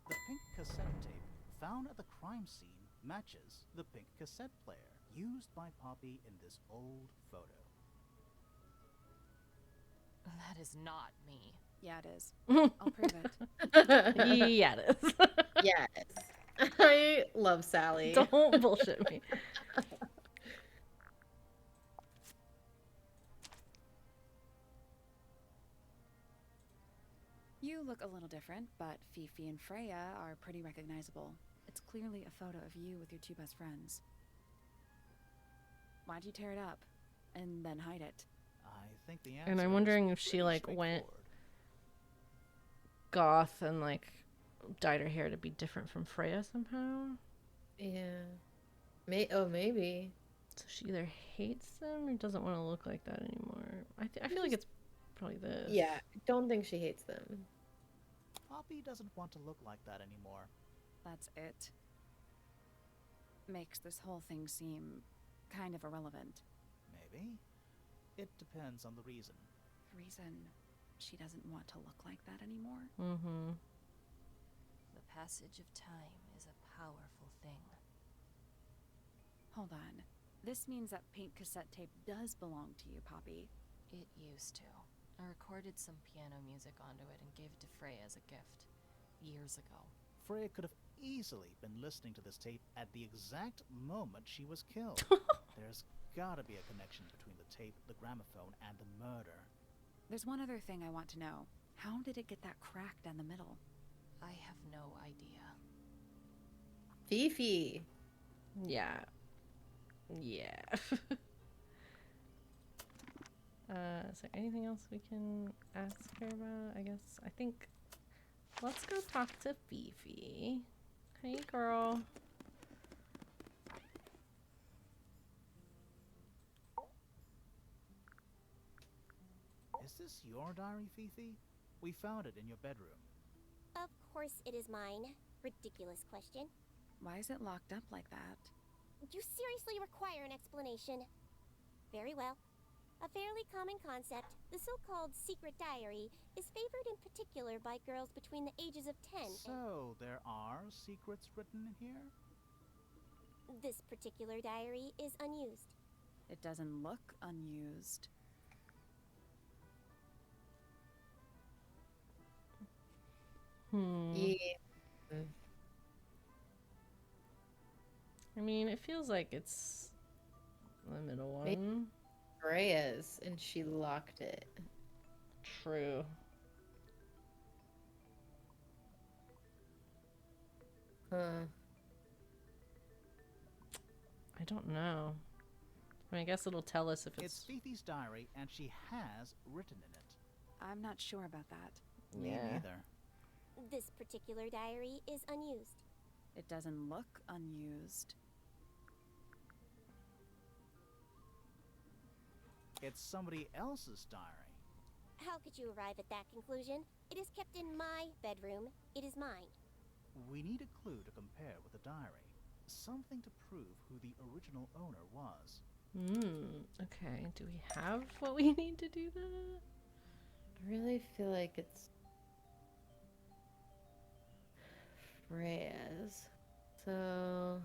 The pink cassette tape found at the crime scene matches the pink cassette player used by Poppy in this old photo. That is not me. Yeah, it is. I'll prove it. yeah, it is. Yes. I love Sally. Don't bullshit me. You look a little different, but Fifi and Freya are pretty recognizable. It's clearly a photo of you with your 2 best friends. Why'd you tear it up and then hide it? I think the answer And I'm is wondering if she pretty like went straightforward. goth and like dyed her hair to be different from Freya somehow. Yeah. Maybe. So she either hates them or doesn't want to look like that anymore. I feel like it's probably this. Yeah. I don't think she hates them. Poppy doesn't want to look like that anymore. That's it. Makes this whole thing seem kind of irrelevant. Maybe. It depends on the reason. The reason she doesn't want to look like that anymore? Mm-hmm. The passage of time is a powerful thing. Hold on. This means that pink cassette tape does belong to you, Poppy. It used to. I recorded some piano music onto it and gave it to Freya as a gift. years ago. Freya could have easily been listening to this tape at the exact moment she was killed. There's gotta be a connection between the tape, the gramophone, and the murder. There's one other thing I want to know. How did it get that crack down the middle? I have no idea. Fifi. Yeah. Yeah. Is there anything else we can ask her about? I think let's go talk to Fifi. Hey, girl. Is this your diary, Fifi? We found it in your bedroom. Of course it is mine. Ridiculous question. Why is it locked up like that? You seriously require an explanation. Very well. A fairly common concept, the so-called secret diary, is favored in particular by girls between the ages of 10 So, there are secrets written in here? This particular diary is unused. It doesn't look unused. Yeah. I mean, it feels like it's the middle one. Maybe Freya's, and she locked it. True. Huh. I don't know. I mean, I guess it'll tell us if It's Fifi's diary, and she has written in it. I'm not sure about that. Me Yeah. neither. This particular diary is unused. It doesn't look unused. It's somebody else's diary. How could you arrive at that conclusion? It is kept in my bedroom. It is mine. We need a clue to compare with the diary. Something to prove who the original owner was. Okay. Do we have what we need to do that? I really feel like it's Freya's. So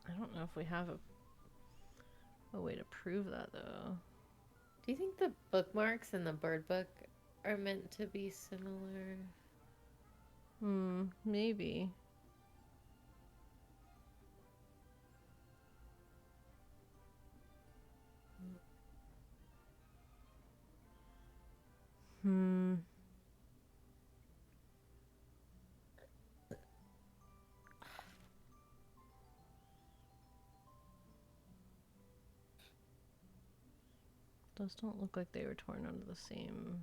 I don't know if we have a way to prove that though. do you think the bookmarks in the bird book are meant to be similar? Maybe. Those don't look like they were torn out of the same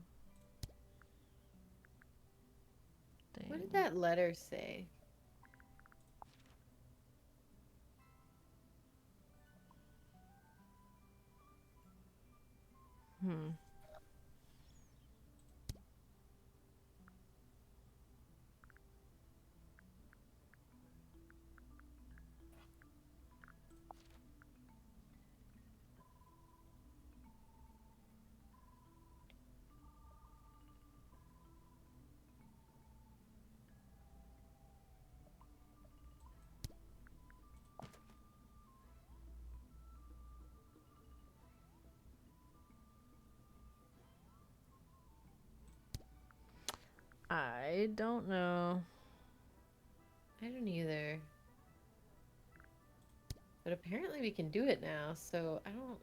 thing. What did that letter say? I don't know. I don't either. But apparently we can do it now, so I don't.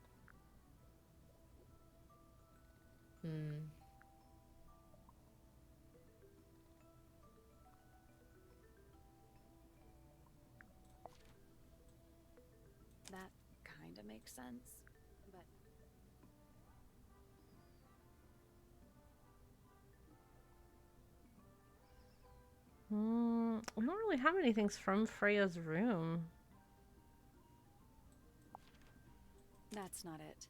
That kind of makes sense, but We don't really have anything from Freya's room. that's not it.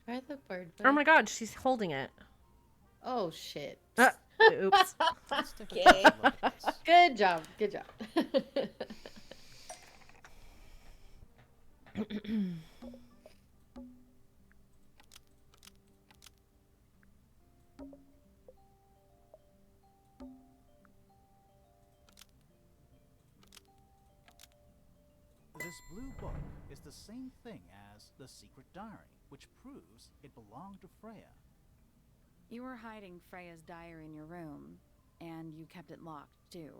Try the bird book. Oh my god, she's holding it. Oh shit. Oops. Let's take a Okay. closer look at this. Good job. Good job. This blue book is the same thing as the secret diary, which proves it belonged to Freya. You were hiding Freya's diary in your room, and you kept it locked, too.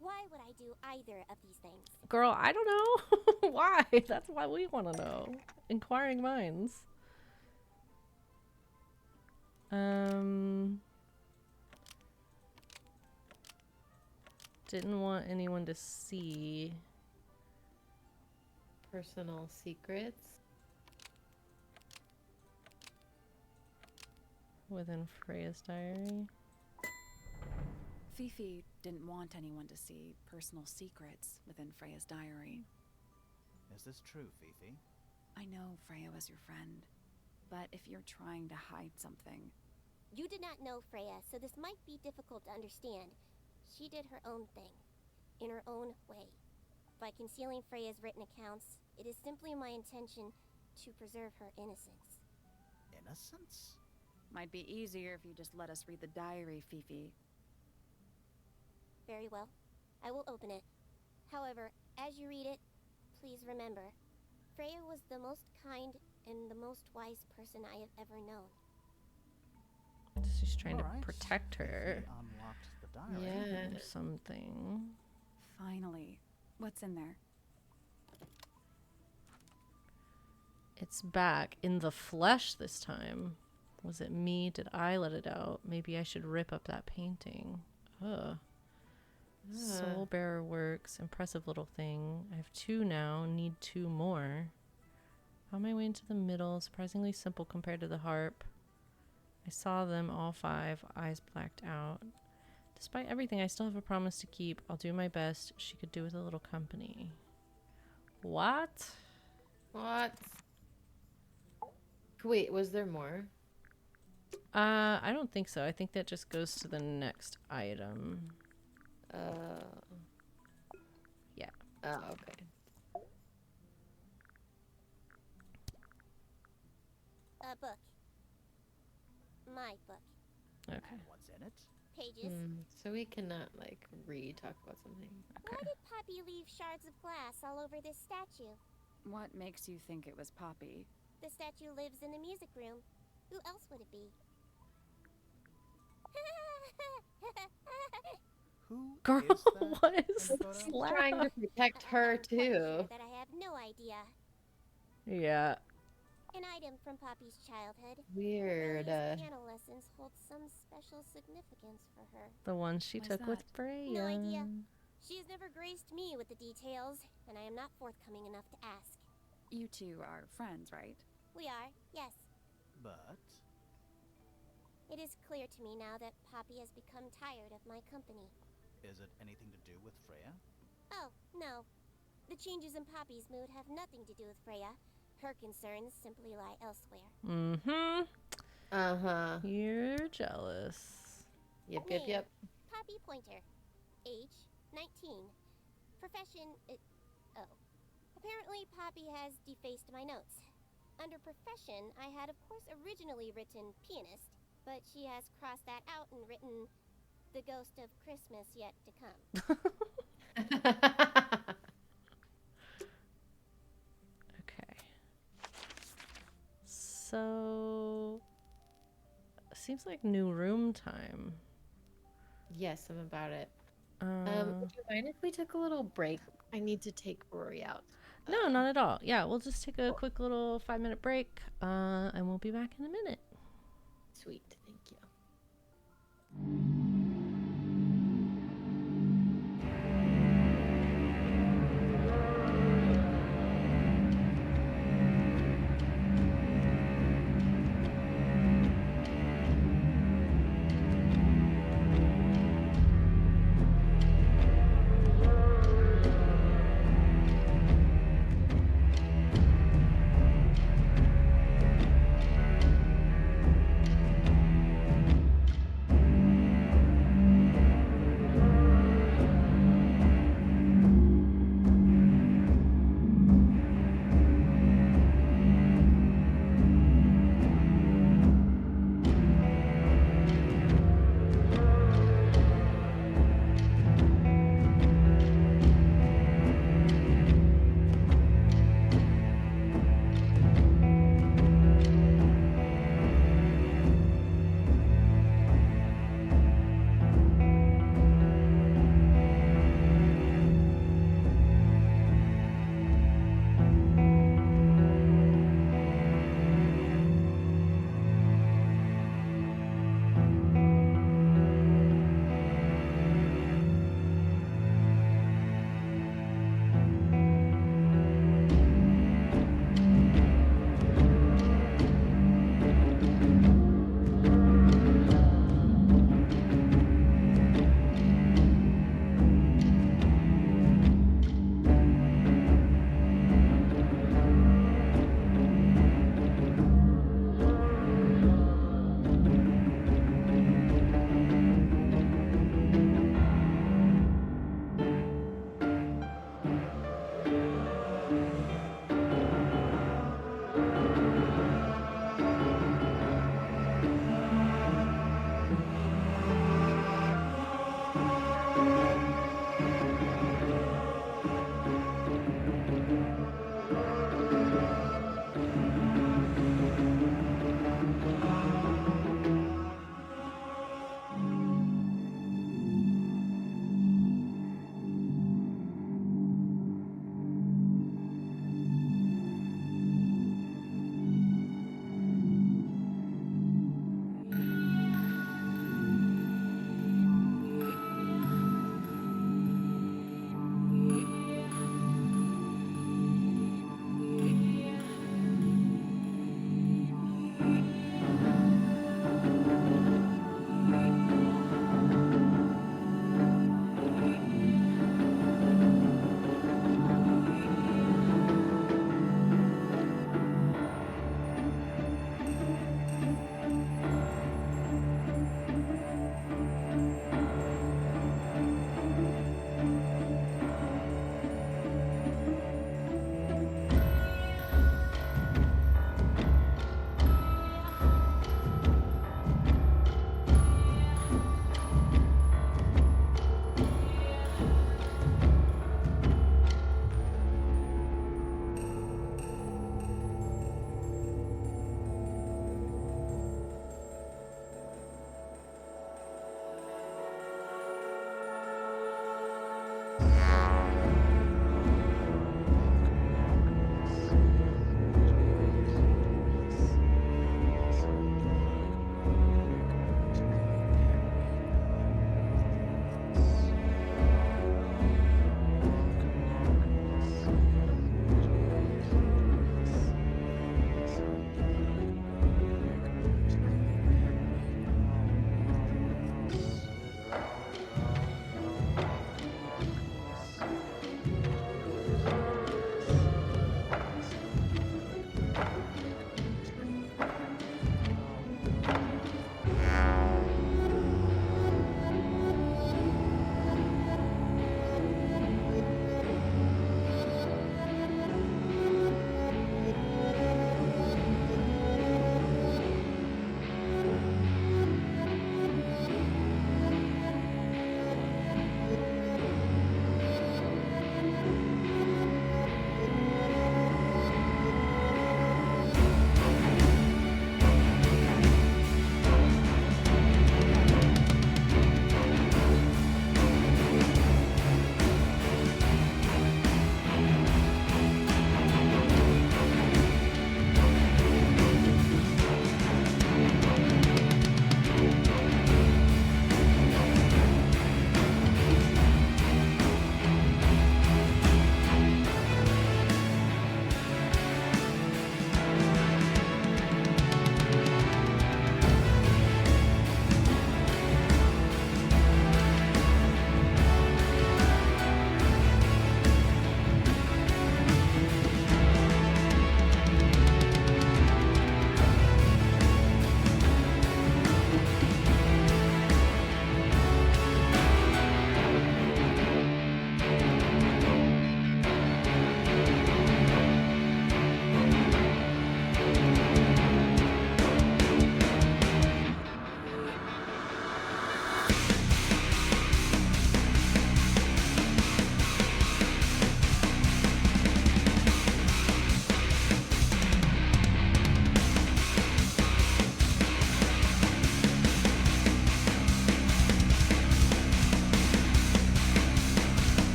Why would I do either of these things? Girl, I don't know. Why? That's why we want to know. Inquiring minds. Didn't want anyone to see. Personal secrets. Within Freya's diary. Fifi didn't want anyone to see personal secrets within Freya's diary. Is this true, Fifi? I know Freya was your friend, but if you're trying to hide something... You did not know Freya, so this might be difficult to understand. She did her own thing, in her own way. By concealing Freya's written accounts, it is simply my intention to preserve her innocence. Innocence? Might be easier if you just let us read the diary, Fifi. Very well. I will open it. However, as you read it, please remember, Freya was the most kind and the most wise person I have ever known. She's trying to Alright. protect her. Fifi unlocked the diary. Yeah. Or something. Finally. What's in there? It's back in the flesh this time. Was it me? Did I let it out? Maybe I should rip up that painting. Ugh. Soul Bearer works. Impressive little thing. I have 2 now. Need 2 more. Found my way into the middle. Surprisingly simple compared to the harp. I saw them all 5. Eyes blacked out. Despite everything, I still have a promise to keep. I'll do my best. She could do with a little company. What? What? Wait, was there more? I don't think so. I think that just goes to the next item. Yeah. Oh, okay. A book. My book. Okay. What's in it? Pages. So we cannot, like, talk about something. Why did Poppy leave shards of glass all over this statue? What makes you think it was Poppy? The statue lives in the music room. Who else would it be? Who Girl, is that? what is in the this photo? laugh? Trying to protect her, I'm quite sure too. that I have no idea. Yeah. An item from Poppy's childhood. Weird. Freya's piano lessons hold some special significance for her. The one she Why's took with that? Freya. No idea. She has never graced me with the details, and I am not forthcoming enough to ask. You two are friends, right? We are, yes. But It is clear to me now that Poppy has become tired of my company. is it anything to do with Freya? Oh, no. The changes in Poppy's mood have nothing to do with Freya. Her concerns simply lie elsewhere. Mm-hmm. Uh-huh. You're jealous. Yep. Poppy Pointer. Age, 19. Profession, Apparently Poppy has defaced my notes. Under profession, I had of course originally written pianist, but she has crossed that out and written the ghost of Christmas yet to come. Okay. So... Seems like new room time. Yes, I'm about it. Uh, Would you mind if we took a little break? I need to take Rory out. no, not at all. Yeah, we'll just take a quick little 5-minute break, and we'll be back in a minute. Sweet, thank you.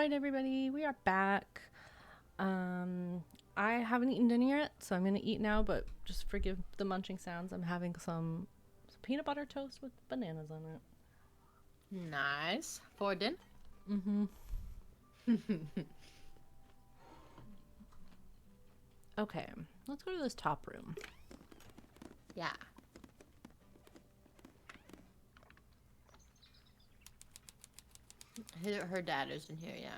right, everybody, we are back. I haven't eaten dinner yet, so I'm gonna eat now, but just forgive the munching sounds. I'm having some peanut butter toast with bananas on it. Nice. For dinner? Mm-hmm. Okay, let's go to this top room. Yeah. Her dad is in here, yeah.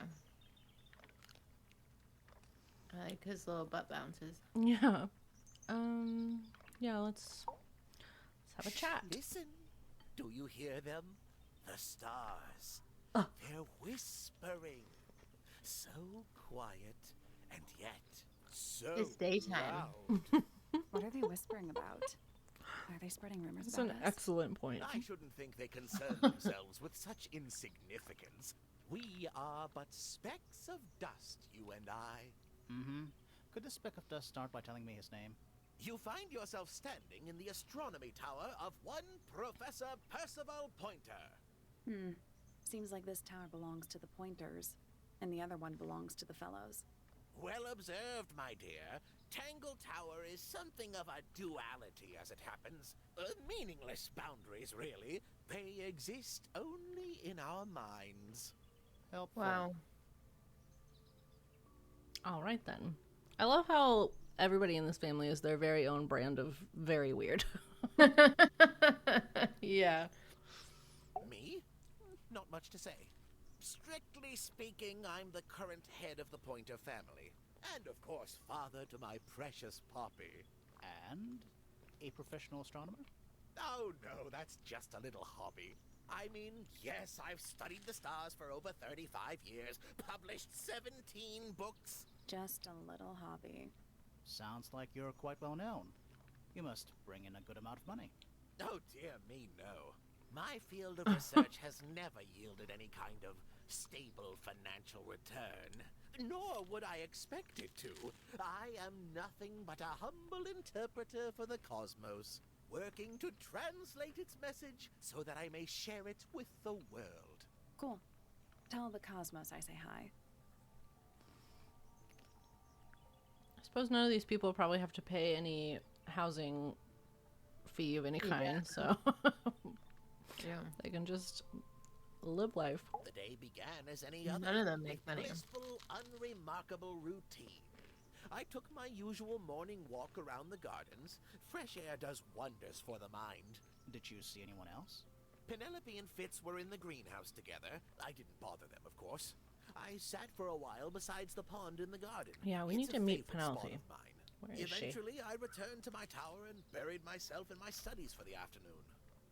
I like his little butt bounces. Yeah. Yeah, let's have a chat. Listen. Do you hear them? The stars. Oh. They're whispering. So quiet and yet so It's daytime. loud. What are they whispering about? Are they spreading rumors That's about an us? excellent point. I shouldn't think they concern themselves with such insignificance. We are but specks of dust, you and I. Mm-hmm. Could this speck of dust start by telling me his name? You find yourself standing in the astronomy tower of one Professor Percival Pointer. Seems like this tower belongs to the Pointers, and the other one belongs to the Fellows. Well observed, my dear. Tangle Tower is something of a duality, as it happens. Meaningless boundaries, really. They exist only in our minds. Helpful. Wow. All right, then. I love how everybody in this family is their very own brand of very weird. Yeah. Me? Not much to say. Strictly speaking, I'm the current head of the Pointer family. And of course, father to my precious Poppy. And a professional astronomer? Oh no, that's just a little hobby. I mean, yes, I've studied the stars for over 35 years, published 17 books. Just a little hobby. Sounds like you're quite well known. You must bring in a good amount of money. Oh dear me, no. My field of research has never yielded any kind of stable financial return. Nor would I expect it to. I am nothing but a humble interpreter for the cosmos, working to translate its message so that I may share it with the world. Cool. Tell the Cosmos I say hi. I suppose none of these people probably have to pay any housing fee of any kind, so Yeah. they can just live life. The day began as any other. None of them make a money. blissful, unremarkable routine. I took my usual morning walk around the gardens. Fresh air does wonders for the mind. Did you see anyone else? Penelope and Fitz were in the greenhouse together. I didn't bother them, of course. I sat for a while besides the pond in the garden. Yeah, we It's need a to meet favorite spot Penelope. of mine. Where is she? Eventually, I returned to my tower and buried myself in my studies for the afternoon.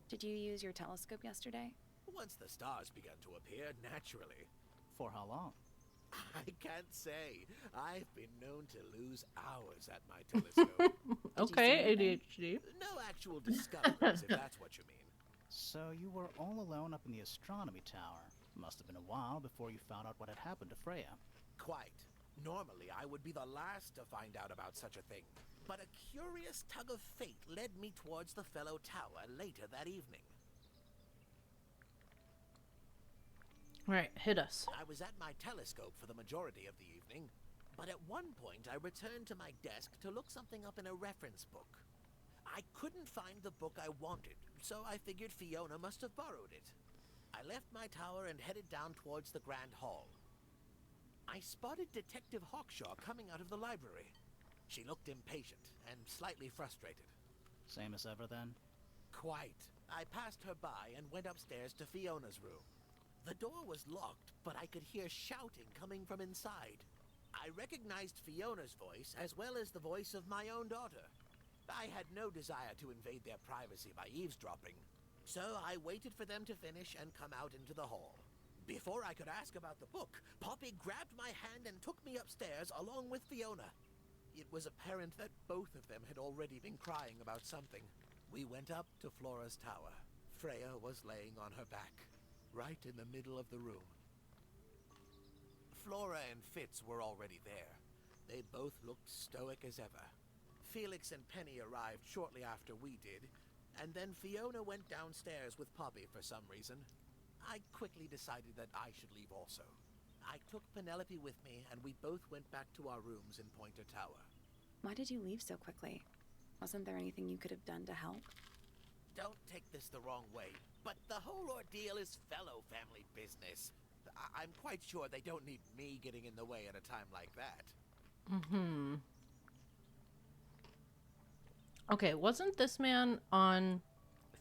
Did you use your telescope yesterday? Once the stars began to appear, naturally. For how long? I can't say. I've been known to lose hours at my telescope. Okay, see ADHD. No actual discoveries, if that's what you mean. So you were all alone up in the astronomy tower. Must have been a while before you found out what had happened to Freya. Quite. Normally, I would be the last to find out about such a thing. But a curious tug of fate led me towards the fellow tower later that evening. Right, hit us. I was at my telescope for the majority of the evening, but at one point I returned to my desk to look something up in a reference book. I couldn't find the book I wanted, so I figured Fiona must have borrowed it. I left my tower and headed down towards the Grand Hall. I spotted Detective Hawkshaw coming out of the library. She looked impatient and slightly frustrated. Same as ever then? Quite. I passed her by and went upstairs to Fiona's room. The door was locked, but I could hear shouting coming from inside. I recognized Fiona's voice as well as the voice of my own daughter. I had no desire to invade their privacy by eavesdropping, so I waited for them to finish and come out into the hall. Before I could ask about the book, Poppy grabbed my hand and took me upstairs along with Fiona. It was apparent that both of them had already been crying about something. We went up to Flora's tower. Freya was laying on her back, right in the middle of the room. Flora and Fitz were already there. They both looked stoic as ever. Felix and Penny arrived shortly after we did, and then Fiona went downstairs with Poppy for some reason. I quickly decided that I should leave also. I I took Penelope with me, and we both went back to our rooms in Pointer Tower. Why did you leave so quickly? Wasn't there anything you could have done to help? Don't take this the wrong way, but the whole ordeal is fellow family business. I'm quite sure they don't need me getting in the way at a time like that. Mm-hmm. Okay, wasn't this man on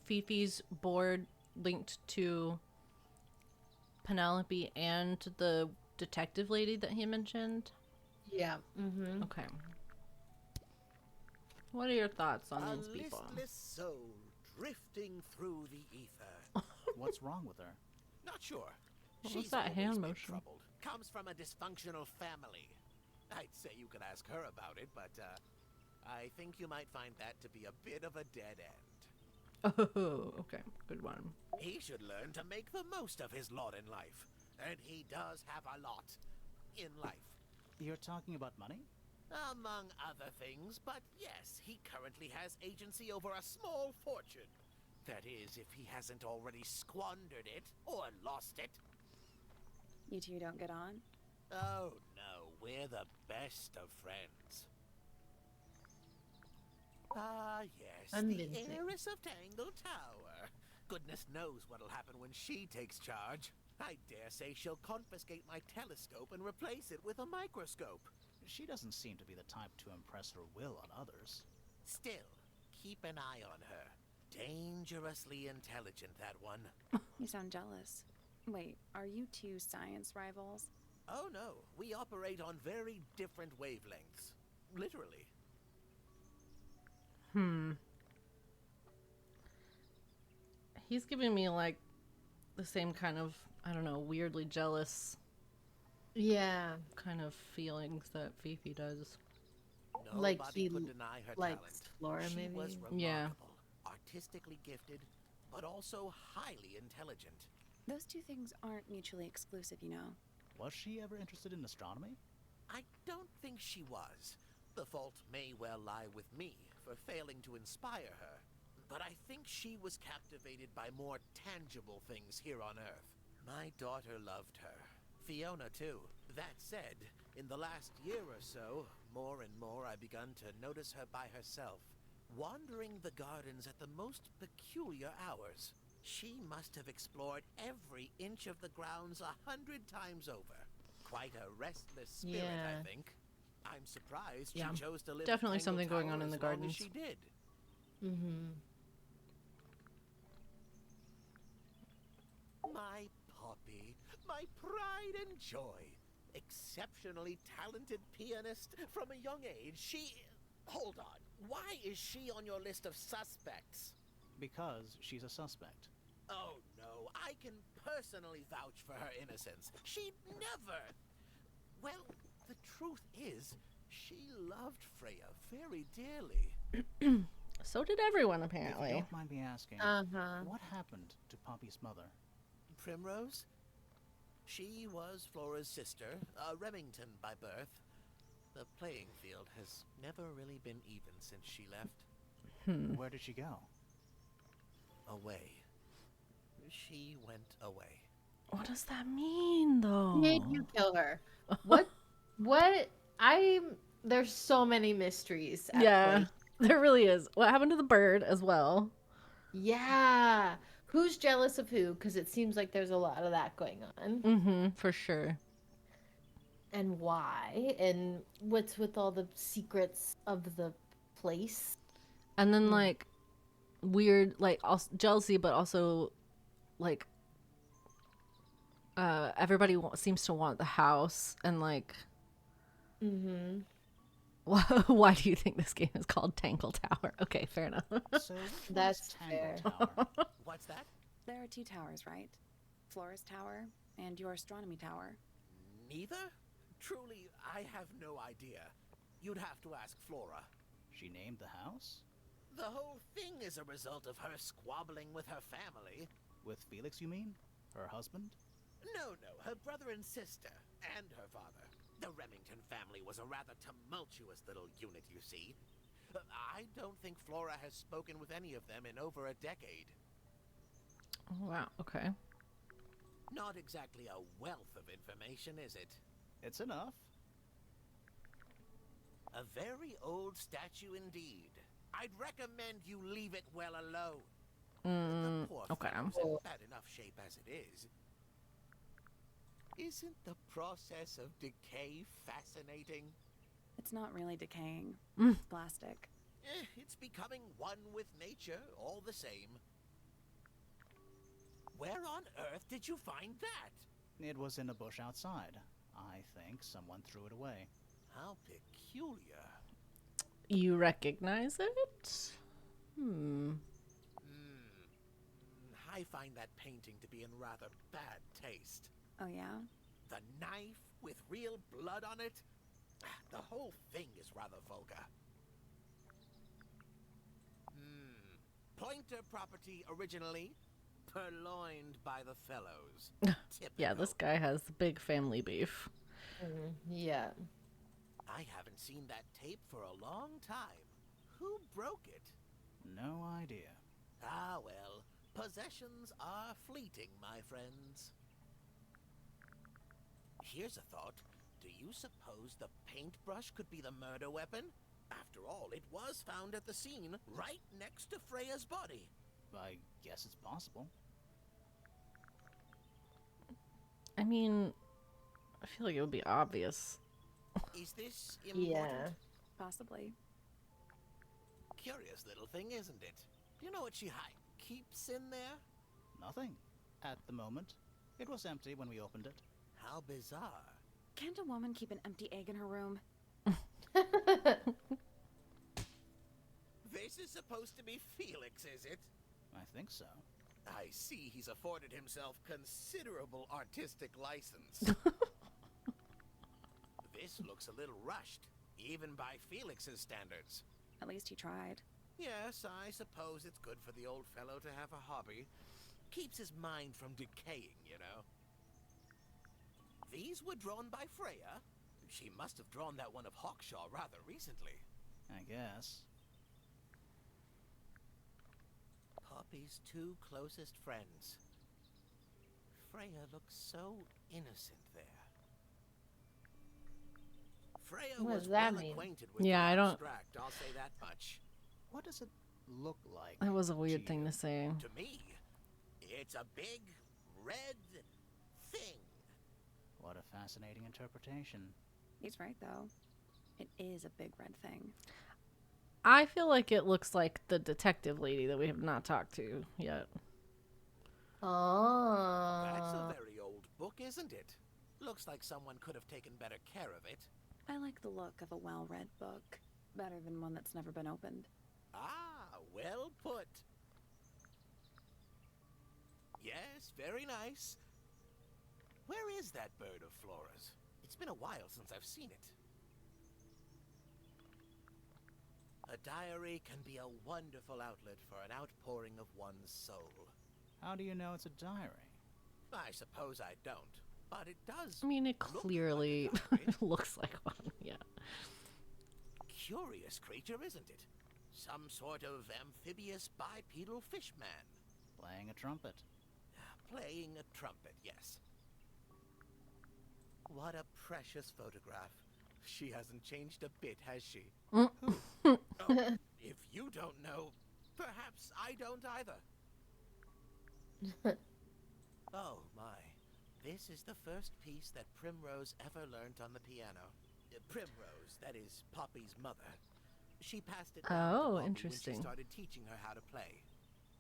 Fifi's board linked to Penelope and the detective lady that he mentioned? Yeah. Mm-hmm. Okay. What are your thoughts on A these people? listless soul drifting through the ether. What's wrong with her? Not sure. What was She's that always hand been motion? troubled. Comes from a dysfunctional family. I'd say you could ask her about it, but I think you might find that to be a bit of a dead end. Oh, okay. Good one. He should learn to make the most of his lot in life. And he does have a lot in life. You're talking about money? Among other things, but yes, he currently has agency over a small fortune. That is, if he hasn't already squandered it or lost it. You two don't get on? Oh no, we're the best of friends. Ah yes, Convincing. the heiress of Tangle Tower. Goodness knows what'll happen when she takes charge. I dare say she'll confiscate my telescope and replace it with a microscope. She doesn't seem to be the type to impress her will on others. Still, keep an eye on her. Dangerously intelligent, that one. You sound jealous. Wait, are you two science rivals? Oh no, we operate on very different wavelengths. Literally. He's giving me like the same kind of, I don't know, weirdly jealous Yeah. kind of feelings that Fifi does. Like Nobody he could deny her likes talent. Flora, She maybe? was remarkable, Yeah. artistically gifted, but also highly intelligent. Those two things aren't mutually exclusive, you know. Was she ever interested in astronomy? I don't think she was. The fault may well lie with me for failing to inspire her. But I think she was captivated by more tangible things here on Earth. My daughter loved her. Fiona, too. That said, in the last year or so, more and more I've begun to notice her by herself, wandering the gardens at the most peculiar hours. She must have explored every inch of the grounds 100 times over. Quite a restless spirit, Yeah. I think. I'm surprised Yeah, she chose to live definitely at Tangle something going Tower on in as the long as gardens. she did. Mm-hmm. My Poppy, my pride and joy. Exceptionally talented pianist from a young age. She... Hold on. Why is she on your list of suspects? Because she's a suspect. Oh, no. I can personally vouch for her innocence. She'd never... Well, the truth is, she loved Freya very dearly. So did everyone, If you apparently. don't mind me asking, Uh-huh. what happened to Poppy's mother? Primrose? She was Flora's sister, a Remington by birth. The playing field has never really been even since she left. Where did she go? Away. She went away. What does that mean, though? Did you kill her? What? There's so many mysteries at Yeah, play. there really is. What happened to the bird as well? Yeah. Who's jealous of who? Because it seems like there's a lot of that going on. Mm-hmm, for sure. And why? And what's with all the secrets of the place? And then, like, weird, like, also jealousy, but also, like, everybody seems to want the house, and, like, Mm-hmm. why do you think this game is called Tangle Tower? Okay, fair enough. So which That's one's Tangle fair. Tower? What's that? There are two towers, right? Flora's tower and your astronomy tower. Neither? Truly, I have no idea. You'd have to ask Flora. She named the house? The whole thing is a result of her squabbling with her family. With Felix, you mean? Her husband? No, her brother and sister, and her father. The Remington family was a rather tumultuous little unit, you see. I don't think Flora has spoken with any of them in over a decade. Oh, wow, okay. Not exactly a wealth of information, is it? It's enough. A very old statue indeed. I'd recommend you leave it well alone. The poor Okay. fellow's in bad enough shape as it is. Isn't the process of decay fascinating? It's not really decaying. Mm. It's plastic. It's becoming one with nature, all the same. Where on earth did you find that? It was in a bush outside. I think someone threw it away. How peculiar. You recognize it? Hmm. I find that painting to be in rather bad taste. Oh, yeah? The knife with real blood on it? The whole thing is rather vulgar. Pointer property originally, purloined by the fellows. Yeah, this guy has big family beef. Yeah. I haven't seen that tape for a long time. Who broke it? No idea. Ah, well, possessions are fleeting, my friends. Here's a thought. Do you suppose the paintbrush could be the murder weapon? After all, it was found at the scene, right next to Freya's body. I guess it's possible. I mean, I feel like it would be obvious. Is this important? Yeah. Possibly. Curious little thing, isn't it? Do you know what she keeps in there? Nothing. At the moment. It was empty when we opened it. How bizarre. Can't a woman keep an empty egg in her room? This is supposed to be Felix, is it? I think so. I see he's afforded himself considerable artistic license. This looks a little rushed, even by Felix's standards. At least he tried. Yes, I suppose it's good for the old fellow to have a hobby. Keeps his mind from decaying, you know. These were drawn by Freya. She must have drawn that one of Hawkshaw rather recently. I guess. Poppy's two closest friends. Freya looks so innocent there. Freya What was does that well mean? acquainted with Yeah, the I don't- abstract, I'll say that much. What does it look like? That was a weird to thing you? to say. To me, it's a big red thing. What a fascinating interpretation. He's right, though. It is a big red thing. I feel like it looks like the detective lady that we have not talked to yet. Oh. That's a very old book, isn't it? Looks like someone could have taken better care of it. I like the look of a well-read book. Better than one that's never been opened. Ah, well put. Yes, very nice. Where is that bird of Flora's? It's been a while since I've seen it. A diary can be a wonderful outlet for an outpouring of one's soul. How do you know it's a diary? I suppose I don't, but it does. I mean, it look like a clearly diary. looks like one, yeah. Curious creature, isn't it? Some sort of amphibious bipedal fishman. Playing a trumpet. Playing a trumpet, yes. What a precious photograph. She hasn't changed a bit, has she? Mm. Who? Oh, if you don't know, perhaps I don't either. Oh my. This is the first piece that Primrose ever learnt on the piano. Primrose, that is Poppy's mother. She passed it down to Oh, Poppy interesting. when she started teaching her how to play.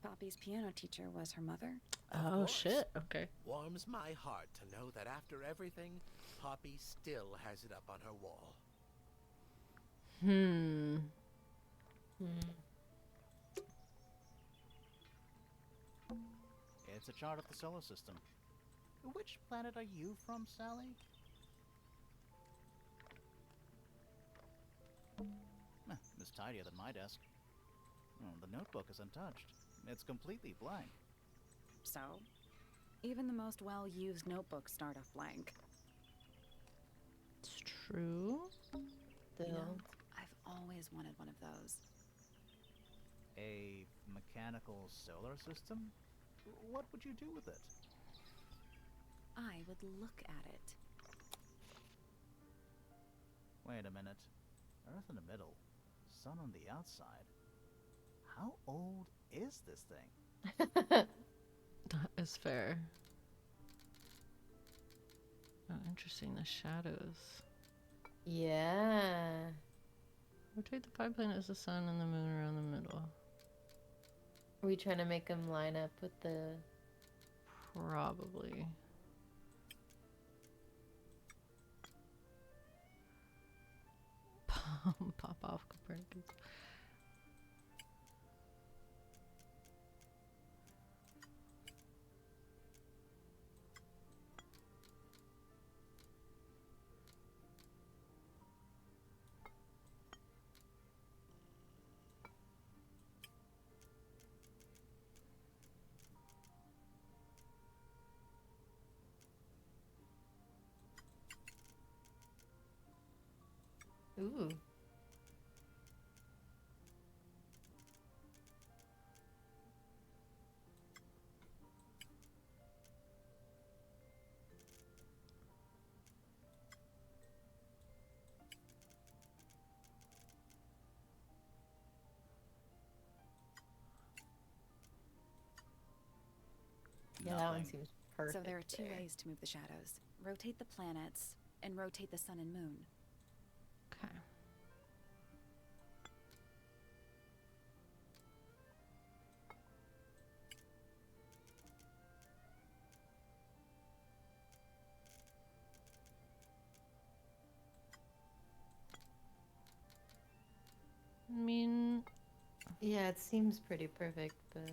Poppy's piano teacher was her mother. Of Oh, course. shit. Okay. Warms my heart to know that after everything, Poppy still has it up on her wall. It's a chart of the solar system. Which planet are you from, Sally? It's tidier than my desk. Oh, the notebook is untouched. It's completely blank. So, even the most well-used notebooks start off blank. It's true. You know, I've always wanted one of those. A mechanical solar system? What would you do with it? eye would look at it. Wait a minute. Earth in the middle, sun on the outside. How old is this thing? That is fair. Oh, interesting. The shadows. Yeah. Rotate the 5 planets, the sun and the moon around the middle. Are we trying to make them line up with the... Probably. Pop off Copernicus. Ooh. Yeah, that one Nothing. seems perfect. So there are two ways to move the shadows. Rotate the planets and rotate the sun and moon. Okay. I mean, Yeah, it seems pretty perfect, but...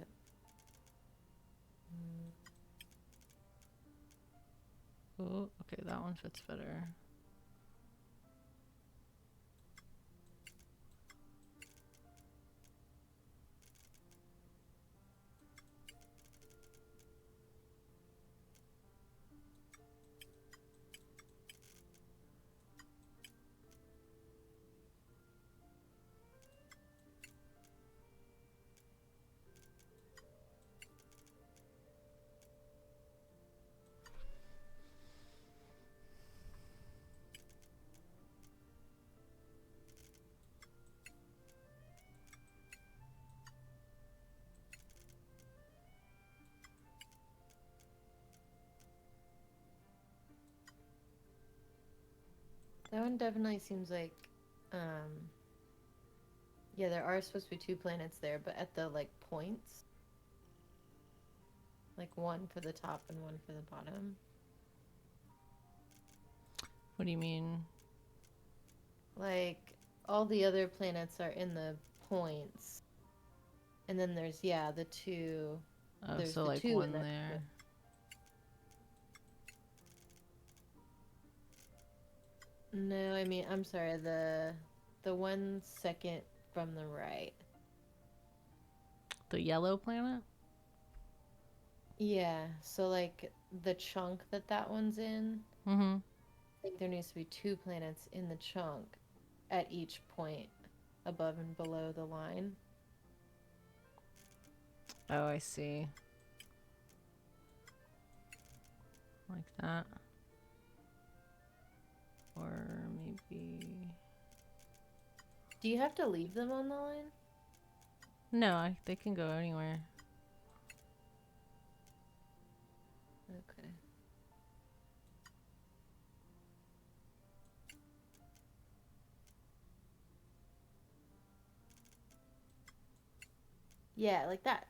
oh, okay, that one fits better. That one definitely seems like, yeah, there are supposed to be 2 planets there, but at the, like, points. Like, one for the top and one for the bottom. What do you mean? Like, all the other planets are in the points. And then there's, yeah, the 2... Oh, there's so the like 2 one in that... there. No, I mean, I'm sorry, the 1 second from the right. The yellow planet? Yeah, so, like, the chunk that one's in, Mm-hmm. I think there needs to be 2 planets in the chunk at each point above and below the line. Oh, I see. Like that. Or maybe... Do you have to leave them on the line? No, they can go anywhere. Okay. Yeah, like that.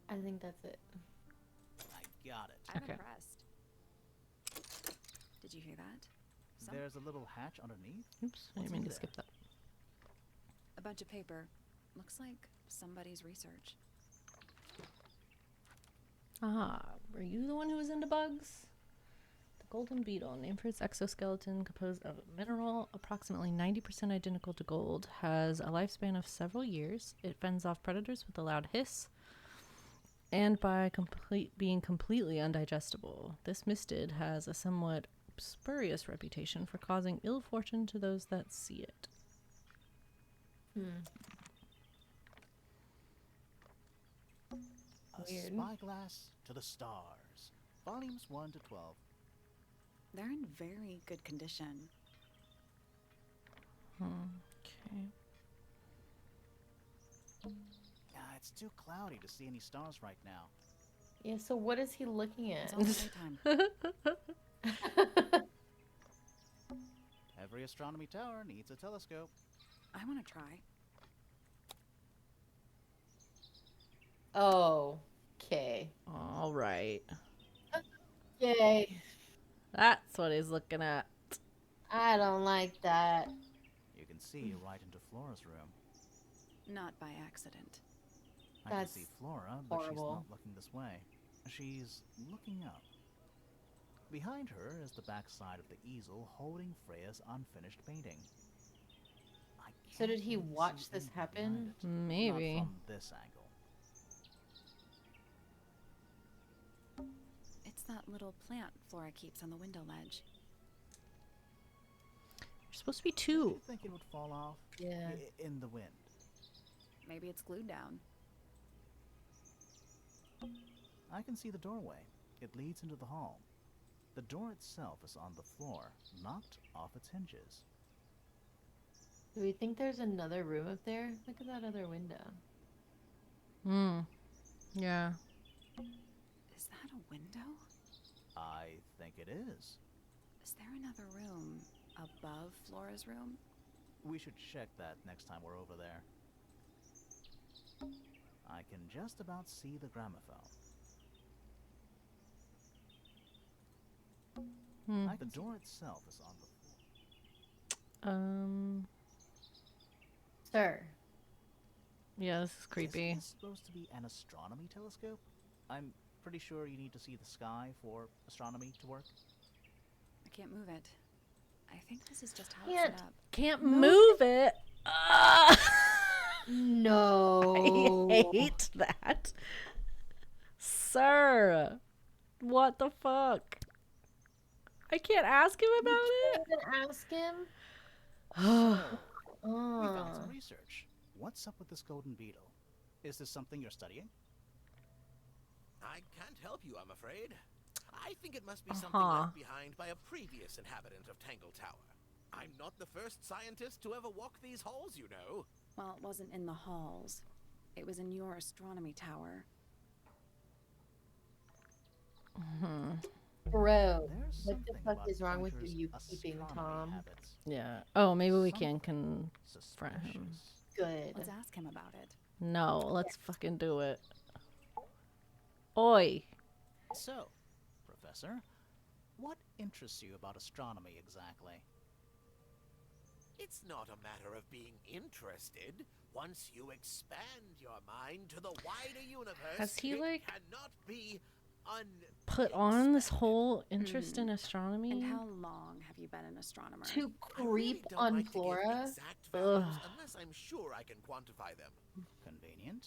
I think that's it. I got it. I'm Okay. impressed. Did you hear that? There's a little hatch underneath. Oops, I What's didn't mean in to there? skip that. A bunch of paper. Looks like somebody's research. Ah, were you the one who was into bugs? The golden beetle, named for its exoskeleton composed of a mineral approximately 90% identical to gold, has a lifespan of several years. It fends off predators with a loud hiss, and by being completely undigestible. This mistid has a somewhat spurious reputation for causing ill fortune to those that see it. A Weird. Spyglass to the Stars, volumes 1 to 12. They're in very good condition. Okay. It's too cloudy to see any stars right now. Yeah, so what is he looking at? It's almost daytime. Every astronomy tower needs a telescope. I want to try. Oh, okay. All right. Yay. That's what he's looking at. I don't like that. You can see right into Flora's room. Not by accident. I can That's see Flora, but she's horrible. not looking this way. She's looking up. Behind her is the backside of the easel holding Freya's unfinished painting. I So did can't he really see watch this anything behind happen? it. Maybe. Not from this angle. It's that little plant Flora keeps on the window ledge. You're supposed to be Do 2. you think it would fall off? Yeah. In the wind. Maybe it's glued down. I can see the doorway. It leads into the hall. The door itself is on the floor, knocked off its hinges. Do we think there's another room up there? Look at that other window. Yeah. Is that a window? I think it is. Is there another room above Flora's room? We should check that next time we're over there. I can just about see the gramophone. The door itself is on the floor. Sir. Yeah, this is creepy. Is this supposed to be an astronomy telescope? I'm pretty sure you need to see the sky for astronomy to work. I can't move it. I think this is just how Can't. it's set up. Can't move it. No. I hate that. Sir. What the fuck? I can't ask him about it? Even ask him? We found some research. What's up with this golden beetle? Is this something you're studying? I can't help you, I'm afraid. I think it must be something left behind by a previous inhabitant of Tangle Tower. I'm not the first scientist to ever walk these halls, you know. Well, it wasn't in the halls. It was in your astronomy tower. Bro, There's what the something fuck about is wrong with Pointer's you keeping astronomy Tom? habits. Yeah. Oh, maybe we can Something confront him. Suspicious. Good. Let's ask him about it. No, let's fucking do it. Oi. So, Professor, what interests you about astronomy exactly? It's not a matter of being interested. Once you expand your mind to the wider universe, Has he, it like, cannot be put on this whole interest in astronomy? And how long have you been an astronomer? To I really creep don't on like to give Flora? exact values Ugh. unless I'm sure I can quantify them. Convenient.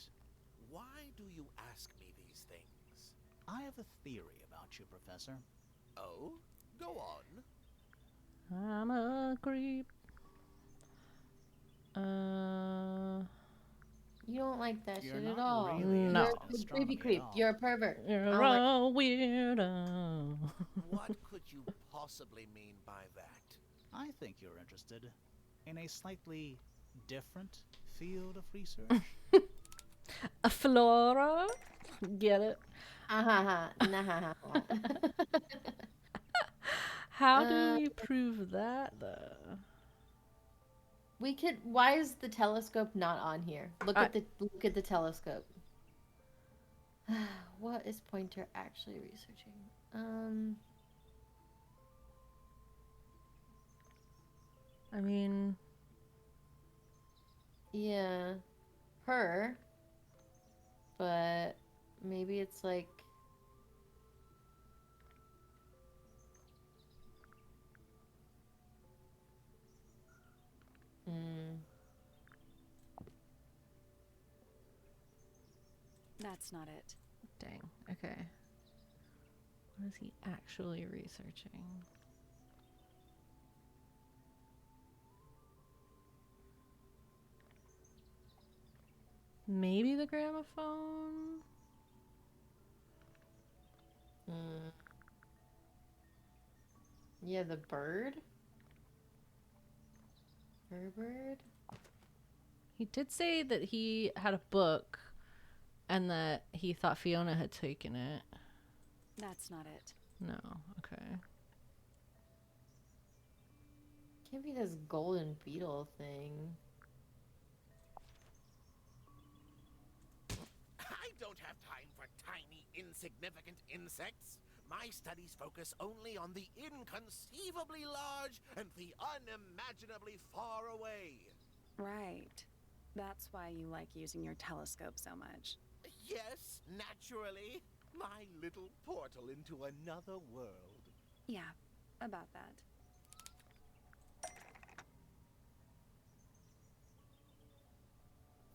Why do you ask me these things? I have a theory about you, Professor. Oh, go on. I'm a creep. You don't like that You're shit not at all. really No. You're a interested in creepy astronomy creep. at all. You're a pervert. I You're don't like- a weirdo. What could you possibly mean by that? I think you're interested in a slightly different field of research. A flora? Get it? Nah. How do we prove that, though? We could. Why is the telescope not on here? Look at the telescope. What is Pointer actually researching? I mean, Yeah, her. But maybe it's like. That's not it. dang. Okay. What is he actually researching? Maybe the gramophone? Mm. Yeah, the bird? Bird? He did say that he had a book and that he thought Fiona had taken it. That's not it. No, okay. Can't be this golden beetle thing. I don't have time for tiny, insignificant insects. My studies focus only on the inconceivably large and the unimaginably far away. Right. That's why you like using your telescope so much. Yes, naturally. My little portal into another world. Yeah, about that.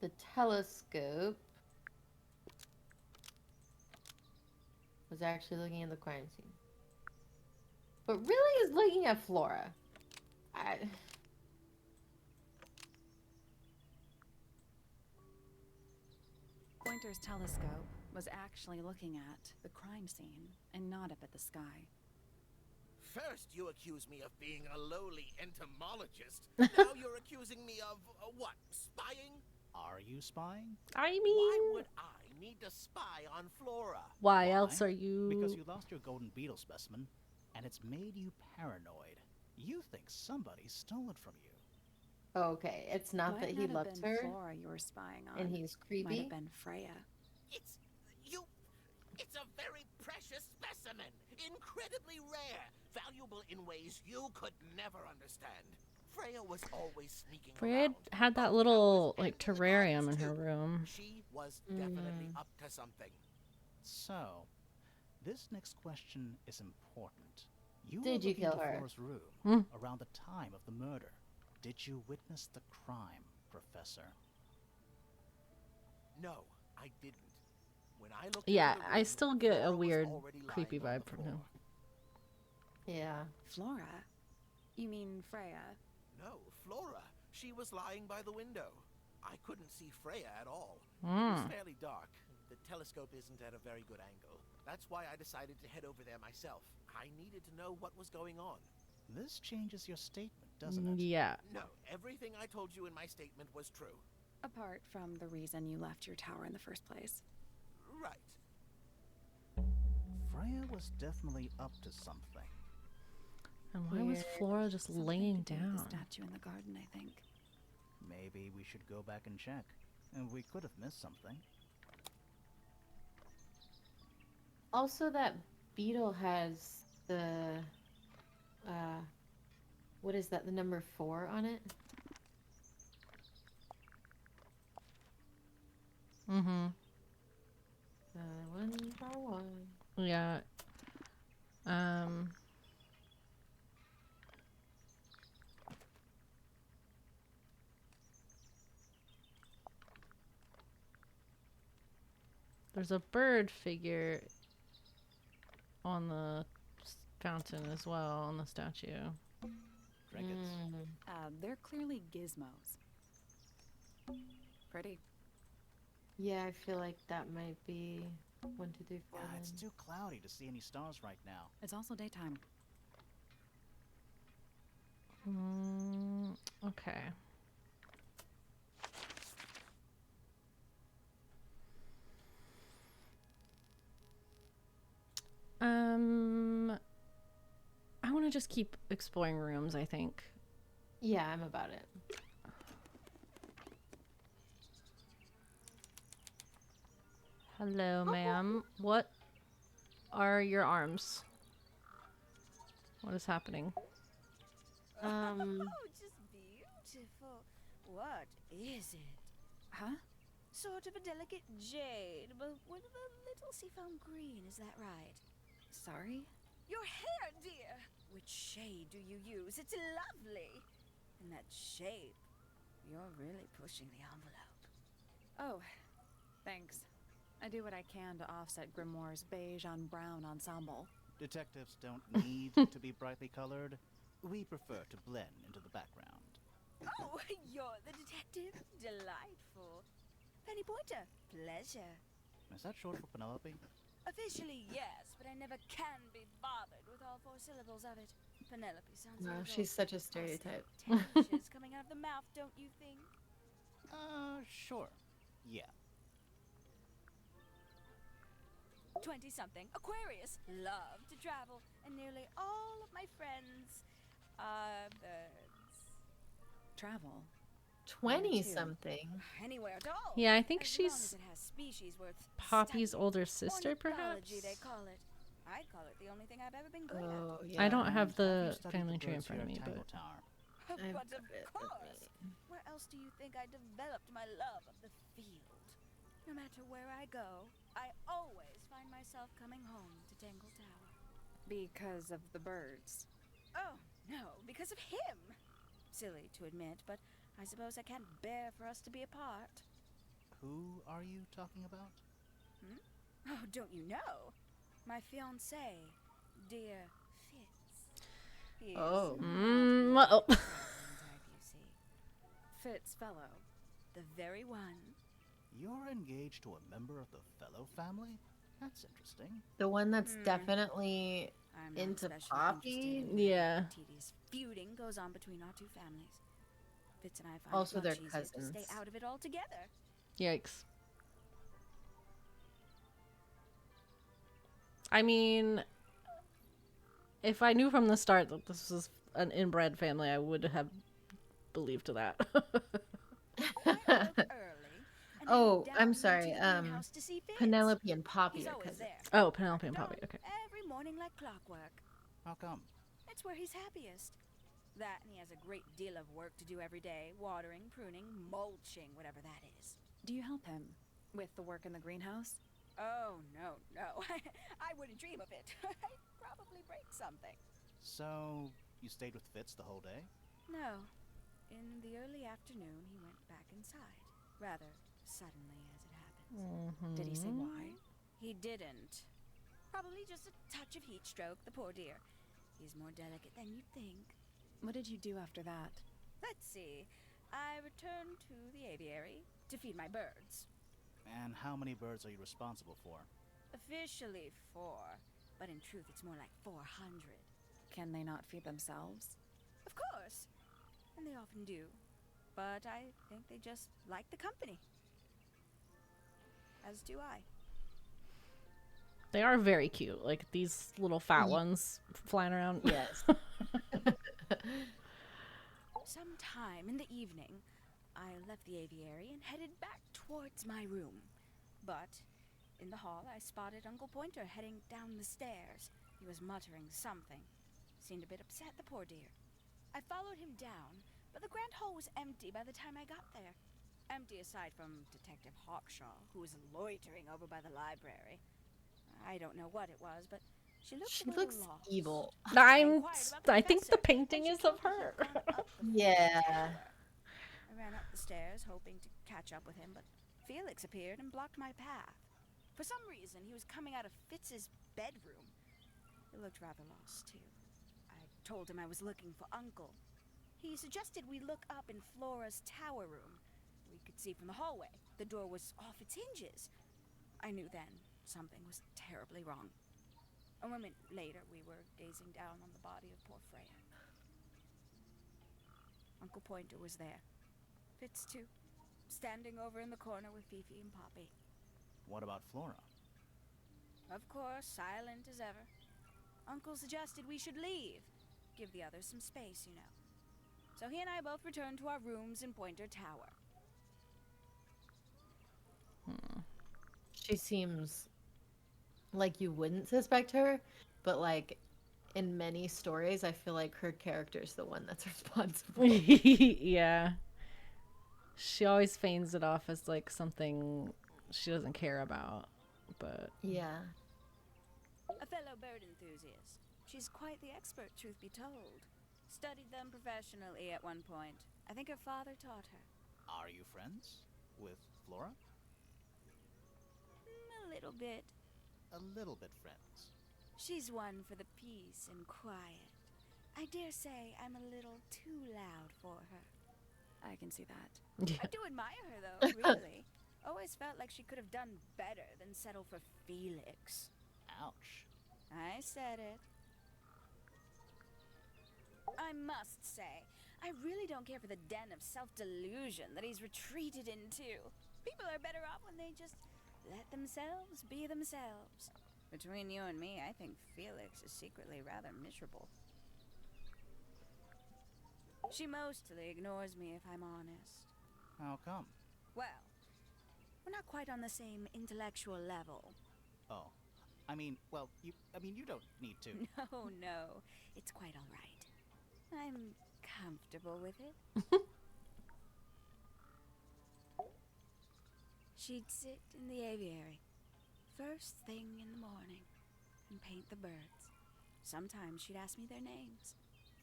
The telescope was actually looking at the crime scene. But really is looking at Flora. Pointer's telescope was actually looking at the crime scene and not up at the sky. First, you accuse me of being a lowly entomologist. Now you're accusing me of, what, spying? Are you spying? I Why mean, would I need to spy on Flora? why else are Because you... you lost your golden beetle specimen, and it's made you paranoid. You think somebody stole it from you. Okay, it's not that Might he not have loves been her Flora you were spying on. and he's Might creepy. have been Freya. It's it's a very precious specimen, incredibly rare, valuable in ways you could never understand. Freya was always sneaking Freya around. had that both little, outdoors like, and in the terrarium in gardens, her too. room. She was definitely up to something. So, this next question is important. You Did were you looking kill into her? Flora's room Hmm. around the time of the murder. Did you witness the crime, Professor? No, I didn't. When I looked Yeah, into the I room, still get a Flora was weird, already creepy lying on vibe the from him. floor. Yeah. Flora? You mean Freya? No, Flora. She was lying by the window. I couldn't see Freya at all. It Hmm. was fairly dark. The telescope isn't at a very good angle. That's why I decided to head over there myself. I needed to know what was going on. This changes your statement, doesn't it? Yeah. No, everything I told you in my statement was true. Apart from the reason you left your tower in the first place. Right. Freya was definitely up to something. And why was Weird. Flora just Something laying to do with down? the statue in the garden, I think. Maybe we should go back and check. And we could have missed something. Also, that beetle has the, what is that? The number 4 on it? Mm-hmm. 141. Yeah. There's a bird figure on the fountain as well, on the statue. Trinkets. They're clearly gizmos. Pretty. Yeah, I feel like that might be 1, 2, 3, 4. Yeah, it's too cloudy to see any stars right now. It's also daytime. Okay. I want to just keep exploring rooms, I think. Yeah, I'm about it. Hello, ma'am. What are your arms? What is happening? Oh, just beautiful. What is it? Huh? Sort of a delicate jade, but with a little seafoam green, is that right? Sorry? Your hair, dear! Which shade do you use? It's lovely! And that shape, you're really pushing the envelope. Oh, thanks. I do what I can to offset Grimoire's beige on brown ensemble. Detectives don't need to be brightly colored. We prefer to blend into the background. Oh, you're the detective? Delightful. Penny Pointer, pleasure. Is that short for Penelope? Officially, yes, but I never can be bothered with all 4 syllables of it. Penelope sounds a Wow, little she's such a stereotype. ostentatious coming out of the mouth, don't you think? Sure. Yeah. 20-something, Aquarius, love to travel, and nearly all of my friends are birds. Travel. 20 something. Anywhere at all. Yeah, I think as long as she's it has species worth Poppy's studying. older sister, Ornithology, they perhaps? call it. I'd call it the only thing I've ever been good Oh, at. yeah. I don't have Have you the studied family the tree in birds front of here me, at Tangle but Tower? I've But got of it with course. me. Where else do you think I developed my love of the field? No matter where I go, I always find myself coming home to Tangle Tower. Because of the birds. Oh, no, because of him. Silly to admit, but I suppose I can't bear for us to be apart. Who are you talking about? Oh, don't you know? My fiancé, dear Fitz. He is Oh. not oh. the traveling type, you see. Fitz Fellow. The very one. You're engaged to a member of the Fellow family? That's interesting. The one that's definitely I'm not into especially Poppy. interested in Yeah. the tedious feuding goes on between our 2 families. Fitz and I find Also, it they're much easier to stay cousins. out of it altogether. Yikes. I mean, if I knew from the start that this was an inbred family, I would have believed that. I awoke early and Oh, headed I'm down sorry. into the greenhouse to see Fitz. Penelope and Poppy He's are always cousins. there. Oh, Penelope and Dawn, Poppy. Okay. Every morning like clockwork. How come? It's where he's happiest. That and he has a great deal of work to do every day. Watering, pruning, mulching, whatever that is. Do you help him with the work in the greenhouse? Oh, no. I wouldn't dream of it. I'd probably break something. So, you stayed with Fitz the whole day? No. In the early afternoon, he went back inside. Rather suddenly, as it happens. Did he say why? He didn't. Probably just a touch of heat stroke, the poor dear. He's more delicate than you'd think. What did you do after that? Let's see. I returned to the aviary to feed my birds. And how many birds are you responsible for? Officially 4, but in truth it's more like 400. Can they not feed themselves? Of course. And they often do. But I think they just like the company. As do I. They are very cute. Like these little fat ones flying around. Yes. Sometime in the evening, I left the aviary and headed back towards my room. But in the hall, I spotted Uncle Pointer heading down the stairs. He was muttering something. Seemed a bit upset, the poor dear. I followed him down, but the grand hall was empty by the time I got there. Empty aside from Detective Hawkshaw, who was loitering over by the library. I don't know what it was, but she looked She a little looks lost. I I think the painting is of her. Yeah. I ran up the stairs, hoping to catch up with him, but Felix appeared and blocked my path. For some reason, he was coming out of Fitz's bedroom. He looked rather lost, too. I told him I was looking for Uncle. He suggested we look up in Flora's tower room. We could see from the hallway. The door was off its hinges. I knew then something was terribly wrong. A moment later, we were gazing down on the body of poor Freya. Uncle Pointer was there. Fitz, too, standing over in the corner with Fifi and Poppy. What about Flora? Of course, silent as ever. Uncle suggested we should leave. Give the others some space, you know. So he and I both returned to our rooms in Pointer Tower. She seems like you wouldn't suspect her, but like in many stories, I feel like her character's the one that's responsible. Yeah. She always feigns it off as like something she doesn't care about, but Yeah. A fellow bird enthusiast. She's quite the expert, truth be told. Studied them professionally at one point. I think her father taught her. Are you friends with Flora? A little bit. A little bit friends. She's one for the peace and quiet. I dare say I'm a little too loud for her. I can see that. yeah. I do admire her, though, really. Always felt like she could have done better than settle for Felix. Ouch. I said it. I must say, I really don't care for the den of self-delusion that he's retreated into. People are better off when they just let themselves be themselves. Between you and me, I think Felix is secretly rather miserable. She mostly ignores me, if I'm honest. How come? Well, we're not quite on the same intellectual level. Oh. You don't need to. No, no. It's quite all right. I'm comfortable with it. She'd sit in the aviary, first thing in the morning, and paint the birds. Sometimes she'd ask me their names.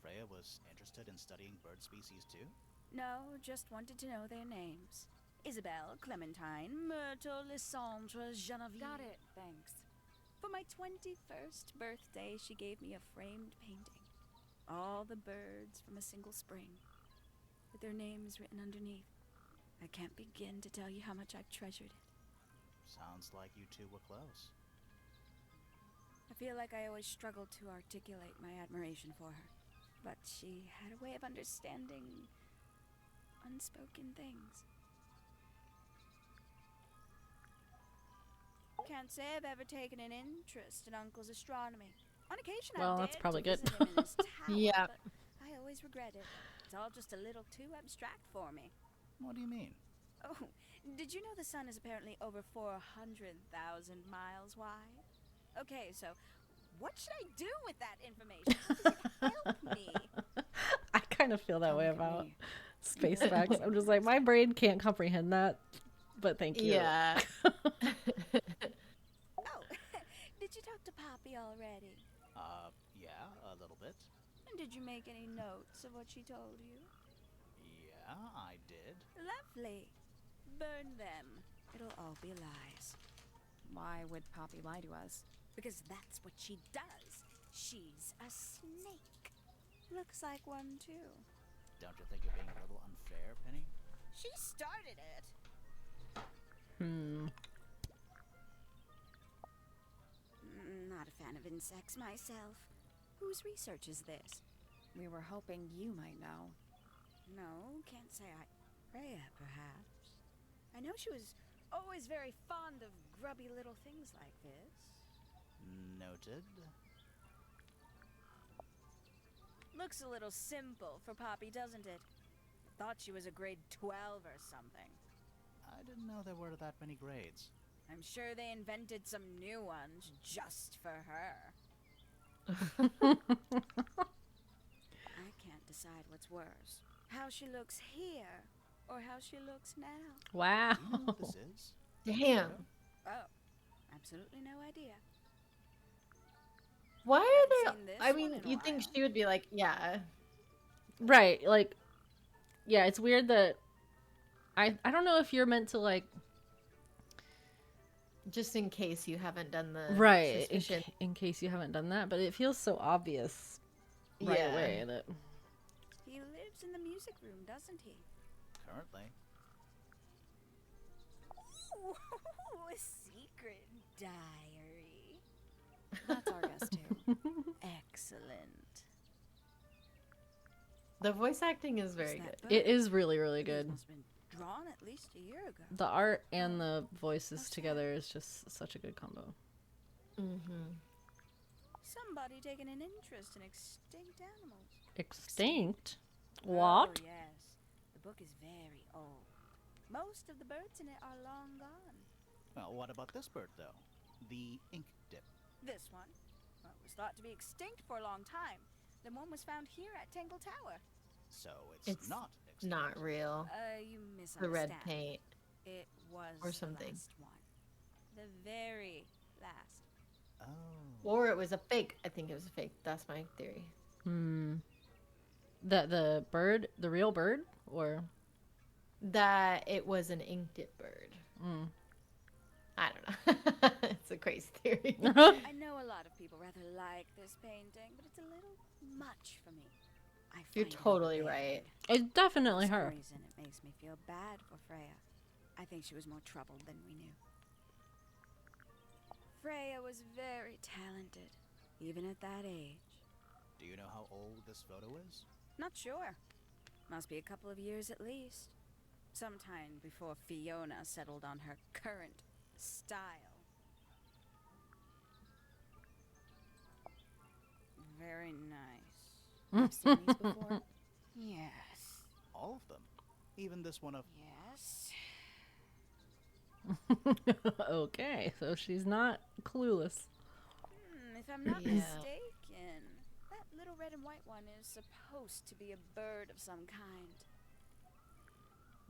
Freya was interested in studying bird species too? No, just wanted to know their names. Isabelle, Clementine, Myrtle, Lysandre, Genevieve. Got it, thanks. For my 21st birthday, she gave me a framed painting. All the birds from a single spring, with their names written underneath. I can't begin to tell you how much I've treasured it. Sounds like you two were close. I feel like I always struggled to articulate my admiration for her. But she had a way of understanding unspoken things. Can't say I've ever taken an interest in Uncle's astronomy. On occasion, Well, I've that's dared probably to good. visit him in his tower, Yeah. but I always regret it. It's all just a little too abstract for me. What do you mean? Oh, did you know the sun is apparently over 400,000 miles wide? Okay, so what should I do with that information? How does it help me? I kind of feel that Don't way look at about me. space facts. I'm just like, my brain can't comprehend that, but thank you. Yeah. Oh, did you talk to Poppy already? Yeah, a little bit. And did you make any notes of what she told you? Yeah, I did. Lovely. Burn them. It'll all be lies. Why would Poppy lie to us? Because that's what she does. She's a snake. Looks like one, too. Don't you think you're being a little unfair, Penny? She started it. Not a fan of insects myself. Whose research is this? We were hoping you might know. No, can't say I... Freya, perhaps. I know she was always very fond of grubby little things like this. Noted. Looks a little simple for Poppy, doesn't it? I thought she was a grade 12 or something. I didn't know there were that many grades. I'm sure they invented some new ones just for her. I can't decide what's worse. How she looks here, or how she looks now. Wow. Do you know what this is? Damn. Oh, absolutely no idea. Why are Haven't they? seen this I one mean, in a you'd think while. she would be like, yeah. Right, like, yeah, it's weird that I don't know if you're meant to, like, Just in case you haven't done the right, suspicion. in case you haven't done that, but it feels so obvious right Yeah. away that He lives in the music room, doesn't he? Currently. Ooh, a secret diary. That's our guess too. Excellent. The voice acting is very Who's good. that bird? it is really, really This good. must have been drawn at least a year ago. The art and the voices What's that? together is just such a good combo. Mm-hmm. Somebody taking an interest in extinct animals. Extinct? What? Oh, yes. The book is very old. Most of the birds in it are long gone. Well, what about this bird, though? The ink dip. This one, well, it was thought to be extinct for a long time. Then one was found here at Tangle Tower. So It's not extinct. Not real. You misunderstand. The red paint. It was Or something. the last one. The very last. Oh. Or it was a fake. I think it was a fake. That's my theory. The bird, the real bird, or That it was an ink dip bird. I don't know. It's a crazy theory. I know a lot of people rather like this painting, but it's a little much for me. I You're find it totally unbearable. right. it's definitely For some her. reason, it makes me feel bad for Freya. I think she was more troubled than we knew. Freya was very talented, even at that age. Do you know how old this photo is? Not sure. Must be a couple of years at least. Sometime before Fiona settled on her current style. Very nice. I've seen these before. Yes. All of them. Even this one of... Yes. Okay, so she's not clueless. If I'm not Yeah. mistaken, that little red and white one is supposed to be a bird of some kind.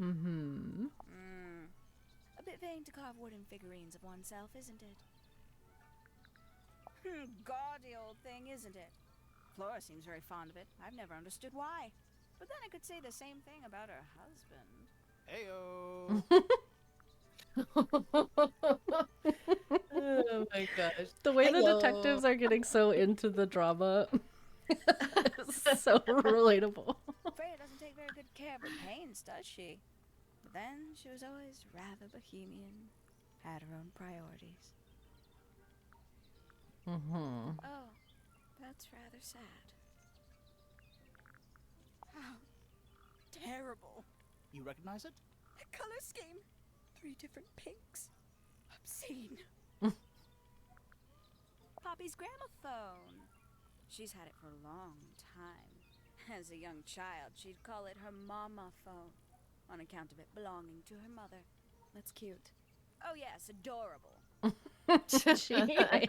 Mm-hmm. A bit vain to carve wooden figurines of oneself, isn't it? Gaudy old thing, isn't it? Flora seems very fond of it. I've never understood why. But then I could say the same thing about her husband. Heyo! Oh my gosh. The way the Hello. detectives are getting so into the drama is so relatable. Freya doesn't take very good care of her pains, does she? But then she was always rather bohemian, had her own priorities. Mm-hmm. Oh, that's rather sad. How terrible. You recognize it? The color scheme. 3 different pinks. Obscene. Poppy's gramophone. She's had it for a long time. As a young child, she'd call it her mama phone, on account of it belonging to her mother. That's cute. Oh yes, adorable. She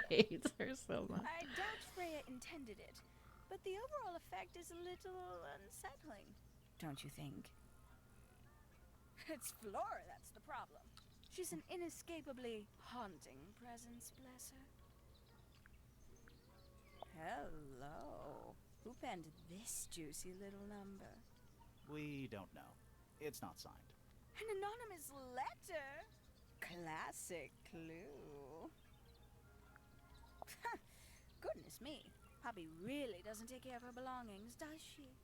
hates her so much. I doubt Freya intended it, but the overall effect is a little unsettling, don't you think? It's Flora that's the problem. She's an inescapably haunting presence, bless her. Hello. Who penned this juicy little number? We don't know. It's not signed. An anonymous letter? Classic clue. Goodness me. Poppy really doesn't take care of her belongings, does she?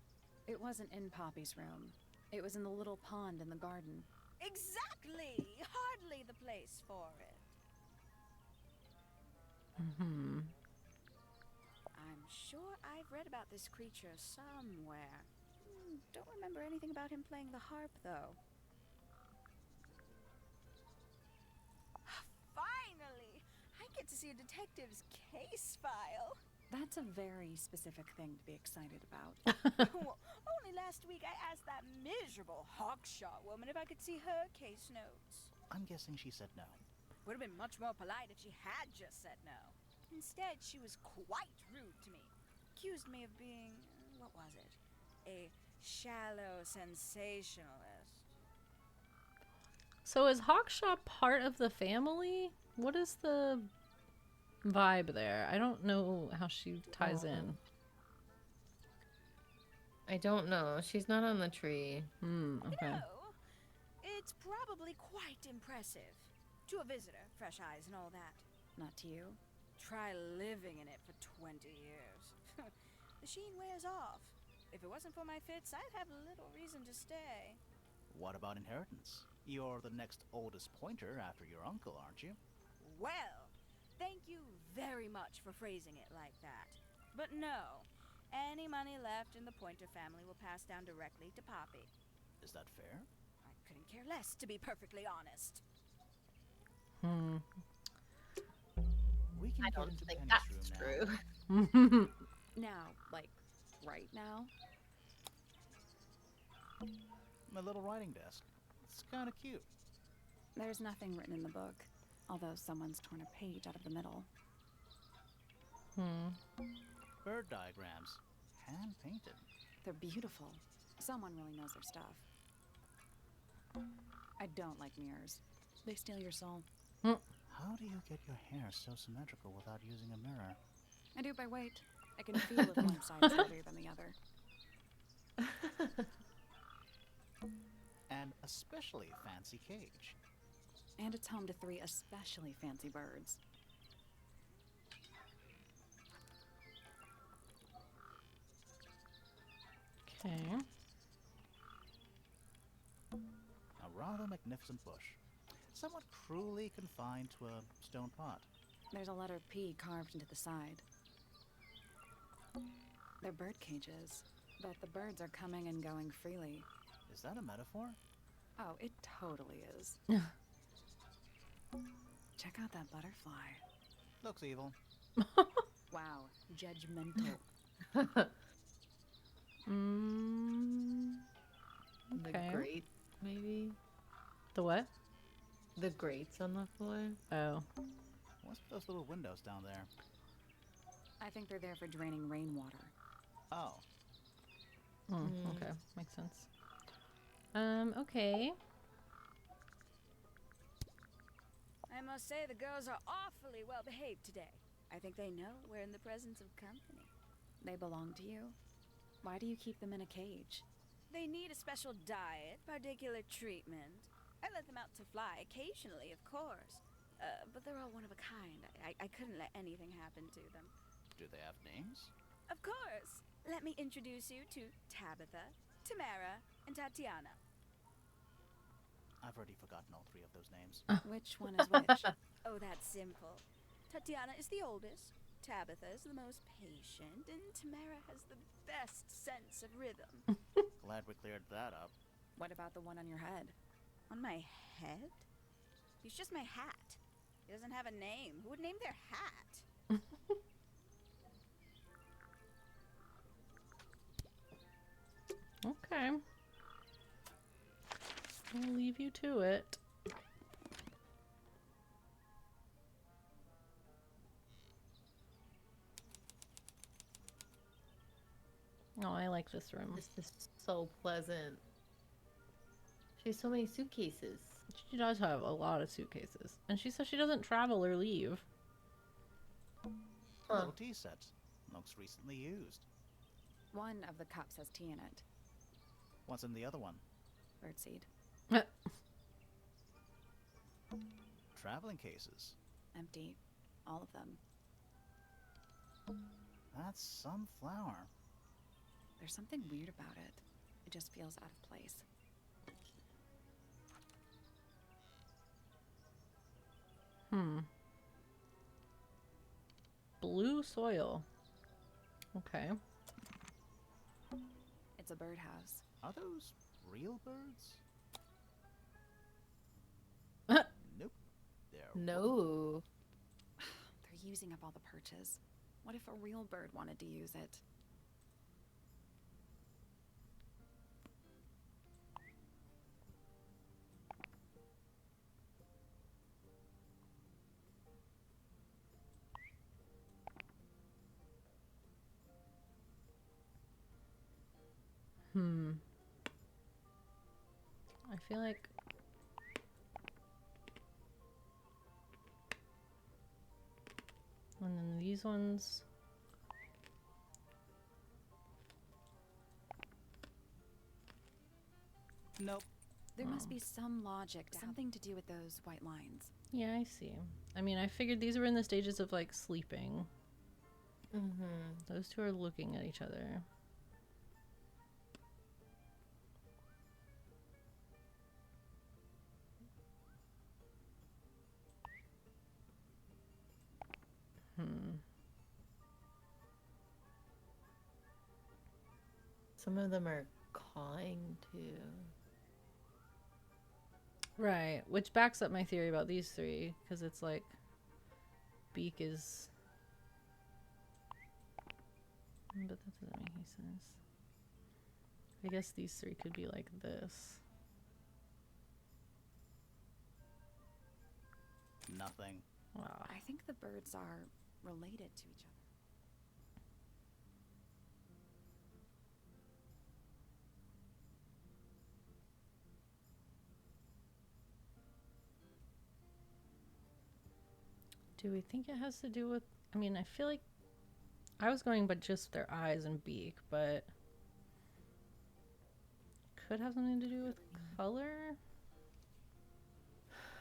It wasn't in Poppy's room. It was in the little pond in the garden. Exactly! Hardly the place for it. Mm-hmm. I'm sure I've read about this creature somewhere. Don't remember anything about him playing the harp, though. Finally! I get to see a detective's case file. That's a very specific thing to be excited about. Well, only last week I asked that miserable Hawkshaw woman if I could see her case notes. I'm guessing she said no. Would have been much more polite if she had just said no. Instead, she was quite rude to me. Accused me of being, what was it? A shallow sensationalist. So is Hawkshaw part of the family? What is the vibe there? I don't know how she ties in. I don't know. She's not on the tree. Okay. No, it's probably quite impressive. To a visitor, fresh eyes and all that. Not to you. Try living in it for 20 years. The sheen wears off. If it wasn't for my fits, I'd have little reason to stay. What about inheritance? You're the next oldest pointer after your uncle, aren't you? Well, thank you very much for phrasing it like that. But no, any money left in the Pointer family will pass down directly to Poppy. Is that fair? I couldn't care less, to be perfectly honest. We can I get don't into think Penny's that's room true. Now, like, right now? now. My little writing desk. It's kind of cute. There's nothing written in the book, although someone's torn a page out of the middle. Bird diagrams. Hand painted. They're beautiful. Someone really knows their stuff. I don't like mirrors. They steal your soul. How do you get your hair so symmetrical without using a mirror? I do it by weight. I can feel if one side is heavier than the other. An especially fancy cage. And it's home to 3 especially fancy birds. Okay. A rather magnificent bush. somewhat cruelly confined to a stone pot. There's a letter P carved into the side. They're bird cages, but the birds are coming and going freely. Is that a metaphor? Oh, it totally is. Check out that butterfly. Looks evil. Wow, judgmental. The Okay. grate, maybe? The what? The grates on the floor? Oh. What's with those little windows down there? I think they're there for draining rainwater. Oh, Okay. Makes sense. Okay. I must say the girls are awfully well behaved today. I think they know we're in the presence of company. They belong to you? Why do you keep them in a cage? They need a special diet, particular treatment. I let them out to fly occasionally, of course. But they're all one of a kind. I couldn't let anything happen to them. do they have names? Of course. Let me introduce you to Tabitha, Tamara, and Tatiana. I've already forgotten all three of those names. Which one is which? Oh, that's simple. Tatiana is the oldest, Tabitha is the most patient, and Tamara has the best sense of rhythm. Glad we cleared that up. What about the one on your head? On my head? He's just my hat. He doesn't have a name. Who would name their hat? Okay. I'll leave you to it. Oh, I like this room. This is so pleasant. She has so many suitcases. She does have a lot of suitcases. And she says she doesn't travel or leave. Huh. Little tea set. Looks recently used. One of the cups has tea in it. What's in the other one? Birdseed. Traveling cases. Empty. All of them. That's some flower. There's something weird about it. It just feels out of place. Blue soil. Okay. It's a birdhouse. Are those real birds? Nope. They're No. They're using up all the perches. What if a real bird wanted to use it? I feel like and then these ones. Nope. There must be some logic, something to do with those white lines. Yeah, I see. I mean, I figured these were in the stages of like sleeping. Those two are looking at each other. Some of them are cawing too. Right, which backs up my theory about these three, because it's like beak is. But that doesn't make any sense. I guess these three could be like this. Nothing. Wow. I think the birds are related to each other. Do we think it has to do with? I mean, I feel like I was going but just their eyes and beak, but could have something to do with color.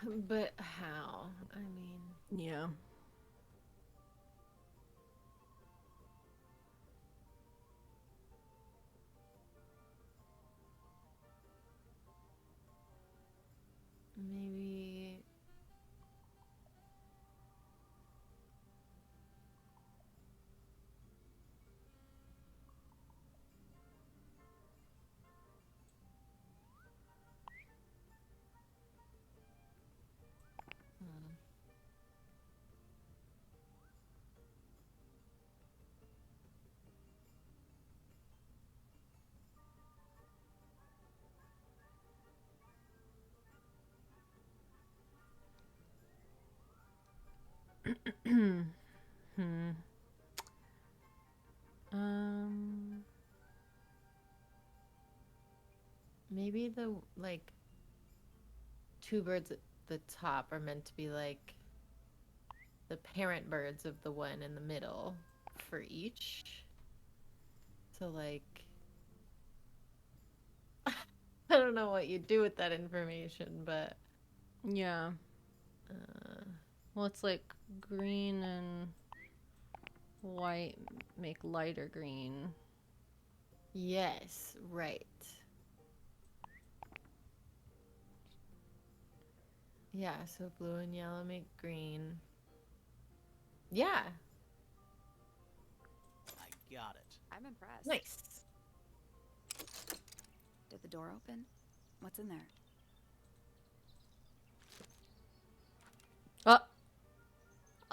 But how? I mean, Yeah. maybe Maybe the like two birds at the top are meant to be like the parent birds of the one in the middle for each. So like I don't know what you do with that information, but Yeah. uh, Well, it's like green and white make lighter green. yes, right. Yeah, so blue and yellow make green. Yeah, I got it. I'm impressed. nice. Did the door open? What's in there?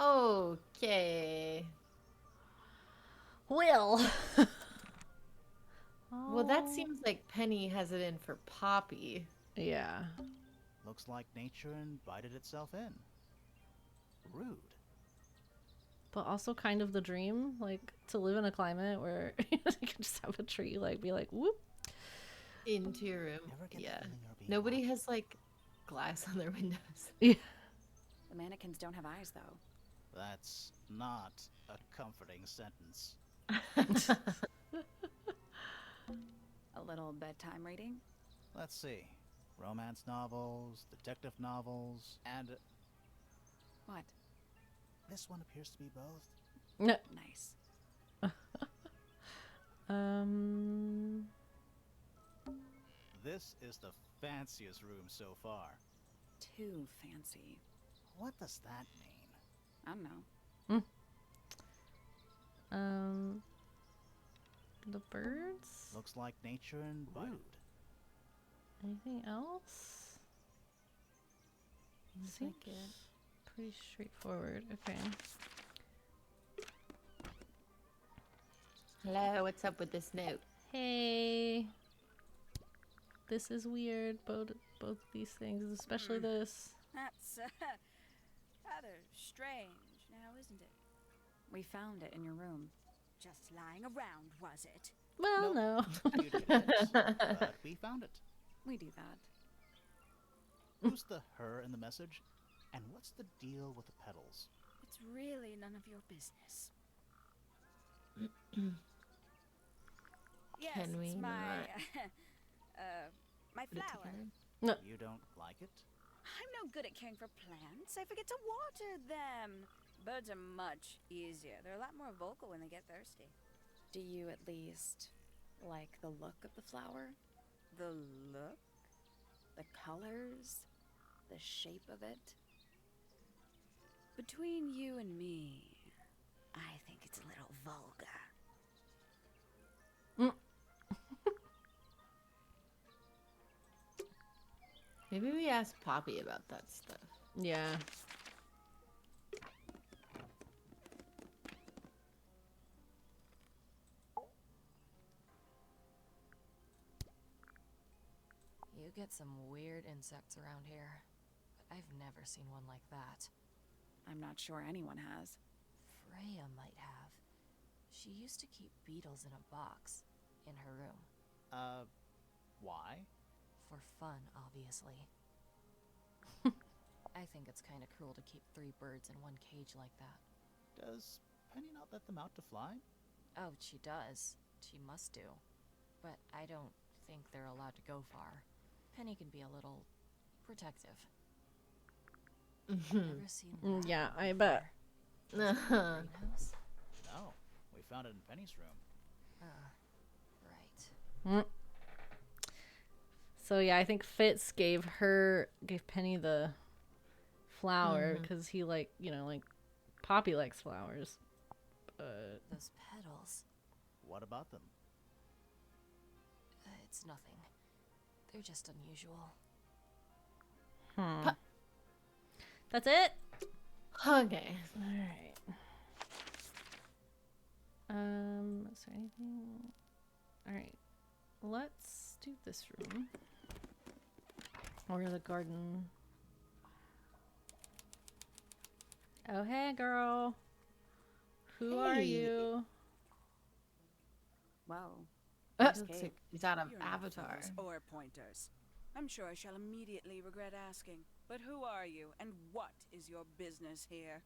Oh, Okay. Will. Well, that Oh. seems like Penny has it in for Poppy. Yeah. Looks like nature invited itself in. Rude. But also kind of the dream, like to live in a climate where you can just have a tree, like be like, whoop. Into your room. Ever get the Yeah. feeling you're being Nobody watched? has like glass on their windows. Yeah. The mannequins don't have eyes, though. That's not a comforting sentence. A little bedtime reading? Let's see. Romance novels, detective novels, and What? this one appears to be both. No. Nice. Um. This is the fanciest room so far. Too fancy. What does that mean? I don't know. The birds. Looks like nature and rude. Anything else? Seems Seems like it. pretty straightforward. Okay. Hello, what's up with this note? Hey. This is weird. Both these things, especially this. That's rather strange now, isn't it? We found it in your room. Just lying around, was it? Well, no. You didn't, but we found it. We do that. Who's the her in the message? And what's the deal with the petals? It's really none of your business. Yes, Can we it's my not my put it flower. together? You don't like it? I'm no good at caring for plants. I forget to water them. Birds are much easier. They're a lot more vocal when they get thirsty. Do you at least like the look of the flower? The look? The colors? The shape of it? Between you and me, I think it's a little vulgar. Maybe we ask Poppy about that stuff. Yeah. You get some weird insects around here, but I've never seen one like that. I'm not sure anyone has. Freya might have. She used to keep beetles in a box in her room. Why? For fun, obviously. I think it's kind of cruel to keep 3 birds in one cage like that. Does Penny not let them out to fly? Oh, she does. She must do. But I don't think they're allowed to go far. Penny can be a little protective. Never seen that Yeah, one I bet. before. Is it in the greenhouse? No. We found it in Penny's room. Right. So yeah, I think Fitz gave Penny the flower because he like Poppy likes flowers. But Those petals. What about them? It's nothing. They're just unusual. that's it. Okay. All right. Is there anything? All right. Let's do this room or the garden. Oh hey, girl. Who are Hey. you? Whoa. Looks like he's out of You're not Avatar. fingers or pointers. I'm sure I shall immediately regret asking. But who are you, and what is your business here?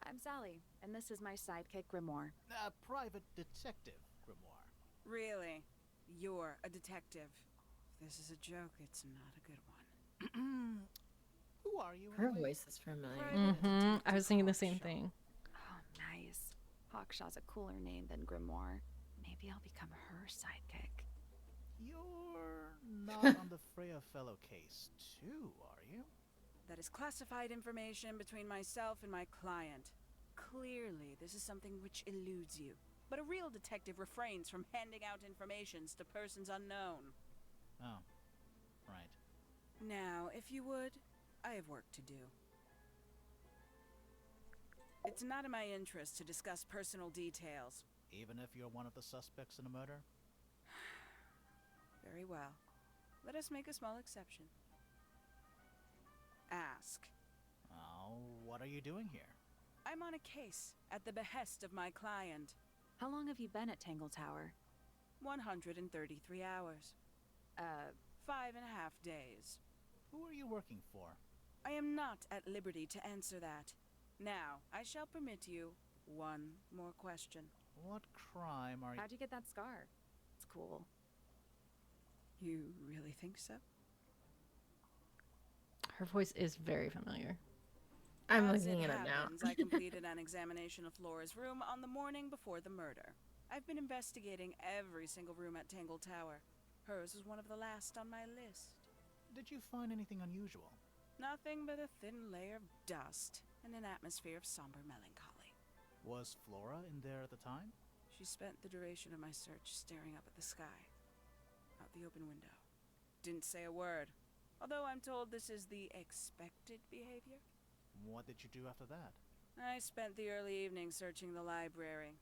I'm Sally, and this is my sidekick Grimoire. Private detective, Grimoire. Really? You're a detective. If this is a joke, it's not a good one. Who are you? Her anyway? voice is familiar. Private Mm-hmm. I was thinking the same Detective thing. Oh, nice. Hawkshaw's a cooler name than Grimoire. Maybe I'll become her sidekick. You're not on the Freya Fellow case, too, are you? That is classified information between myself and my client. Clearly, this is something which eludes you. But a real detective refrains from handing out informations to persons unknown. Oh, right. Now, if you would, I have work to do. It's not in my interest to discuss personal details. Even if you're one of the suspects in a murder? Very well. Let us make a small exception. Ask. Oh, what are you doing here? I'm on a case at the behest of my client. How long have you been at Tangle Tower? 133 hours. 5.5 days. Who are you working for? I am not at liberty to answer that. Now, I shall permit you one more question. What crime are you... How'd you get that scar? It's cool. You really think so? Her voice is very familiar. I'm As looking it up now. happens, I completed an examination of Flora's room on the morning before the murder. I've been investigating every single room at Tangle Tower. Hers was one of the last on my list. Did you find anything unusual? Nothing but a thin layer of dust and an atmosphere of somber melancholy. Was Flora in there at the time? She spent the duration of my search staring up at the sky, out the open window. Didn't say a word, although I'm told this is the expected behavior. What did you do after that? I spent the early evening searching the library.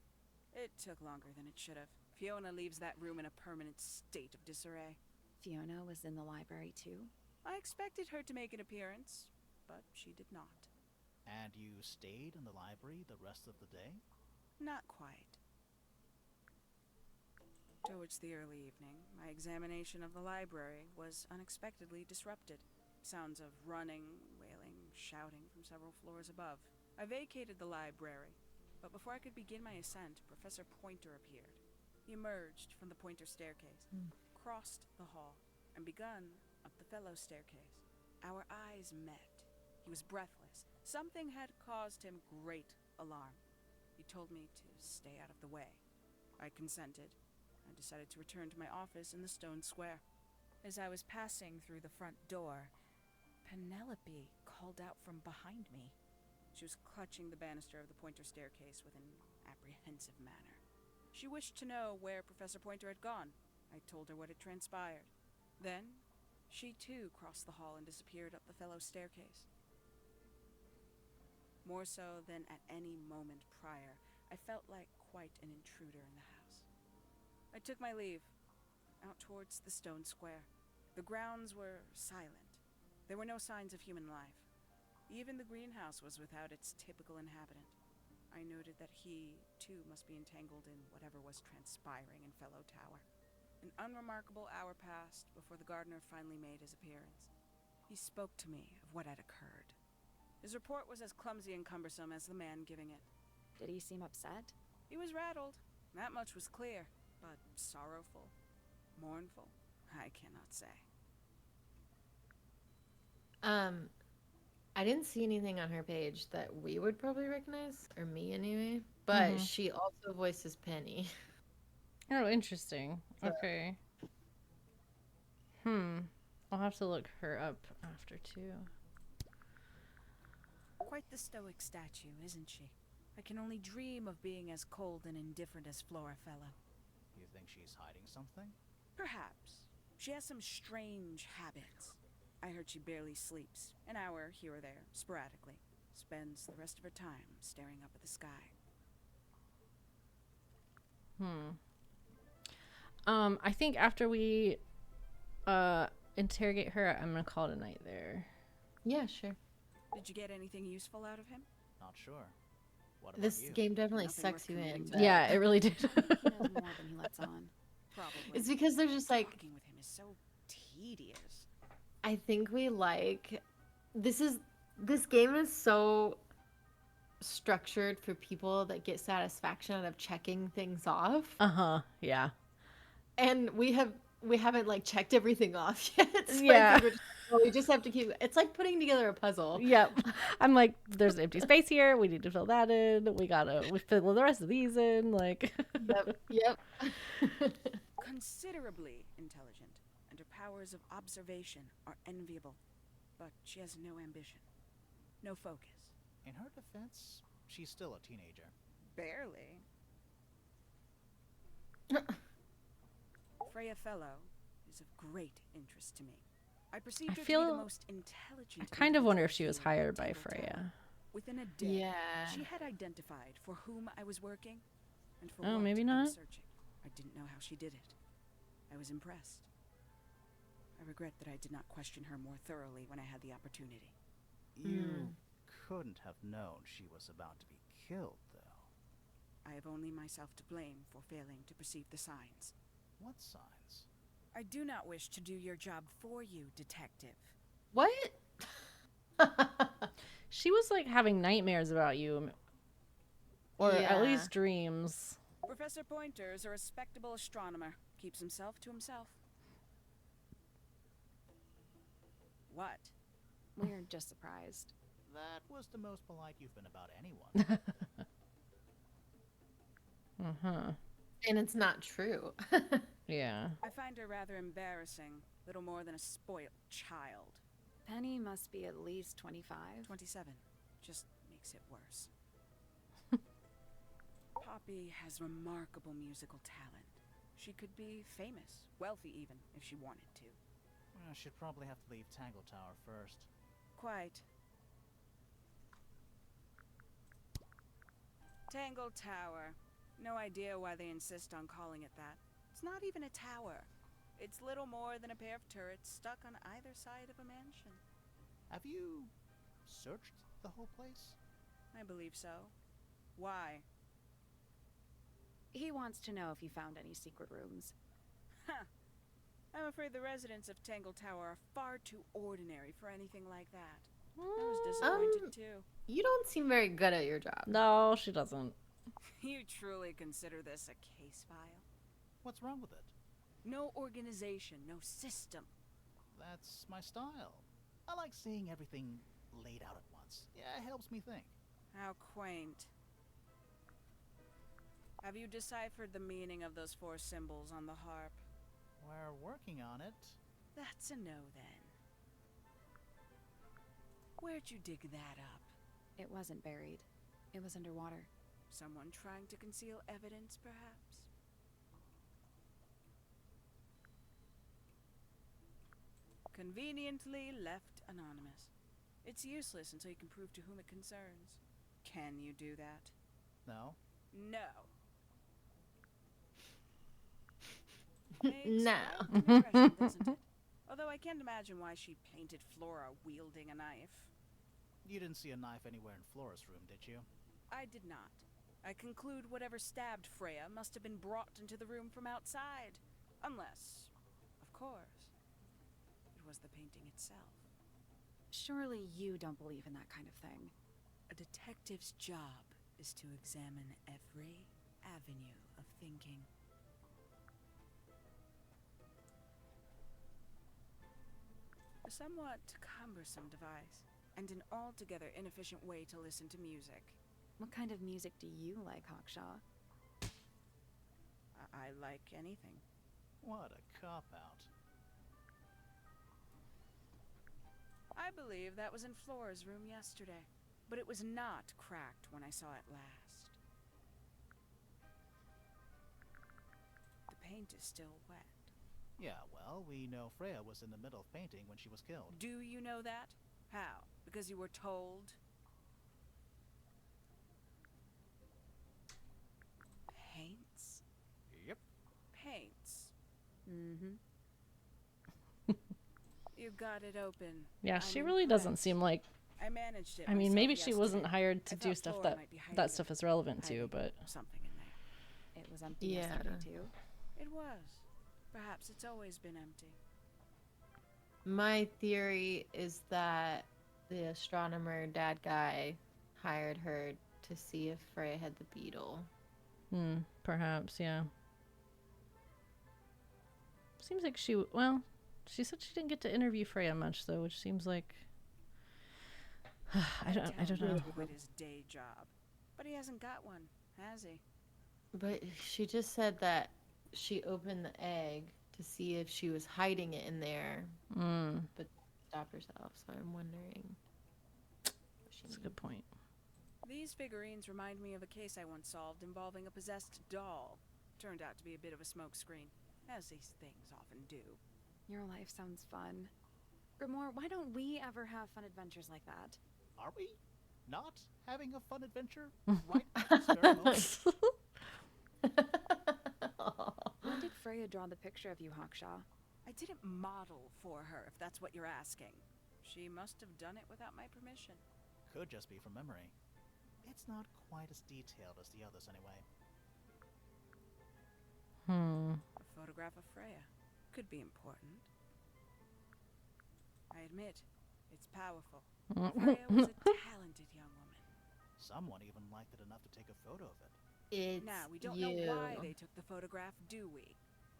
It took longer than it should have. Fiona leaves that room in a permanent state of disarray. Fiona was in the library too? I expected her to make an appearance, but she did not. And you stayed in the library the rest of the day? Not quite. Towards the early evening, my examination of the library was unexpectedly disrupted. Sounds of running, wailing, shouting from several floors above. I vacated the library, but before I could begin my ascent, Professor Pointer appeared. He emerged from the Pointer staircase, crossed the hall, and begun up the fellow staircase. Our eyes met. He was breathless. Something had caused him great alarm. He told me to stay out of the way. I consented. I decided to return to my office in the stone square. As I was passing through the front door, Penelope called out from behind me. She was clutching the banister of the Pointer staircase with an apprehensive manner. She wished to know where Professor Pointer had gone. I told her what had transpired. Then, she too crossed the hall and disappeared up the fellow staircase. More so than at any moment prior, I felt like quite an intruder in the house. I took my leave, out towards the stone square. The grounds were silent. There were no signs of human life. Even the greenhouse was without its typical inhabitant. I noted that he, too, must be entangled in whatever was transpiring in Fellow Tower. An unremarkable hour passed before the gardener finally made his appearance. He spoke to me of what had occurred. His report was as clumsy and cumbersome as the man giving it. Did he seem upset? He was rattled. That much was clear, but sorrowful, mournful, I cannot say. I didn't see anything on her page that we would probably recognize, or me anyway. But she also voices Penny. Oh, interesting. So- Okay. I'll have to look her up after too. Quite the stoic statue, isn't she? I can only dream of being as cold and indifferent as Florafellow. You think she's hiding something? Perhaps. She has some strange habits. I heard she barely sleeps, an hour here or there, sporadically. Spends the rest of her time staring up at the sky. I think after we interrogate her, I'm gonna call it a night there. Yeah, sure. Did you get anything useful out of him? Not sure. What about This you? game definitely Nothing sucks worth you in. committing to. but- Yeah, it really did. He knows more than he lets on. Probably. It's because they're just like, Talking with him is so tedious. I think we like this game is so structured for people that get satisfaction out of checking things off. Uh-huh. Yeah. And we haven't like checked everything off yet. So Yeah. I think we just have to keep it's like putting together a puzzle. Yep. I'm like, there's an empty space here. We need to fill that in. We fill the rest of these in. Like, Yep. Considerably intelligent, and her powers of observation are enviable. But she has no ambition, no focus. In her defense, she's still a teenager. Barely. Freya Fellow is of great interest to me. I perceived I her to be feel- the most intelligent. I kind of wonder individual if she was here at hired by Tangle Freya. Tower. Within a day, Yeah. she had identified for whom I was working, and for Oh, what maybe I not. was searching. I didn't know how she did it. I was impressed. I regret that I did not question her more thoroughly when I had the opportunity. You couldn't have known she was about to be killed, though. I have only myself to blame for failing to perceive the signs. What signs? I do not wish to do your job for you, detective. What? She was like having nightmares about you, or Yeah. at least dreams. Professor Pointer is a respectable astronomer. Keeps himself to himself. What? We're just surprised. That was the most polite you've been about anyone. Uh-huh. And it's not true. Yeah. I find her rather embarrassing. Little more than a spoilt child. Penny must be at least 25. 27. Just makes it worse. Poppy has remarkable musical talent. She could be famous, wealthy even, if she wanted to. Well, she'd probably have to leave Tangle Tower first. Quite. Tangle Tower. No idea why they insist on calling it that. It's not even a tower. It's little more than a pair of turrets stuck on either side of a mansion. Have you searched the whole place? I believe so. Why? He wants to know if you found any secret rooms. Huh. I'm afraid the residents of Tangle Tower are far too ordinary for anything like that. I was disappointed too. You don't seem very good at your job. No, she doesn't. You truly consider this a case file? What's wrong with it? No organization, no system. That's my style. I like seeing everything laid out at once. Yeah, it helps me think. How quaint. Have you deciphered the meaning of those 4 symbols on the harp? We're working on it. That's a no then. Where'd you dig that up? It wasn't buried. It was underwater. Someone trying to conceal evidence, perhaps? Conveniently left anonymous. It's useless until you can prove to whom it concerns. Can you do that? No? No. Makes No. quite an impression, doesn't it? Although I can't imagine why she painted Flora wielding a knife. You didn't see a knife anywhere in Flora's room, did you? I did not. I conclude whatever stabbed Freya must have been brought into the room from outside. Unless, of course, it was the painting itself. Surely you don't believe in that kind of thing. A detective's job is to examine every avenue of thinking. A somewhat cumbersome device, and an altogether inefficient way to listen to music. What kind of music do you like, Hawkshaw? I like anything. What a cop-out. I believe that was in Flora's room yesterday, but it was not cracked when I saw it last. The paint is still wet. Yeah, well, we know Freya was in the middle of painting when she was killed. Do you know that? How? Because you were told? Paints? Yep. Paints. Mm-hmm. You got it open. Yeah, I'm she really doesn't impressed. seem like. I managed it. I mean, myself maybe she wasn't yesterday. hired to I do thought stuff Flora that might be hiding stuff is relevant to, hiding but something in there. It was empty Yeah. yesterday, too. It was. perhaps it's always been empty. My theory is that the astronomer dad guy hired her to see if Freya had the beetle. Perhaps, yeah. Seems like she said she didn't get to interview Freya much though, which seems like I don't know. Quit his day job, but he hasn't got one, has he? But she just said that she opened the egg to see if she was hiding it in there, but stopped herself. So I'm wondering. That's a good point. These figurines remind me of a case I once solved involving a possessed doll. Turned out to be a bit of a smokescreen, as these things often do. Your life sounds fun. Grimoire, why don't we ever have fun adventures like that? Are we not having a fun adventure right at this very moment? When did Freya draw the picture of you, Hawkshaw? I didn't model for her, if that's what you're asking. She must have done it without my permission. Could just be from memory. It's not quite as detailed as the others anyway. A photograph of Freya could be important. I admit, it's powerful. Freya was a talented young woman. Someone even liked it enough to take a photo of it. It's Now, we don't know why they took the photograph, do we?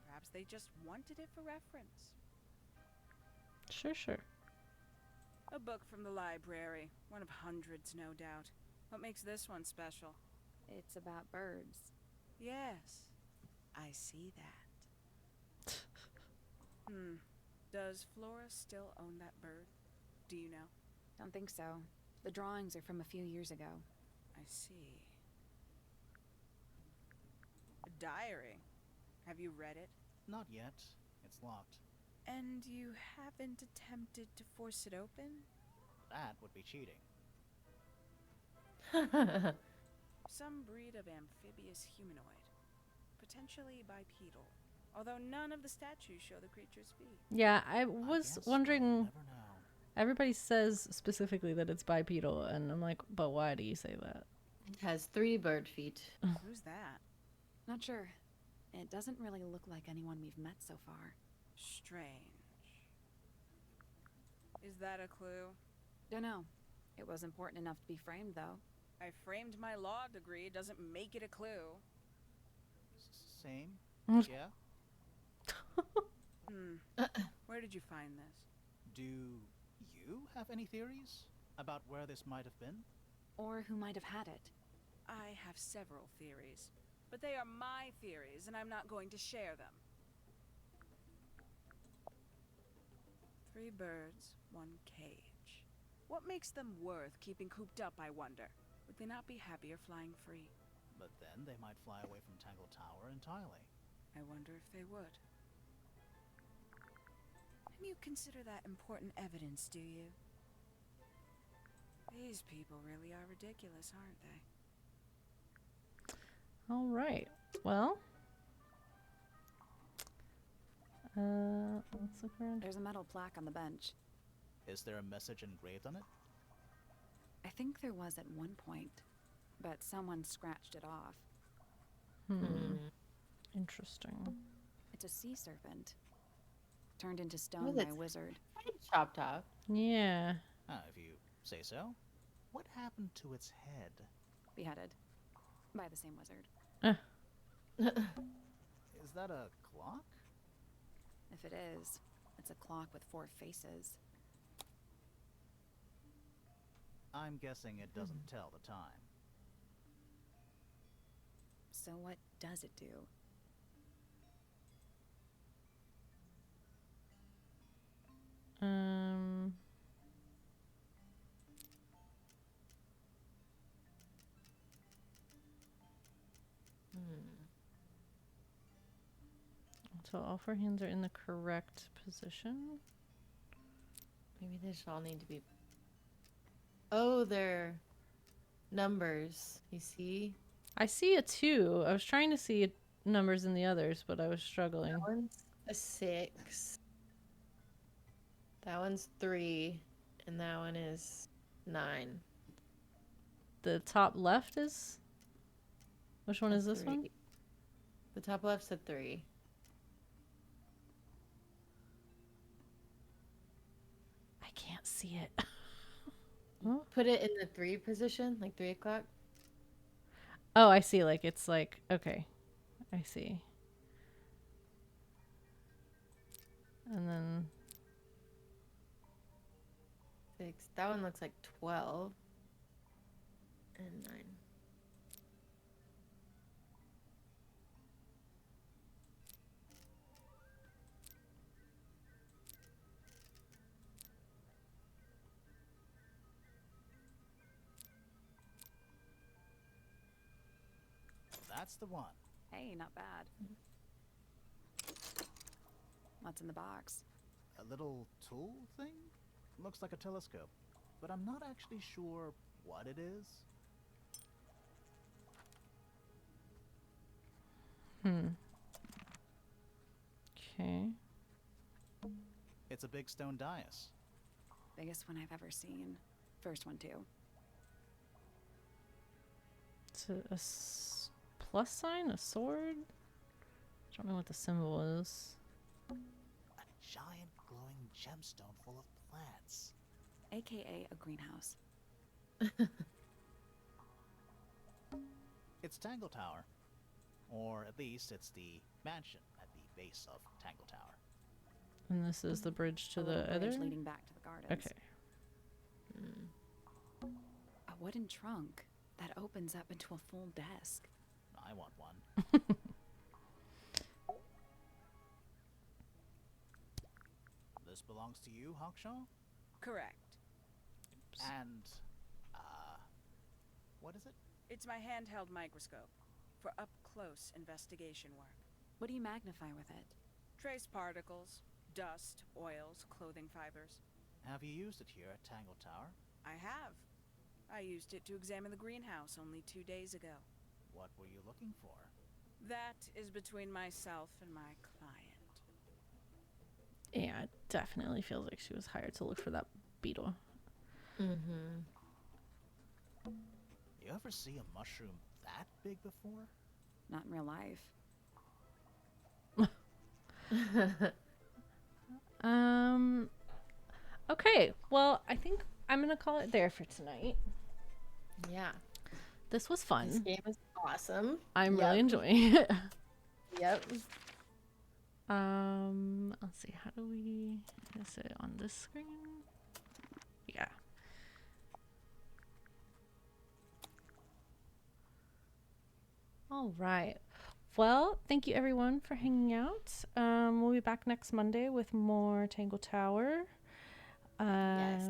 Perhaps they just wanted it for reference. Sure. A book from the library. One of hundreds, no doubt. What makes this one special? It's about birds. Yes, I see that. Does Flora still own that bird? Do you know? Don't think so. The drawings are from a few years ago. I see. A diary. Have you read it? Not yet. It's locked. And you haven't attempted to force it open? That would be cheating. Some breed of amphibious humanoid. Potentially bipedal. Although none of the statues show the creature's feet. Yeah, I was guess wondering. we'll never know. Everybody says specifically that it's bipedal, and I'm like, but why do you say that? It has 3 bird feet. Who's that? Not sure. It doesn't really look like anyone we've met so far. Strange. Is that a clue? Dunno. It was important enough to be framed, though. I framed my law degree. Doesn't make it a clue. Same? Yeah? Where did you find this? Do you have any theories about where this might have been? Or who might have had it. I have several theories. But they are my theories, and I'm not going to share them. 3 birds, 1 cage. What makes them worth keeping cooped up, I wonder? Would they not be happier flying free? But then they might fly away from Tangle Tower entirely. I wonder if they would. And you consider that important evidence, do you? These people really are ridiculous, aren't they? All right. Well, let's look around. There's a metal plaque on the bench. Is there a message engraved on it? I think there was at one point, but someone scratched it off. Interesting. It's a sea serpent. Turned into stone Well, by a it's- wizard. Chopped off. Yeah. If you say so. What happened to its head? Beheaded. By the same wizard. Is that a clock? If it is, it's a clock with 4 faces. I'm guessing it doesn't tell the time. So what does it do? So all 4 hands are in the correct position. Maybe they should all need to be. Oh, they're numbers. You see? I see a 2. I was trying to see numbers in the others, but I was struggling. That one's a 6. That one's 3. And that one is 9. The top left is... Which one is this one? 3. The top left's a 3. I can't see it. Huh? Put it in the 3 position, like 3 o'clock. Oh, I see. Like, it's like, okay. I see. And then 6. That one looks like 12. And 9. That's the one. Hey, not bad. What's in the box? A little tool thing? Looks like a telescope, but I'm not actually sure what it is. Okay. It's a big stone dais. Biggest one I've ever seen. First one, too. It's a plus sign, a sword. I don't know what the symbol is. A giant glowing gemstone full of plants. AKA a greenhouse. It's Tangle Tower. Or at least it's the mansion at the base of Tangle Tower. And this is the bridge to A the little other. bridge leading back to the gardens. Okay. A wooden trunk that opens up into a full desk. I want one. This belongs to you, Hawkshaw? Correct. And, what is it? It's my handheld microscope for up-close investigation work. What do you magnify with it? Trace particles, dust, oils, clothing fibers. Have you used it here at Tangle Tower? I have. I used it to examine the greenhouse only 2 days ago. What were you looking for? That is between myself and my client. Yeah, it definitely feels like she was hired to look for that beetle. Mm-hmm. You ever see a mushroom that big before? Not in real life. Okay, well, I think I'm gonna call it there for tonight. Yeah. This was This fun. game is awesome. I'm really Yep. enjoying it. Yep. Let's see, how do we, is it on this screen? Yeah. All right. Well, thank you everyone for hanging out. We'll be back next Monday with more Tangle Tower. Yes.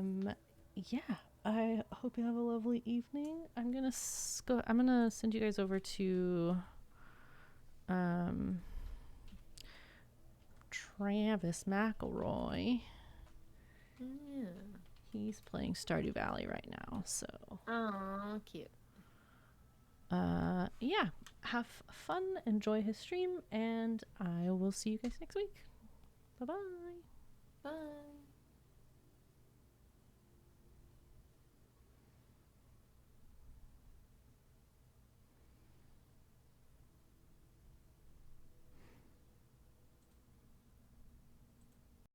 Yeah. I hope you have a lovely evening. I'm gonna send you guys over to Travis McElroy. Yeah. He's playing Stardew Valley right now, so Aw, cute. yeah. Have fun, enjoy his stream, and I will see you guys next week. Bye-bye. Bye.